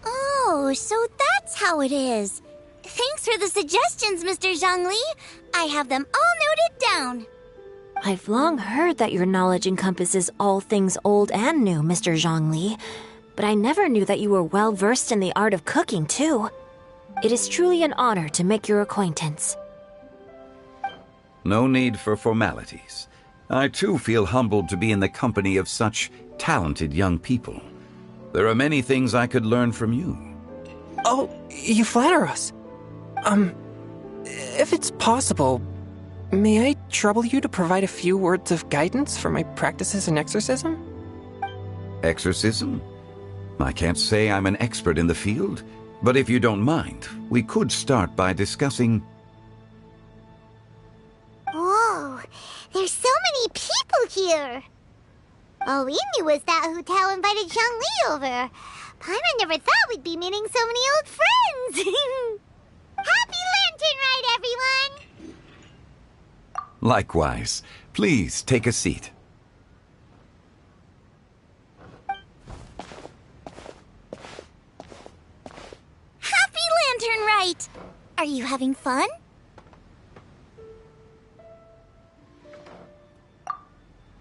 Oh, so that's how it is. Thanks for the suggestions, Mr. Zhongli. I have them all noted down. I've long heard that your knowledge encompasses all things old and new, Mr. Zhongli, but I never knew that you were well versed in the art of cooking, too. It is truly an honor to make your acquaintance. No need for formalities. I too feel humbled to be in the company of such talented young people. There are many things I could learn from you. Oh, you flatter us. If it's possible, may I trouble you to provide a few words of guidance for my practices in exorcism? Exorcism? I can't say I'm an expert in the field, but if you don't mind, we could start by discussing... Whoa, there's so many people here! All we knew was that Hotel invited Zhongli over. Paimon never thought we'd be meeting so many old friends! Happy Lantern Ride, everyone! Likewise. Please take a seat. Happy Lantern Rite! Are you having fun?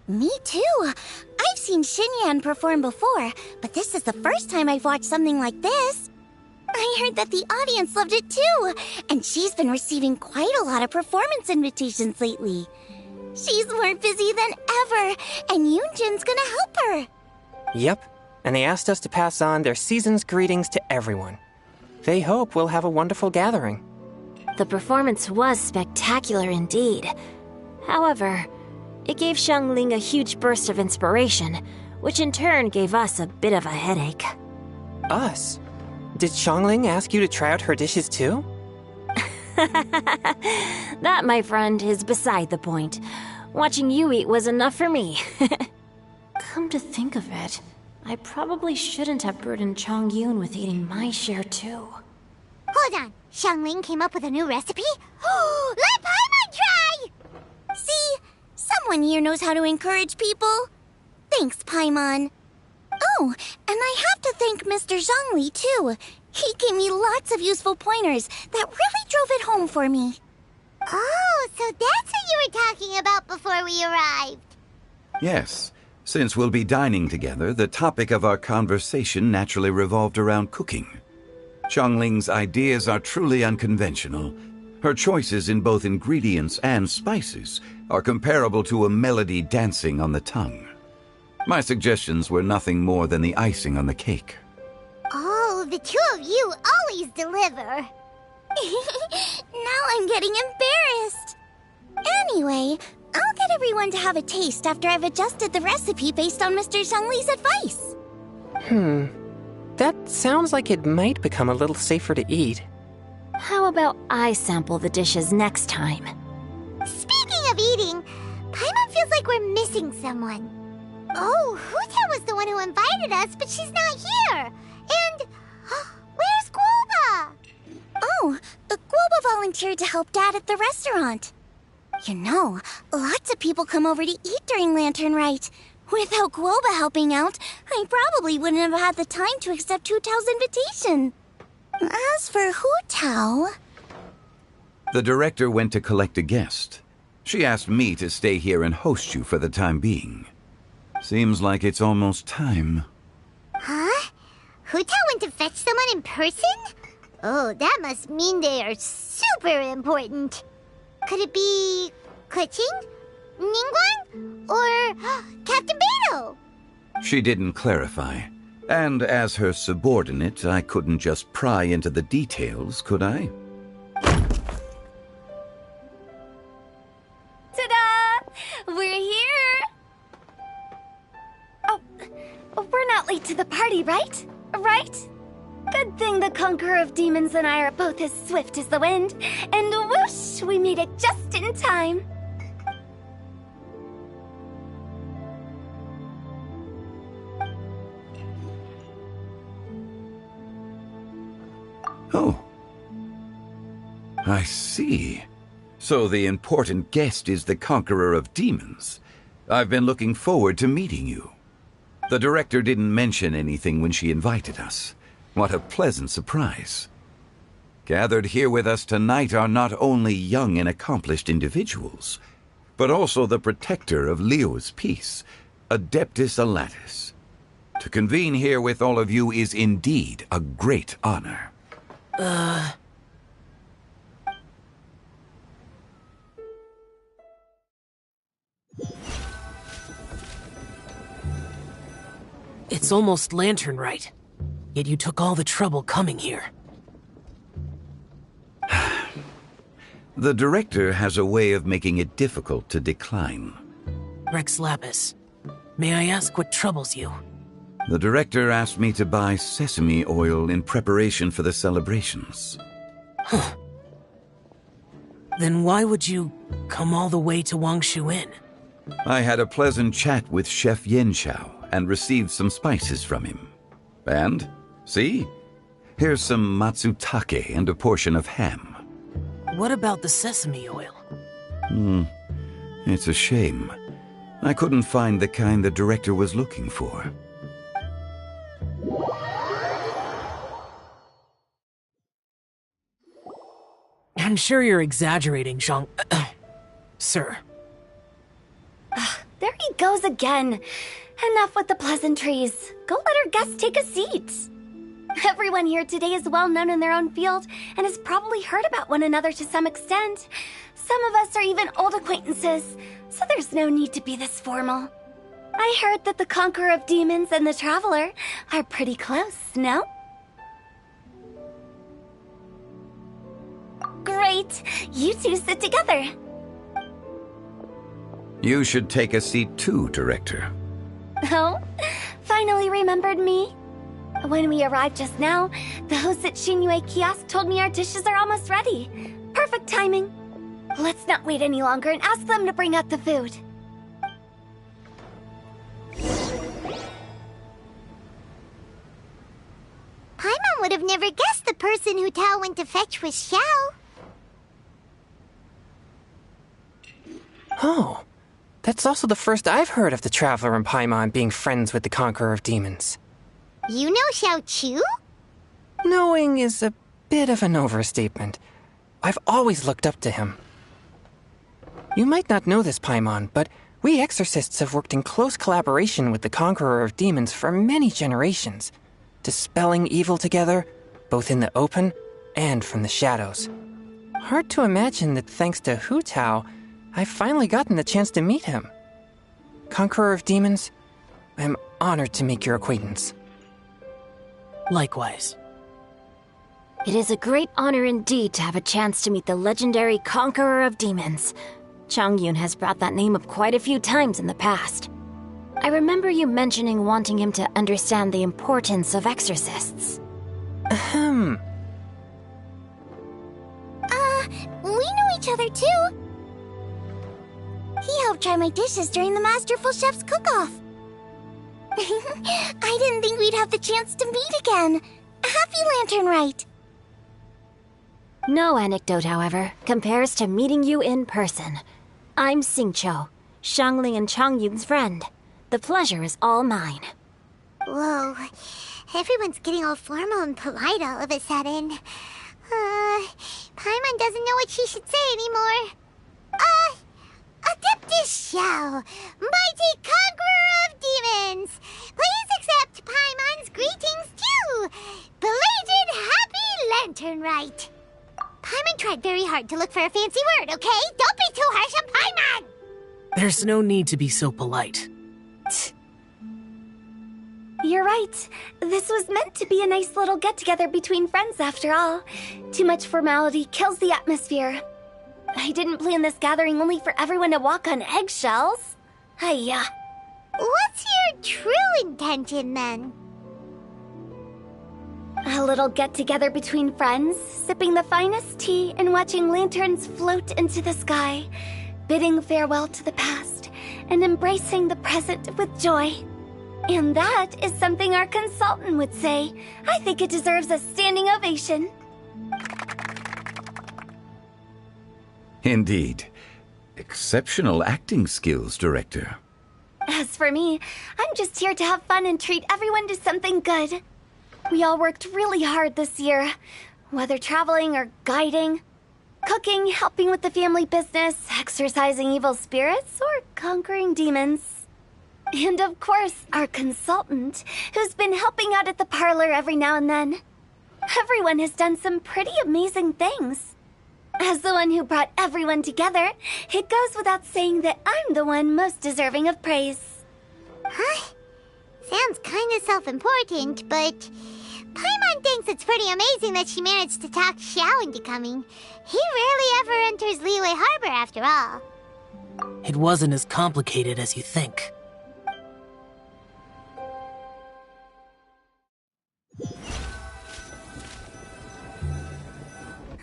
Me too. I've seen Xinyan perform before, but this is the first time I've watched something like this. I heard that the audience loved it too, and she's been receiving quite a lot of performance invitations lately. She's more busy than ever, and Yoonjin's gonna help her. Yep, and they asked us to pass on their season's greetings to everyone. They hope we'll have a wonderful gathering. The performance was spectacular indeed. However, it gave Xiangling a huge burst of inspiration, which in turn gave us a bit of a headache. Us? Did Xiangling ask you to try out her dishes too? That, my friend, is beside the point. Watching you eat was enough for me. Come to think of it, I probably shouldn't have burdened Chongyun with eating my share too. Hold on, Xiangling came up with a new recipe? Let Paimon try! See? Someone here knows how to encourage people. Thanks, Paimon. Oh, and I have to thank Mr. Zhongli, too. He gave me lots of useful pointers that really drove it home for me. Oh, so that's what you were talking about before we arrived. Yes. Since we'll be dining together, the topic of our conversation naturally revolved around cooking. Xiangling's ideas are truly unconventional. Her choices in both ingredients and spices are comparable to a melody dancing on the tongue. My suggestions were nothing more than the icing on the cake. Oh, the two of you always deliver. Now I'm getting embarrassed. Anyway, I'll get everyone to have a taste after I've adjusted the recipe based on Mr. Zhongli's advice. That sounds like it might become a little safer to eat. How about I sample the dishes next time? Speaking of eating, Paimon feels like we're missing someone. Oh, Huta was the one who invited us, but she's not here. And where's volunteered to help Dad at the restaurant. You know, lots of people come over to eat during Lantern Rite. Without Guoba helping out, I probably wouldn't have had the time to accept Hu Tao's invitation. As for Hu Tao... The director went to collect a guest. She asked me to stay here and host you for the time being. Seems like it's almost time. Huh? Hu Tao went to fetch someone in person? Oh, that must mean they are super important. Could it be... Kuching? Ningguang? Or Captain Beto? She didn't clarify. And as her subordinate, I couldn't just pry into the details, could I? Ta-da! We're here! Oh, we're not late to the party, right? Right? Good thing the Conqueror of Demons and I are both as swift as the wind. And whoosh, we made it just in time. Oh. I see. So the important guest is the Conqueror of Demons. I've been looking forward to meeting you. The director didn't mention anything when she invited us. What a pleasant surprise. Gathered here with us tonight are not only young and accomplished individuals, but also the protector of Liyue's peace, Adeptus Alatus. To convene here with all of you is indeed a great honor. It's almost Lantern Rite, yet you took all the trouble coming here. The director has a way of making it difficult to decline. Rex Lapis, may I ask what troubles you? The director asked me to buy sesame oil in preparation for the celebrations. Huh. Then why would you come all the way to Wangshu Inn? I had a pleasant chat with Chef Yenshao and received some spices from him. And, see? Here's some matsutake and a portion of ham. What about the sesame oil? It's a shame. I couldn't find the kind the director was looking for. I'm sure you're exaggerating, Zhang... Sir. There he goes again. Enough with the pleasantries. Go let our guests take a seat. Everyone here today is well known in their own field and has probably heard about one another to some extent. Some of us are even old acquaintances, so there's no need to be this formal. I heard that the Conqueror of Demons and the Traveler are pretty close, no? Great! You two sit together. You should take a seat too, Director. Oh? Finally remembered me? When we arrived just now, the host at Xinyue Kiosk told me our dishes are almost ready. Perfect timing. Let's not wait any longer and ask them to bring out the food. Paimon would have never guessed the person Hu Tao went to fetch was Xiao. Oh, that's also the first I've heard of the Traveler and Paimon being friends with the Conqueror of Demons. You know Xiao Chu? Knowing is a bit of an overstatement. I've always looked up to him. You might not know this, Paimon, but we exorcists have worked in close collaboration with the Conqueror of Demons for many generations, dispelling evil together, both in the open and from the shadows. Hard to imagine that thanks to Hu Tao, I've finally gotten the chance to meet him. Conqueror of Demons, I'm honored to make your acquaintance. Likewise. It is a great honor indeed to have a chance to meet the legendary Conqueror of Demons. Changyun has brought that name up quite a few times in the past. I remember you mentioning wanting him to understand the importance of exorcists. We know each other too. He helped try my dishes during the Masterful Chef's cook-off. I didn't think we'd have the chance to meet again. Happy Lantern Rite! No anecdote, however, compares to meeting you in person. I'm Xingqiu, Shangli and Changyun's friend. The pleasure is all mine. Whoa. Everyone's getting all formal and polite all of a sudden. Paimon doesn't know what she should say anymore. Adeptus Xiao, mighty conqueror of demons, please accept Paimon's greetings too. Belated happy Latern rite. Paimon tried very hard to look for a fancy word, okay? Don't be too harsh on Paimon! There's no need to be so polite. You're right. This was meant to be a nice little get-together between friends after all. Too much formality kills the atmosphere. I didn't plan this gathering only for everyone to walk on eggshells. Hiya. What's your true intention, then? A little get-together between friends, sipping the finest tea and watching lanterns float into the sky, bidding farewell to the past and embracing the present with joy. And that is something our consultant would say. I think it deserves a standing ovation. Indeed. Exceptional acting skills, Director. As for me, I'm just here to have fun and treat everyone to something good. We all worked really hard this year, whether traveling or guiding, cooking, helping with the family business, exorcising evil spirits, or conquering demons. And of course, our consultant, who's been helping out at the parlor every now and then. Everyone has done some pretty amazing things. As the one who brought everyone together, it goes without saying that I'm the one most deserving of praise. Huh? Sounds kinda self-important, but Paimon thinks it's pretty amazing that she managed to talk Xiao into coming. He rarely ever enters Liyue Harbor after all. It wasn't as complicated as you think.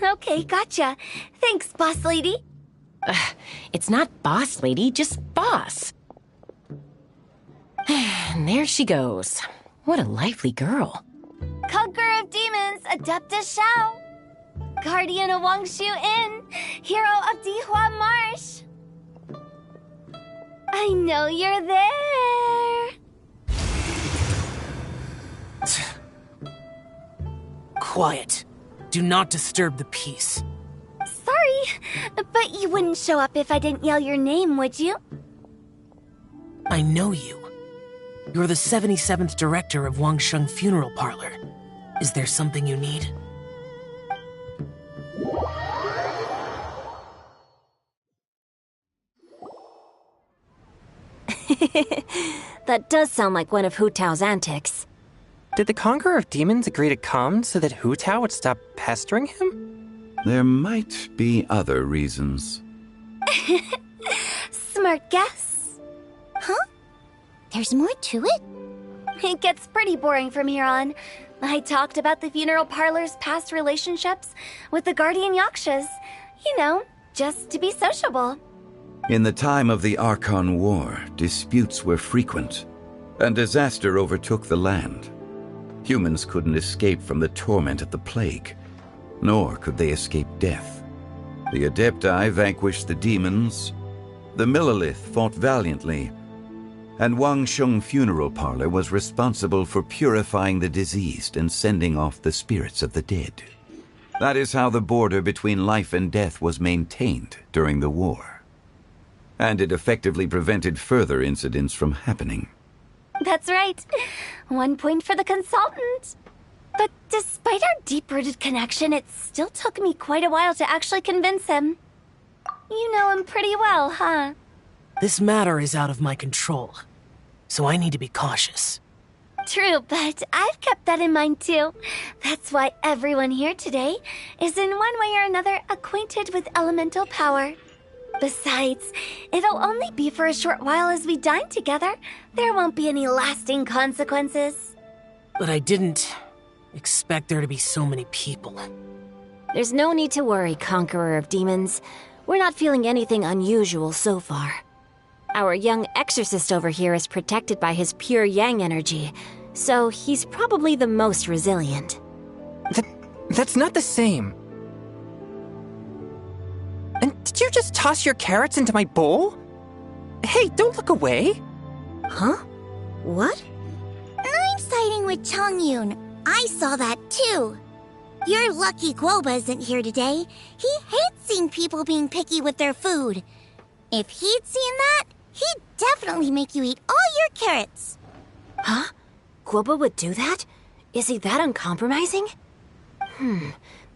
Okay, gotcha. Thanks, boss lady. It's not boss lady, just boss. And there she goes. What a lively girl. Conqueror of demons, Adeptus Xiao. Guardian of Wangshu Inn, hero of Dihua Marsh. I know you're there. Quiet. Do not disturb the peace. Sorry, but you wouldn't show up if I didn't yell your name, would you? I know you. You're the 77th director of Wangsheng Funeral Parlor. Is there something you need? That does sound like one of Hu Tao's antics. Did the Conqueror of Demons agree to come so that Hu Tao would stop pestering him? There might be other reasons. Smart guess. Huh? There's more to it? It gets pretty boring from here on. I talked about the funeral parlor's past relationships with the guardian yakshas. You know, just to be sociable. In the time of the Archon War, disputes were frequent, and disaster overtook the land. Humans couldn't escape from the torment of the plague, nor could they escape death. The Adepti vanquished the demons, the Millelith fought valiantly, and Wangsheng Funeral Parlor was responsible for purifying the diseased and sending off the spirits of the dead. That is how the border between life and death was maintained during the war. And it effectively prevented further incidents from happening. That's right. 1 point for the consultant. But despite our deep-rooted connection, it still took me quite a while to actually convince him. You know him pretty well, huh? This matter is out of my control, so I need to be cautious. True, but I've kept that in mind too. That's why everyone here today is in one way or another acquainted with elemental power. Besides, it'll only be for a short while as we dine together. There won't be any lasting consequences. But I didn't expect there to be so many people. There's no need to worry, Conqueror of Demons. We're not feeling anything unusual so far. Our young exorcist over here is protected by his pure yang energy, so he's probably the most resilient. That's not the same. Did you just toss your carrots into my bowl? Hey, don't look away. Huh? What? I'm siding with Chongyun. I saw that too. You're lucky Guoba isn't here today. He hates seeing people being picky with their food. If he'd seen that, he'd definitely make you eat all your carrots. Huh? Guoba would do that? Is he that uncompromising?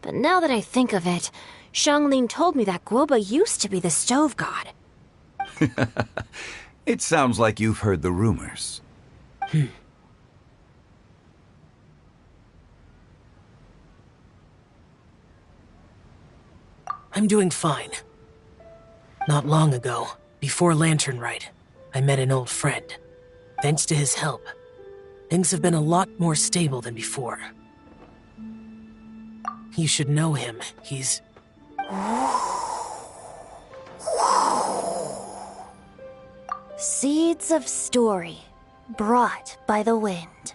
But now that I think of it, Xianglin told me that Guoba used to be the stove god. It sounds like you've heard the rumors. I'm doing fine. Not long ago, before Latern Rite, I met an old friend. Thanks to his help, things have been a lot more stable than before. You should know him. He's... Seeds of story, brought by the wind.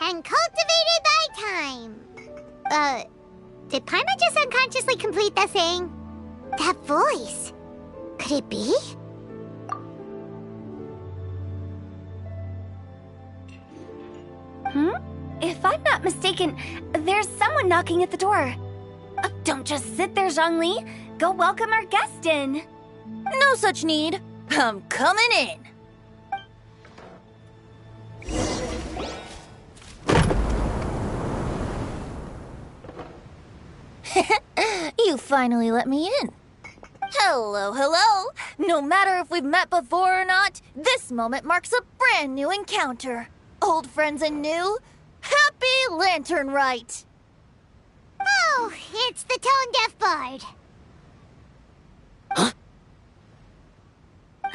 And cultivated by time. Did Paimon just unconsciously complete that saying? That voice. Could it be? If I'm not mistaken, there's someone knocking at the door. Don't just sit there, Zhongli. Go welcome our guest in. No such need. I'm coming in. You finally let me in. Hello, hello. No matter if we've met before or not, this moment marks a brand new encounter. Old friends and new, happy Latern Rite. Oh, it's the tone-deaf bard.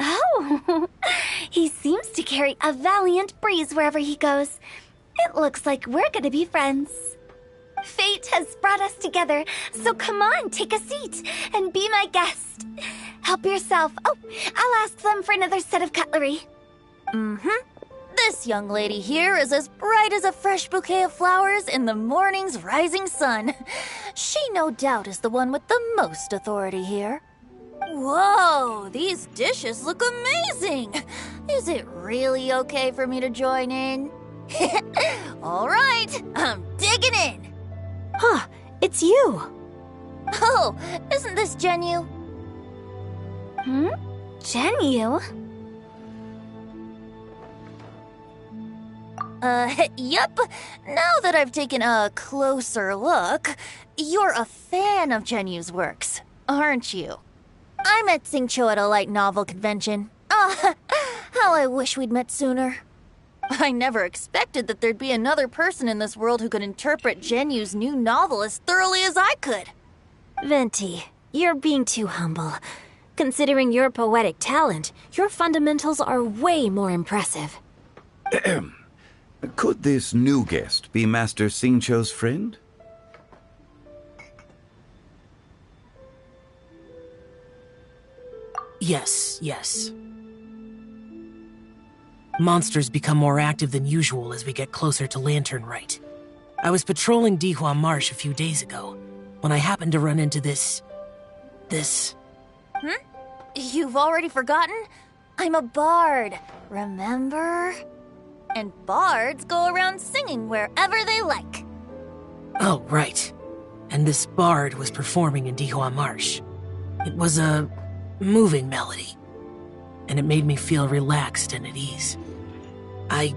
Oh, he seems to carry a valiant breeze wherever he goes. It looks like we're gonna be friends. Fate has brought us together, so come on, take a seat and be my guest. Help yourself. Oh, I'll ask them for another set of cutlery. This young lady here is as bright as a fresh bouquet of flowers in the morning's rising sun. She no doubt is the one with the most authority here. Whoa, these dishes look amazing. Is it really okay for me to join in? All right, I'm digging in. Huh, it's you. Oh, isn't this Genyu? Genyu? Yep. Now that I've taken a closer look, you're a fan of Genyu's works, aren't you? I met Xingqiu at a light novel convention. How I wish we'd met sooner. I never expected that there'd be another person in this world who could interpret Genyu's new novel as thoroughly as I could. Venti, you're being too humble. Considering your poetic talent, your fundamentals are way more impressive. Could this new guest be Master Xingqiu's friend? Yes. Monsters become more active than usual as we get closer to Latern Rite. I was patrolling Dihua Marsh a few days ago, when I happened to run into this... You've already forgotten? I'm a bard, remember? And bards go around singing wherever they like. Oh, right. And this bard was performing in Dihua Marsh. It was a moving melody, and it made me feel relaxed and at ease. I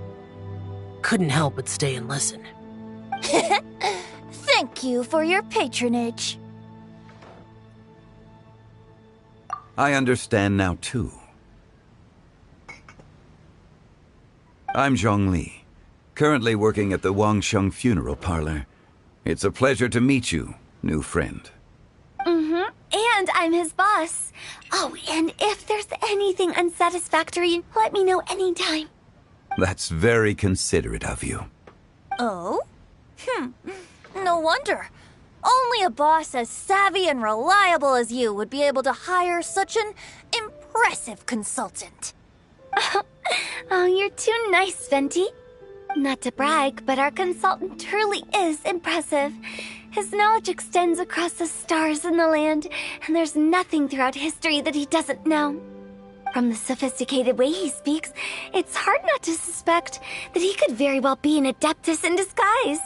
couldn't help but stay and listen. Thank you for your patronage. I understand now, too. I'm Zhongli, currently working at the Wangsheng Funeral Parlor. It's a pleasure to meet you, new friend. And I'm his boss. Oh, and if there's anything unsatisfactory, let me know anytime. That's very considerate of you. Oh? No wonder. Only a boss as savvy and reliable as you would be able to hire such an impressive consultant. Oh, you're too nice, Venti. Not to brag, but our consultant truly is impressive. His knowledge extends across the stars and the land, and there's nothing throughout history that he doesn't know. From the sophisticated way he speaks, it's hard not to suspect that he could very well be an adeptus in disguise.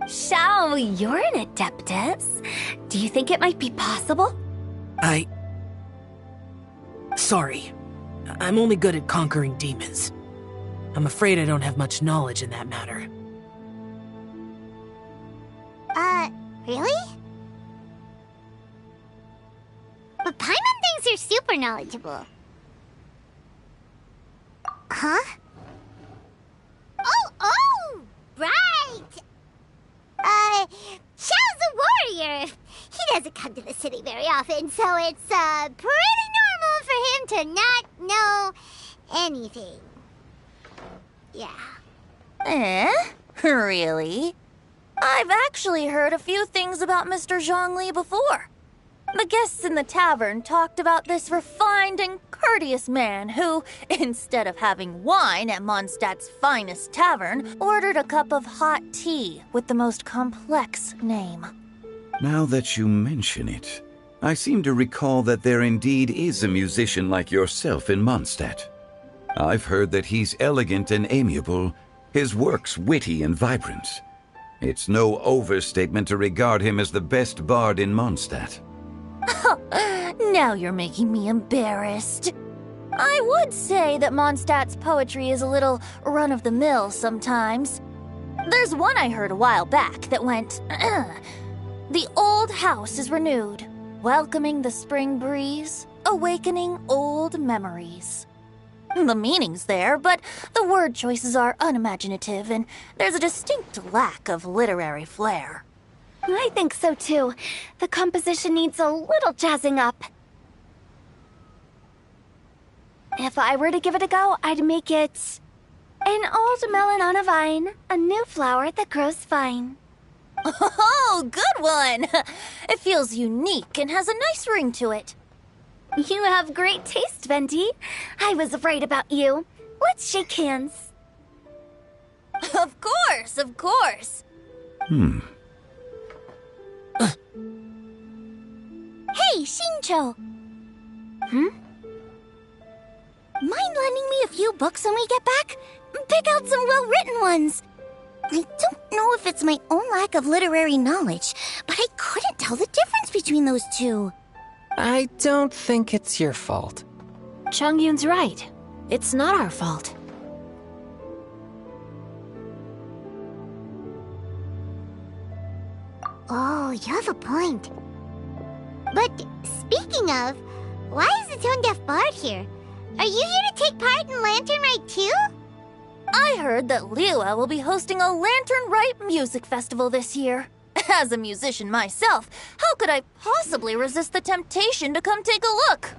Xiao, you're an adeptus. Do you think it might be possible? Sorry. I'm only good at conquering demons. I'm afraid I don't have much knowledge in that matter. Really? But Paimon thinks you're super knowledgeable. Huh? Oh! Right! Xiao's a warrior. He doesn't come to the city very often, so it's, pretty normal for him to not know anything. Yeah. Really? I've actually heard a few things about Mr. Zhongli before. The guests in the tavern talked about this refined and courteous man who, instead of having wine at Mondstadt's finest tavern, ordered a cup of hot tea with the most complex name. Now that you mention it, I seem to recall that there indeed is a musician like yourself in Mondstadt. I've heard that he's elegant and amiable, his works witty and vibrant. It's no overstatement to regard him as the best bard in Mondstadt. Now you're making me embarrassed. I would say that Mondstadt's poetry is a little run-of-the-mill sometimes. There's one I heard a while back that went, "The old house is renewed, welcoming the spring breeze, awakening old memories." The meaning's there, but the word choices are unimaginative, and there's a distinct lack of literary flair. I think so too. The composition needs a little jazzing up. If I were to give it a go, I'd make it an old melon on a vine, a new flower that grows fine. Oh, good one! It feels unique and has a nice ring to it. You have great taste, Venti. I was right about you. Let's shake hands. Of course, of course. Hey, Shincho! Mind lending me a few books when we get back? Pick out some well-written ones. I don't know if it's my own lack of literary knowledge, but I couldn't tell the difference between those two. I don't think it's your fault. Chongyun's right. It's not our fault. Oh, you have a point. But speaking of, why is the tone-deaf bard here? Are you here to take part in Latern Rite too? I heard that Liyue will be hosting a Latern Rite music festival this year. As a musician myself, how could I possibly resist the temptation to come take a look?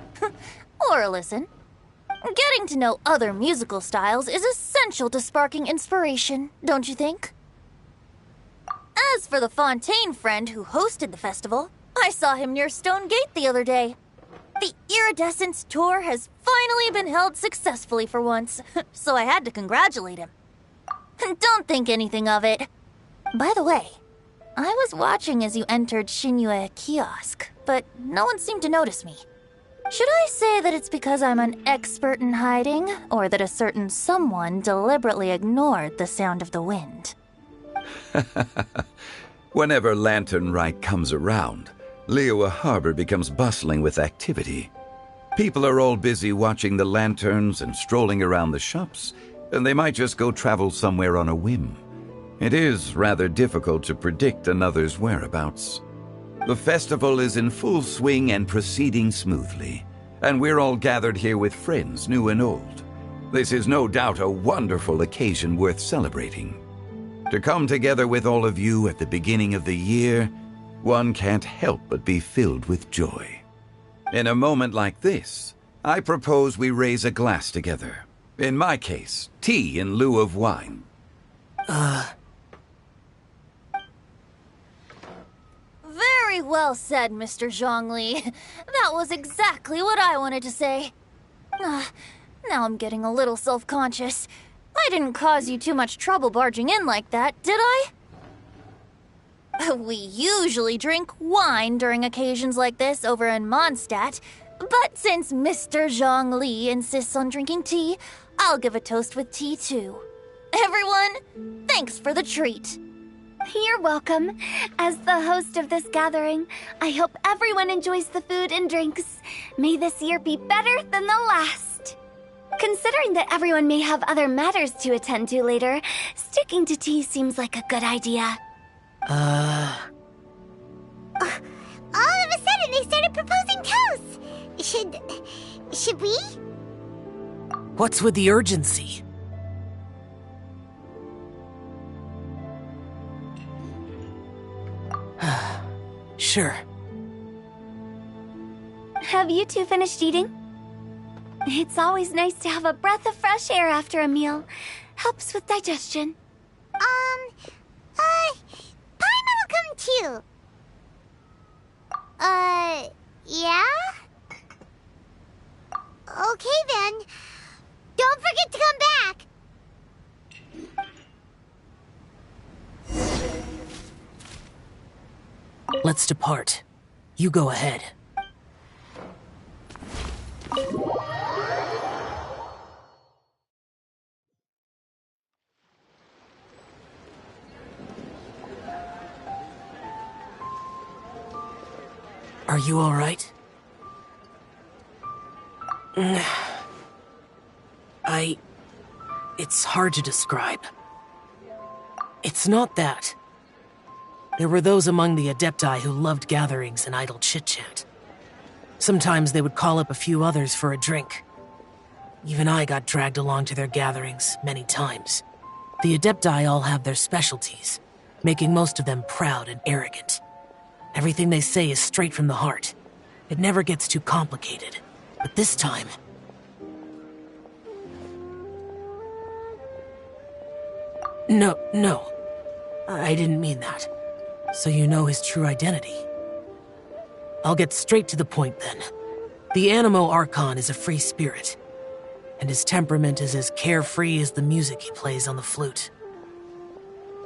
Or listen. Getting to know other musical styles is essential to sparking inspiration, don't you think? As for the Fontaine friend who hosted the festival, I saw him near Stone Gate the other day. The Iridescence tour has finally been held successfully for once, so I had to congratulate him. Don't think anything of it. By the way, I was watching as you entered Shinyue Kiosk, but no one seemed to notice me. Should I say that it's because I'm an expert in hiding, or that a certain someone deliberately ignored the sound of the wind? Whenever Latern Rite comes around, Liyue Harbor becomes bustling with activity. People are all busy watching the lanterns and strolling around the shops, and they might just go travel somewhere on a whim. It is rather difficult to predict another's whereabouts. The festival is in full swing and proceeding smoothly, and we're all gathered here with friends new and old. This is no doubt a wonderful occasion worth celebrating. To come together with all of you at the beginning of the year, one can't help but be filled with joy. In a moment like this, I propose we raise a glass together. In my case, tea in lieu of wine. Very well said, Mr. Zhongli. That was exactly what I wanted to say. Now I'm getting a little self-conscious. I didn't cause you too much trouble barging in like that, did I? We usually drink wine during occasions like this over in Mondstadt, but since Mr. Zhongli insists on drinking tea, I'll give a toast with tea too. Everyone, thanks for the treat. You're welcome. As the host of this gathering, I hope everyone enjoys the food and drinks. May this year be better than the last. Considering that everyone may have other matters to attend to later, sticking to tea seems like a good idea. All of a sudden, they started proposing toasts. Should we? What's with the urgency? Sure. Have you two finished eating? It's always nice to have a breath of fresh air after a meal. Helps with digestion. Paimon will come too. Yeah? Okay then. Don't forget to come back. Let's depart. You go ahead. Are you all right? It's hard to describe. It's not that. There were those among the Adepti who loved gatherings and idle chit-chat. Sometimes they would call up a few others for a drink. Even I got dragged along to their gatherings many times. The Adepti all have their specialties, making most of them proud and arrogant. Everything they say is straight from the heart. It never gets too complicated. But this time... No. I didn't mean that. So you know his true identity. I'll get straight to the point then. The Animo Archon is a free spirit, and his temperament is as carefree as the music he plays on the flute.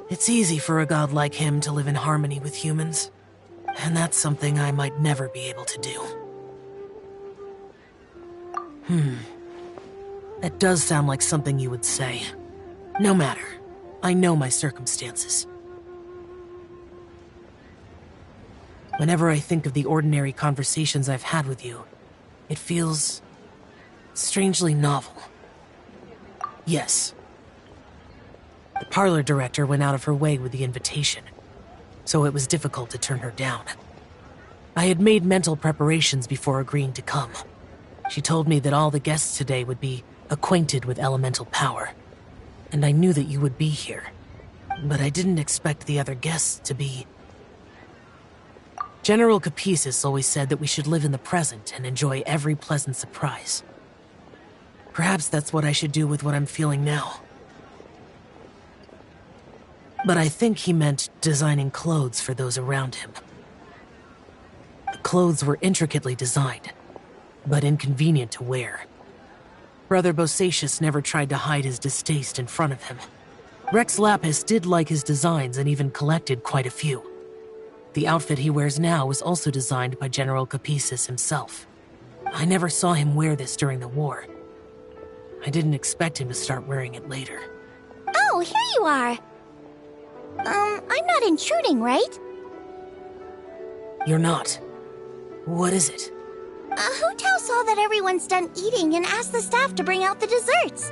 It's easy for a god like him to live in harmony with humans, and that's something I might never be able to do. That does sound like something you would say. No matter. I know my circumstances. Whenever I think of the ordinary conversations I've had with you, it feels strangely novel. Yes. The parlor director went out of her way with the invitation, so it was difficult to turn her down. I had made mental preparations before agreeing to come. She told me that all the guests today would be acquainted with elemental power, and I knew that you would be here. But I didn't expect the other guests to be... General Capisis always said that we should live in the present and enjoy every pleasant surprise. Perhaps that's what I should do with what I'm feeling now. But I think he meant designing clothes for those around him. The clothes were intricately designed, but inconvenient to wear. Brother Bosacius never tried to hide his distaste in front of him. Rex Lapis did like his designs and even collected quite a few. The outfit he wears now was also designed by General Capisis himself. I never saw him wear this during the war. I didn't expect him to start wearing it later. Oh, here you are. I'm not intruding, right? You're not. What is it? Hu Tao saw that everyone's done eating and asked the staff to bring out the desserts.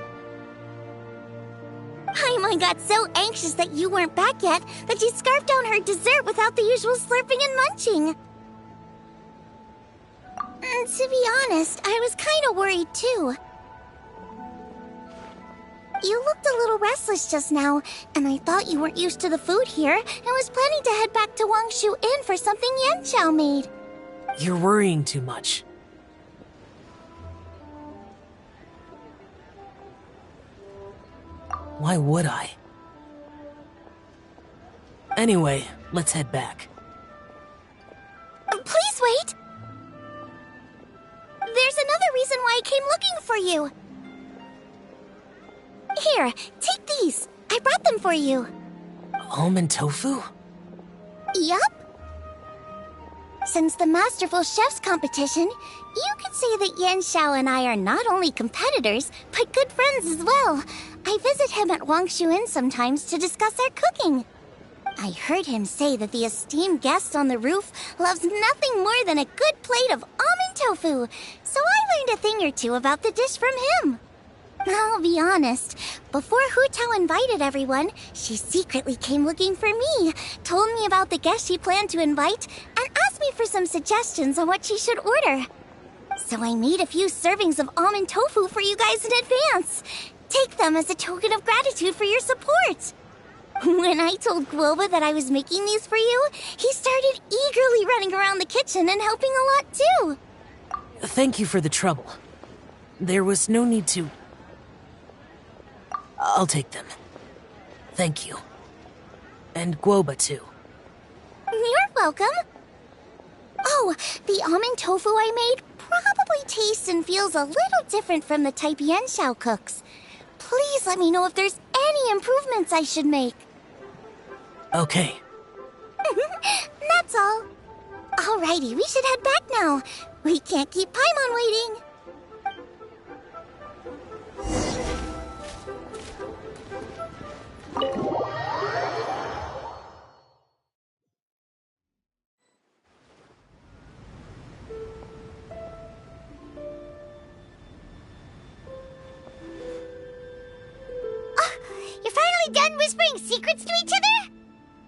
Paimon got so anxious that you weren't back yet that she scarfed down her dessert without the usual slurping and munching. To be honest, I was kind of worried too. You looked a little restless just now, and I thought you weren't used to the food here and was planning to head back to Wangshu Inn for something Yanchao made. You're worrying too much. Why would I? Anyway, let's head back. Please wait! There's another reason why I came looking for you. Here, take these. I brought them for you. Almond tofu? Yup. Since the Masterful Chef's competition, you could say that Yan Xiao and I are not only competitors, but good friends as well. I visit him at Wangshu Inn sometimes to discuss our cooking. I heard him say that the esteemed guest on the roof loves nothing more than a good plate of almond tofu, so I learned a thing or two about the dish from him. I'll be honest, before Hu Tao invited everyone, she secretly came looking for me, told me about the guests she planned to invite, and asked me for some suggestions on what she should order. So I made a few servings of almond tofu for you guys in advance. Take them as a token of gratitude for your support. When I told Guoba that I was making these for you, he started eagerly running around the kitchen and helping a lot too. Thank you for the trouble. There was no need to... I'll take them. Thank you. And Guoba too. You're welcome. Oh, the almond tofu I made probably tastes and feels a little different from the type Yan Xiao cooks. Please let me know if there's any improvements I should make. Okay. That's all. Alrighty, we should head back now. We can't keep Paimon waiting. You're finally done whispering secrets to each other?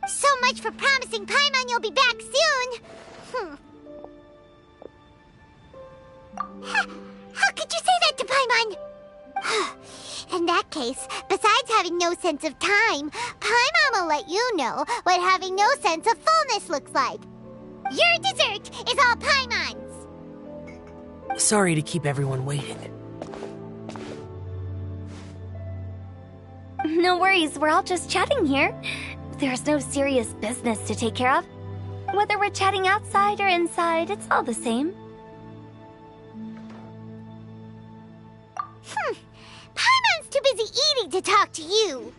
So much for promising Paimon you'll be back soon. How could you say that to Paimon? In that case, besides having no sense of time, Paimon will let you know what having no sense of fullness looks like. Your dessert is all Paimon's. Sorry to keep everyone waiting. No worries, we're all just chatting here. There's no serious business to take care of. Whether we're chatting outside or inside, it's all the same. Paimon's too busy eating to talk to you.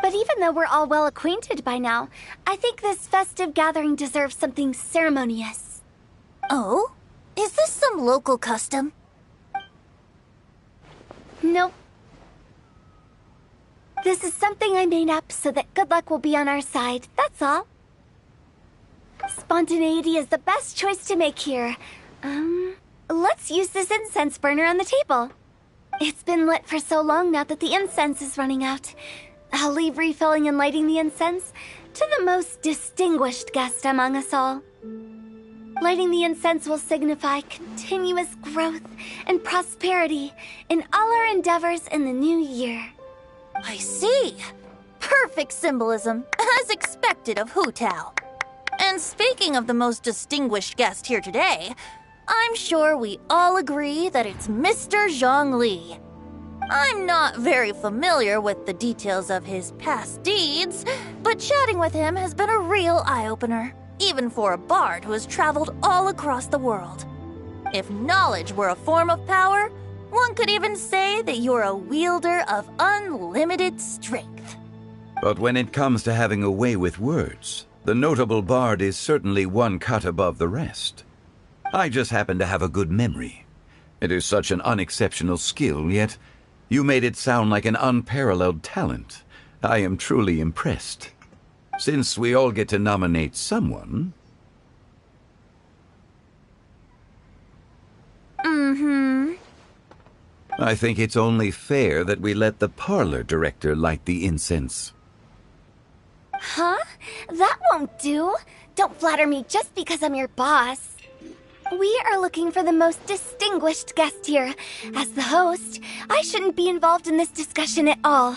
But even though we're all well acquainted by now, I think this festive gathering deserves something ceremonious. Oh? Is this some local custom? Nope. This is something I made up so that good luck will be on our side, that's all. Spontaneity is the best choice to make here. Let's use this incense burner on the table. It's been lit for so long now that the incense is running out. I'll leave refilling and lighting the incense to the most distinguished guest among us all. Lighting the incense will signify continuous growth and prosperity in all our endeavors in the new year. I see. Perfect symbolism, as expected of Hu Tao. And speaking of the most distinguished guest here today, I'm sure we all agree that it's Mr. Zhongli. I'm not very familiar with the details of his past deeds, but chatting with him has been a real eye-opener, even for a bard who has traveled all across the world. If knowledge were a form of power, one could even say that you're a wielder of unlimited strength. But when it comes to having a way with words, the notable bard is certainly one cut above the rest. I just happen to have a good memory. It is such an unexceptional skill, yet you made it sound like an unparalleled talent. I am truly impressed. Since we all get to nominate someone... I think it's only fair that we let the parlor director light the incense. Huh? That won't do. Don't flatter me just because I'm your boss. We are looking for the most distinguished guest here. As the host, I shouldn't be involved in this discussion at all.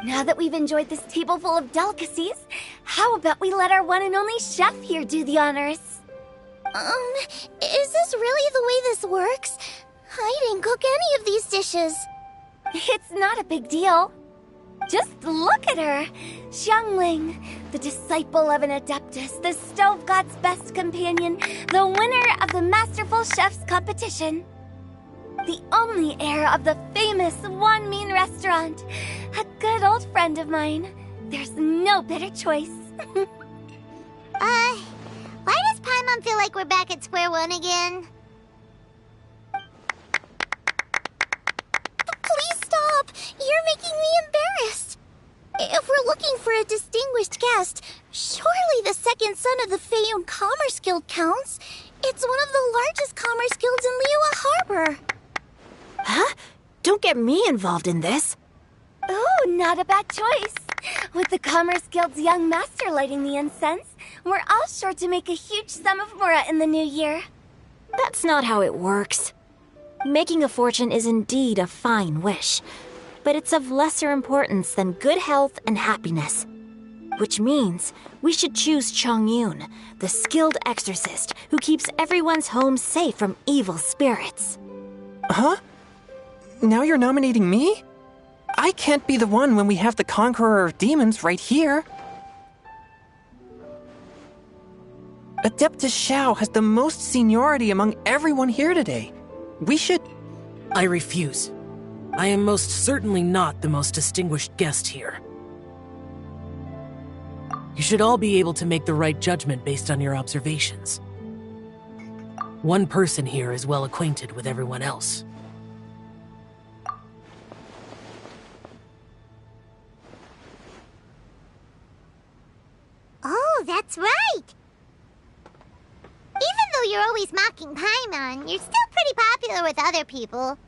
Now that we've enjoyed this table full of delicacies, how about we let our one and only chef here do the honors? Is this really the way this works? I didn't cook any of these dishes. It's not a big deal. Just look at her. Xiangling, the disciple of an adeptus, the stove god's best companion, the winner of the Masterful Chef's competition. the only heir of the famous Wanmin restaurant. A good old friend of mine. There's no better choice. Why does Paimon feel like we're back at square one again? Please stop! You're making me embarrassed. If we're looking for a distinguished guest, surely the second son of the Feyun Commerce Guild counts. It's one of the largest commerce guilds in Liyue Harbor. Huh? Don't get me involved in this. Oh, not a bad choice. With the Commerce Guild's young master lighting the incense, we're all sure to make a huge sum of mora in the new year. That's not how it works. Making a fortune is indeed a fine wish, but it's of lesser importance than good health and happiness. Which means we should choose Chongyun, the skilled exorcist who keeps everyone's home safe from evil spirits. Huh? Now you're nominating me? I can't be the one when we have the Conqueror of Demons right here. Adeptus Xiao has the most seniority among everyone here today. We should... I refuse. I am most certainly not the most distinguished guest here. You should all be able to make the right judgment based on your observations. One person here is well acquainted with everyone else. Oh, that's right! Even though you're always mocking Paimon, you're still pretty popular with other people.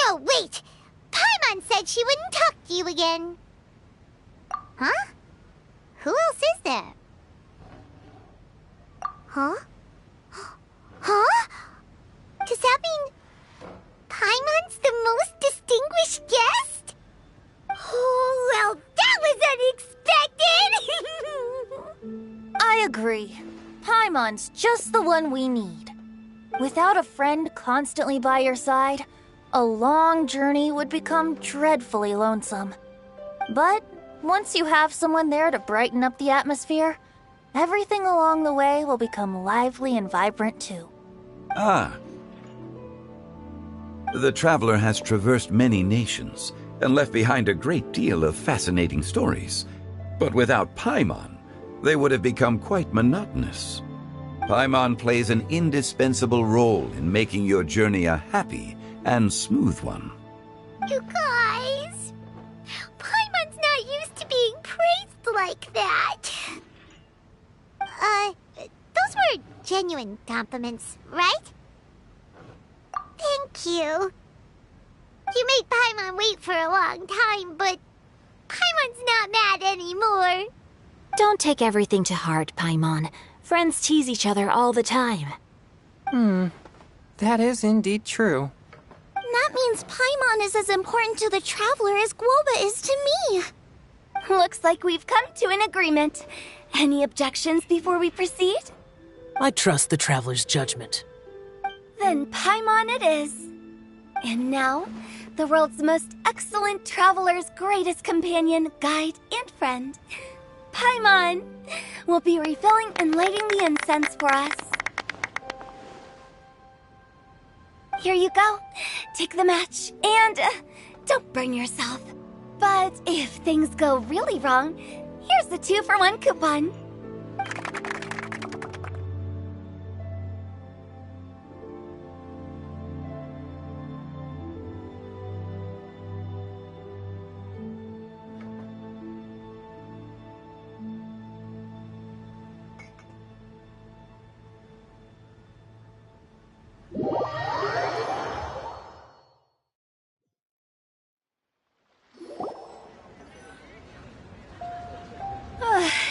No, wait! Paimon said she wouldn't talk to you again. Huh? Who else is there? Huh? Huh? Does that mean Paimon's the most distinguished guest? Oh, well, that was unexpected! I agree. Paimon's just the one we need. Without a friend constantly by your side, a long journey would become dreadfully lonesome. But once you have someone there to brighten up the atmosphere, everything along the way will become lively and vibrant too. Ah. The traveler has traversed many nations and left behind a great deal of fascinating stories. But without Paimon, they would have become quite monotonous. Paimon plays an indispensable role in making your journey a happy and smooth one. You guys, Paimon's not used to being praised like that. Those were genuine compliments, right? Thank you. You made Paimon wait for a long time, but Paimon's not mad anymore. Don't take everything to heart, Paimon. Friends tease each other all the time. That is indeed true. That means Paimon is as important to the traveler as Guoba is to me. Looks like we've come to an agreement. Any objections before we proceed? I trust the traveler's judgment. Then Paimon it is. And now, the world's most excellent traveler's greatest companion, guide, and friend, Paimon, will be refilling and lighting the incense for us. Here you go. Take the match, and don't burn yourself. But if things go really wrong, here's the 2-for-1 coupon.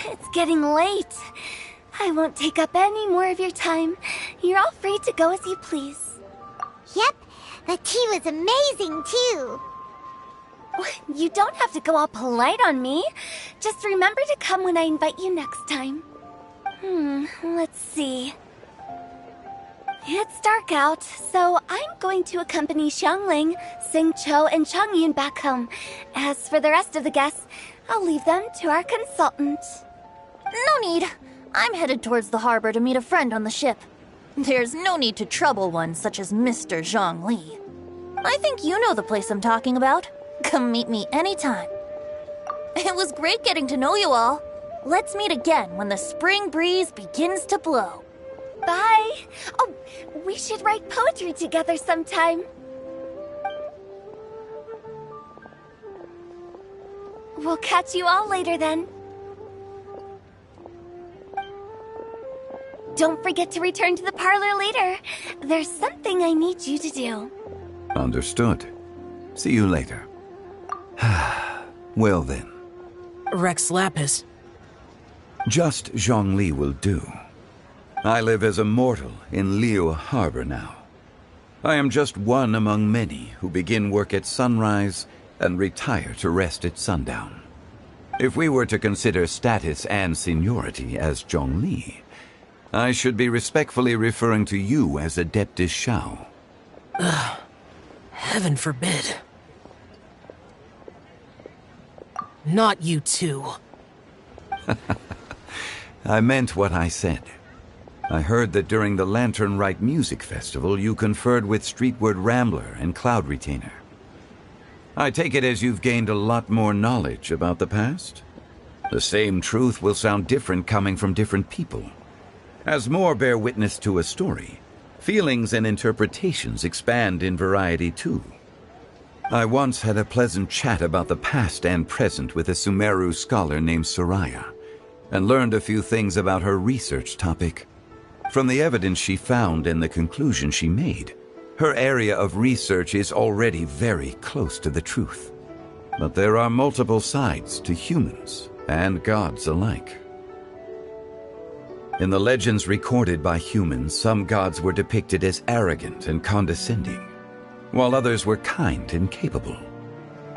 It's getting late. I won't take up any more of your time. You're all free to go as you please. Yep, the tea was amazing too. You don't have to go all polite on me. Just remember to come when I invite you next time. Let's see. It's dark out, so I'm going to accompany Xiangling, Xingqiu, and Chongyun back home. As for the rest of the guests, I'll leave them to our consultant. No need. I'm headed towards the harbor to meet a friend on the ship. There's no need to trouble one such as Mr. Zhongli. I think you know the place I'm talking about. Come meet me anytime. It was great getting to know you all. Let's meet again when the spring breeze begins to blow. Bye. Oh, we should write poetry together sometime. We'll catch you all later then. Don't forget to return to the parlor later. There's something I need you to do. Understood. See you later. Well then. Rex Lapis. Just Zhongli will do. I live as a mortal in Liyue Harbor now. I am just one among many who begin work at sunrise and retire to rest at sundown. If we were to consider status and seniority as Zhongli, I should be respectfully referring to you as Adeptus Shao. Ugh. Heaven forbid. Not you too. I meant what I said. I heard that during the Latern Rite Music Festival you conferred with Streetward Rambler and Cloud Retainer. I take it as you've gained a lot more knowledge about the past? The same truth will sound different coming from different people. As more bear witness to a story, feelings and interpretations expand in variety too. I once had a pleasant chat about the past and present with a Sumeru scholar named Soraya, and learned a few things about her research topic. From the evidence she found and the conclusion she made, her area of research is already very close to the truth. But there are multiple sides to humans and gods alike. In the legends recorded by humans, some gods were depicted as arrogant and condescending, while others were kind and capable.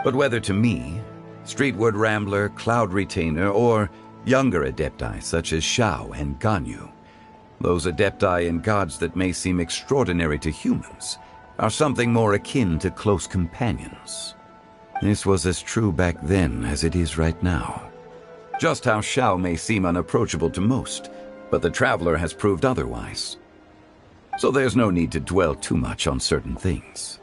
But whether to me, Streetward Rambler, Cloud Retainer, or younger adepti such as Shao and Ganyu, those adepti and gods that may seem extraordinary to humans are something more akin to close companions. This was as true back then as it is right now. Just how Shao may seem unapproachable to most, but the Traveler has proved otherwise. So there's no need to dwell too much on certain things.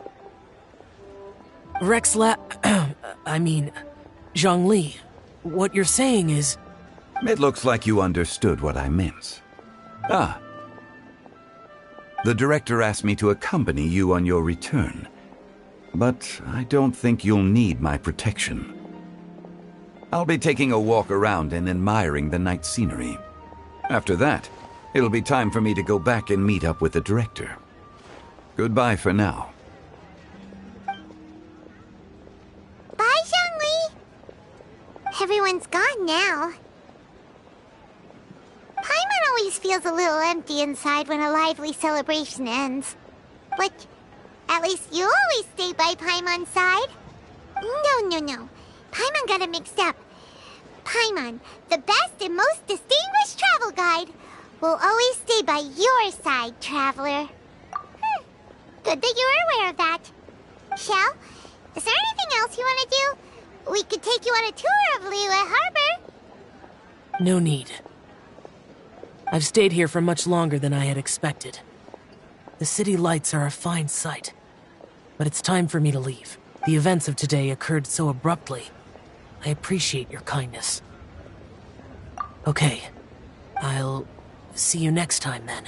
Zhongli, what you're saying is... It looks like you understood what I meant. Ah. The director asked me to accompany you on your return, but I don't think you'll need my protection. I'll be taking a walk around and admiring the night scenery. After that, it'll be time for me to go back and meet up with the director. Goodbye for now. Bye, Zhongli! Everyone's gone now. Paimon always feels a little empty inside when a lively celebration ends. But at least you always stay by Paimon's side. No. Paimon got it mixed up. Paimon, the best and most distinguished travel guide, will always stay by your side, Traveler. Good that you're aware of that. Shell, is there anything else you want to do? We could take you on a tour of Liyue Harbor. No need. I've stayed here for much longer than I had expected. The city lights are a fine sight, but it's time for me to leave. The events of today occurred so abruptly. I appreciate your kindness. Okay, I'll see you next time then.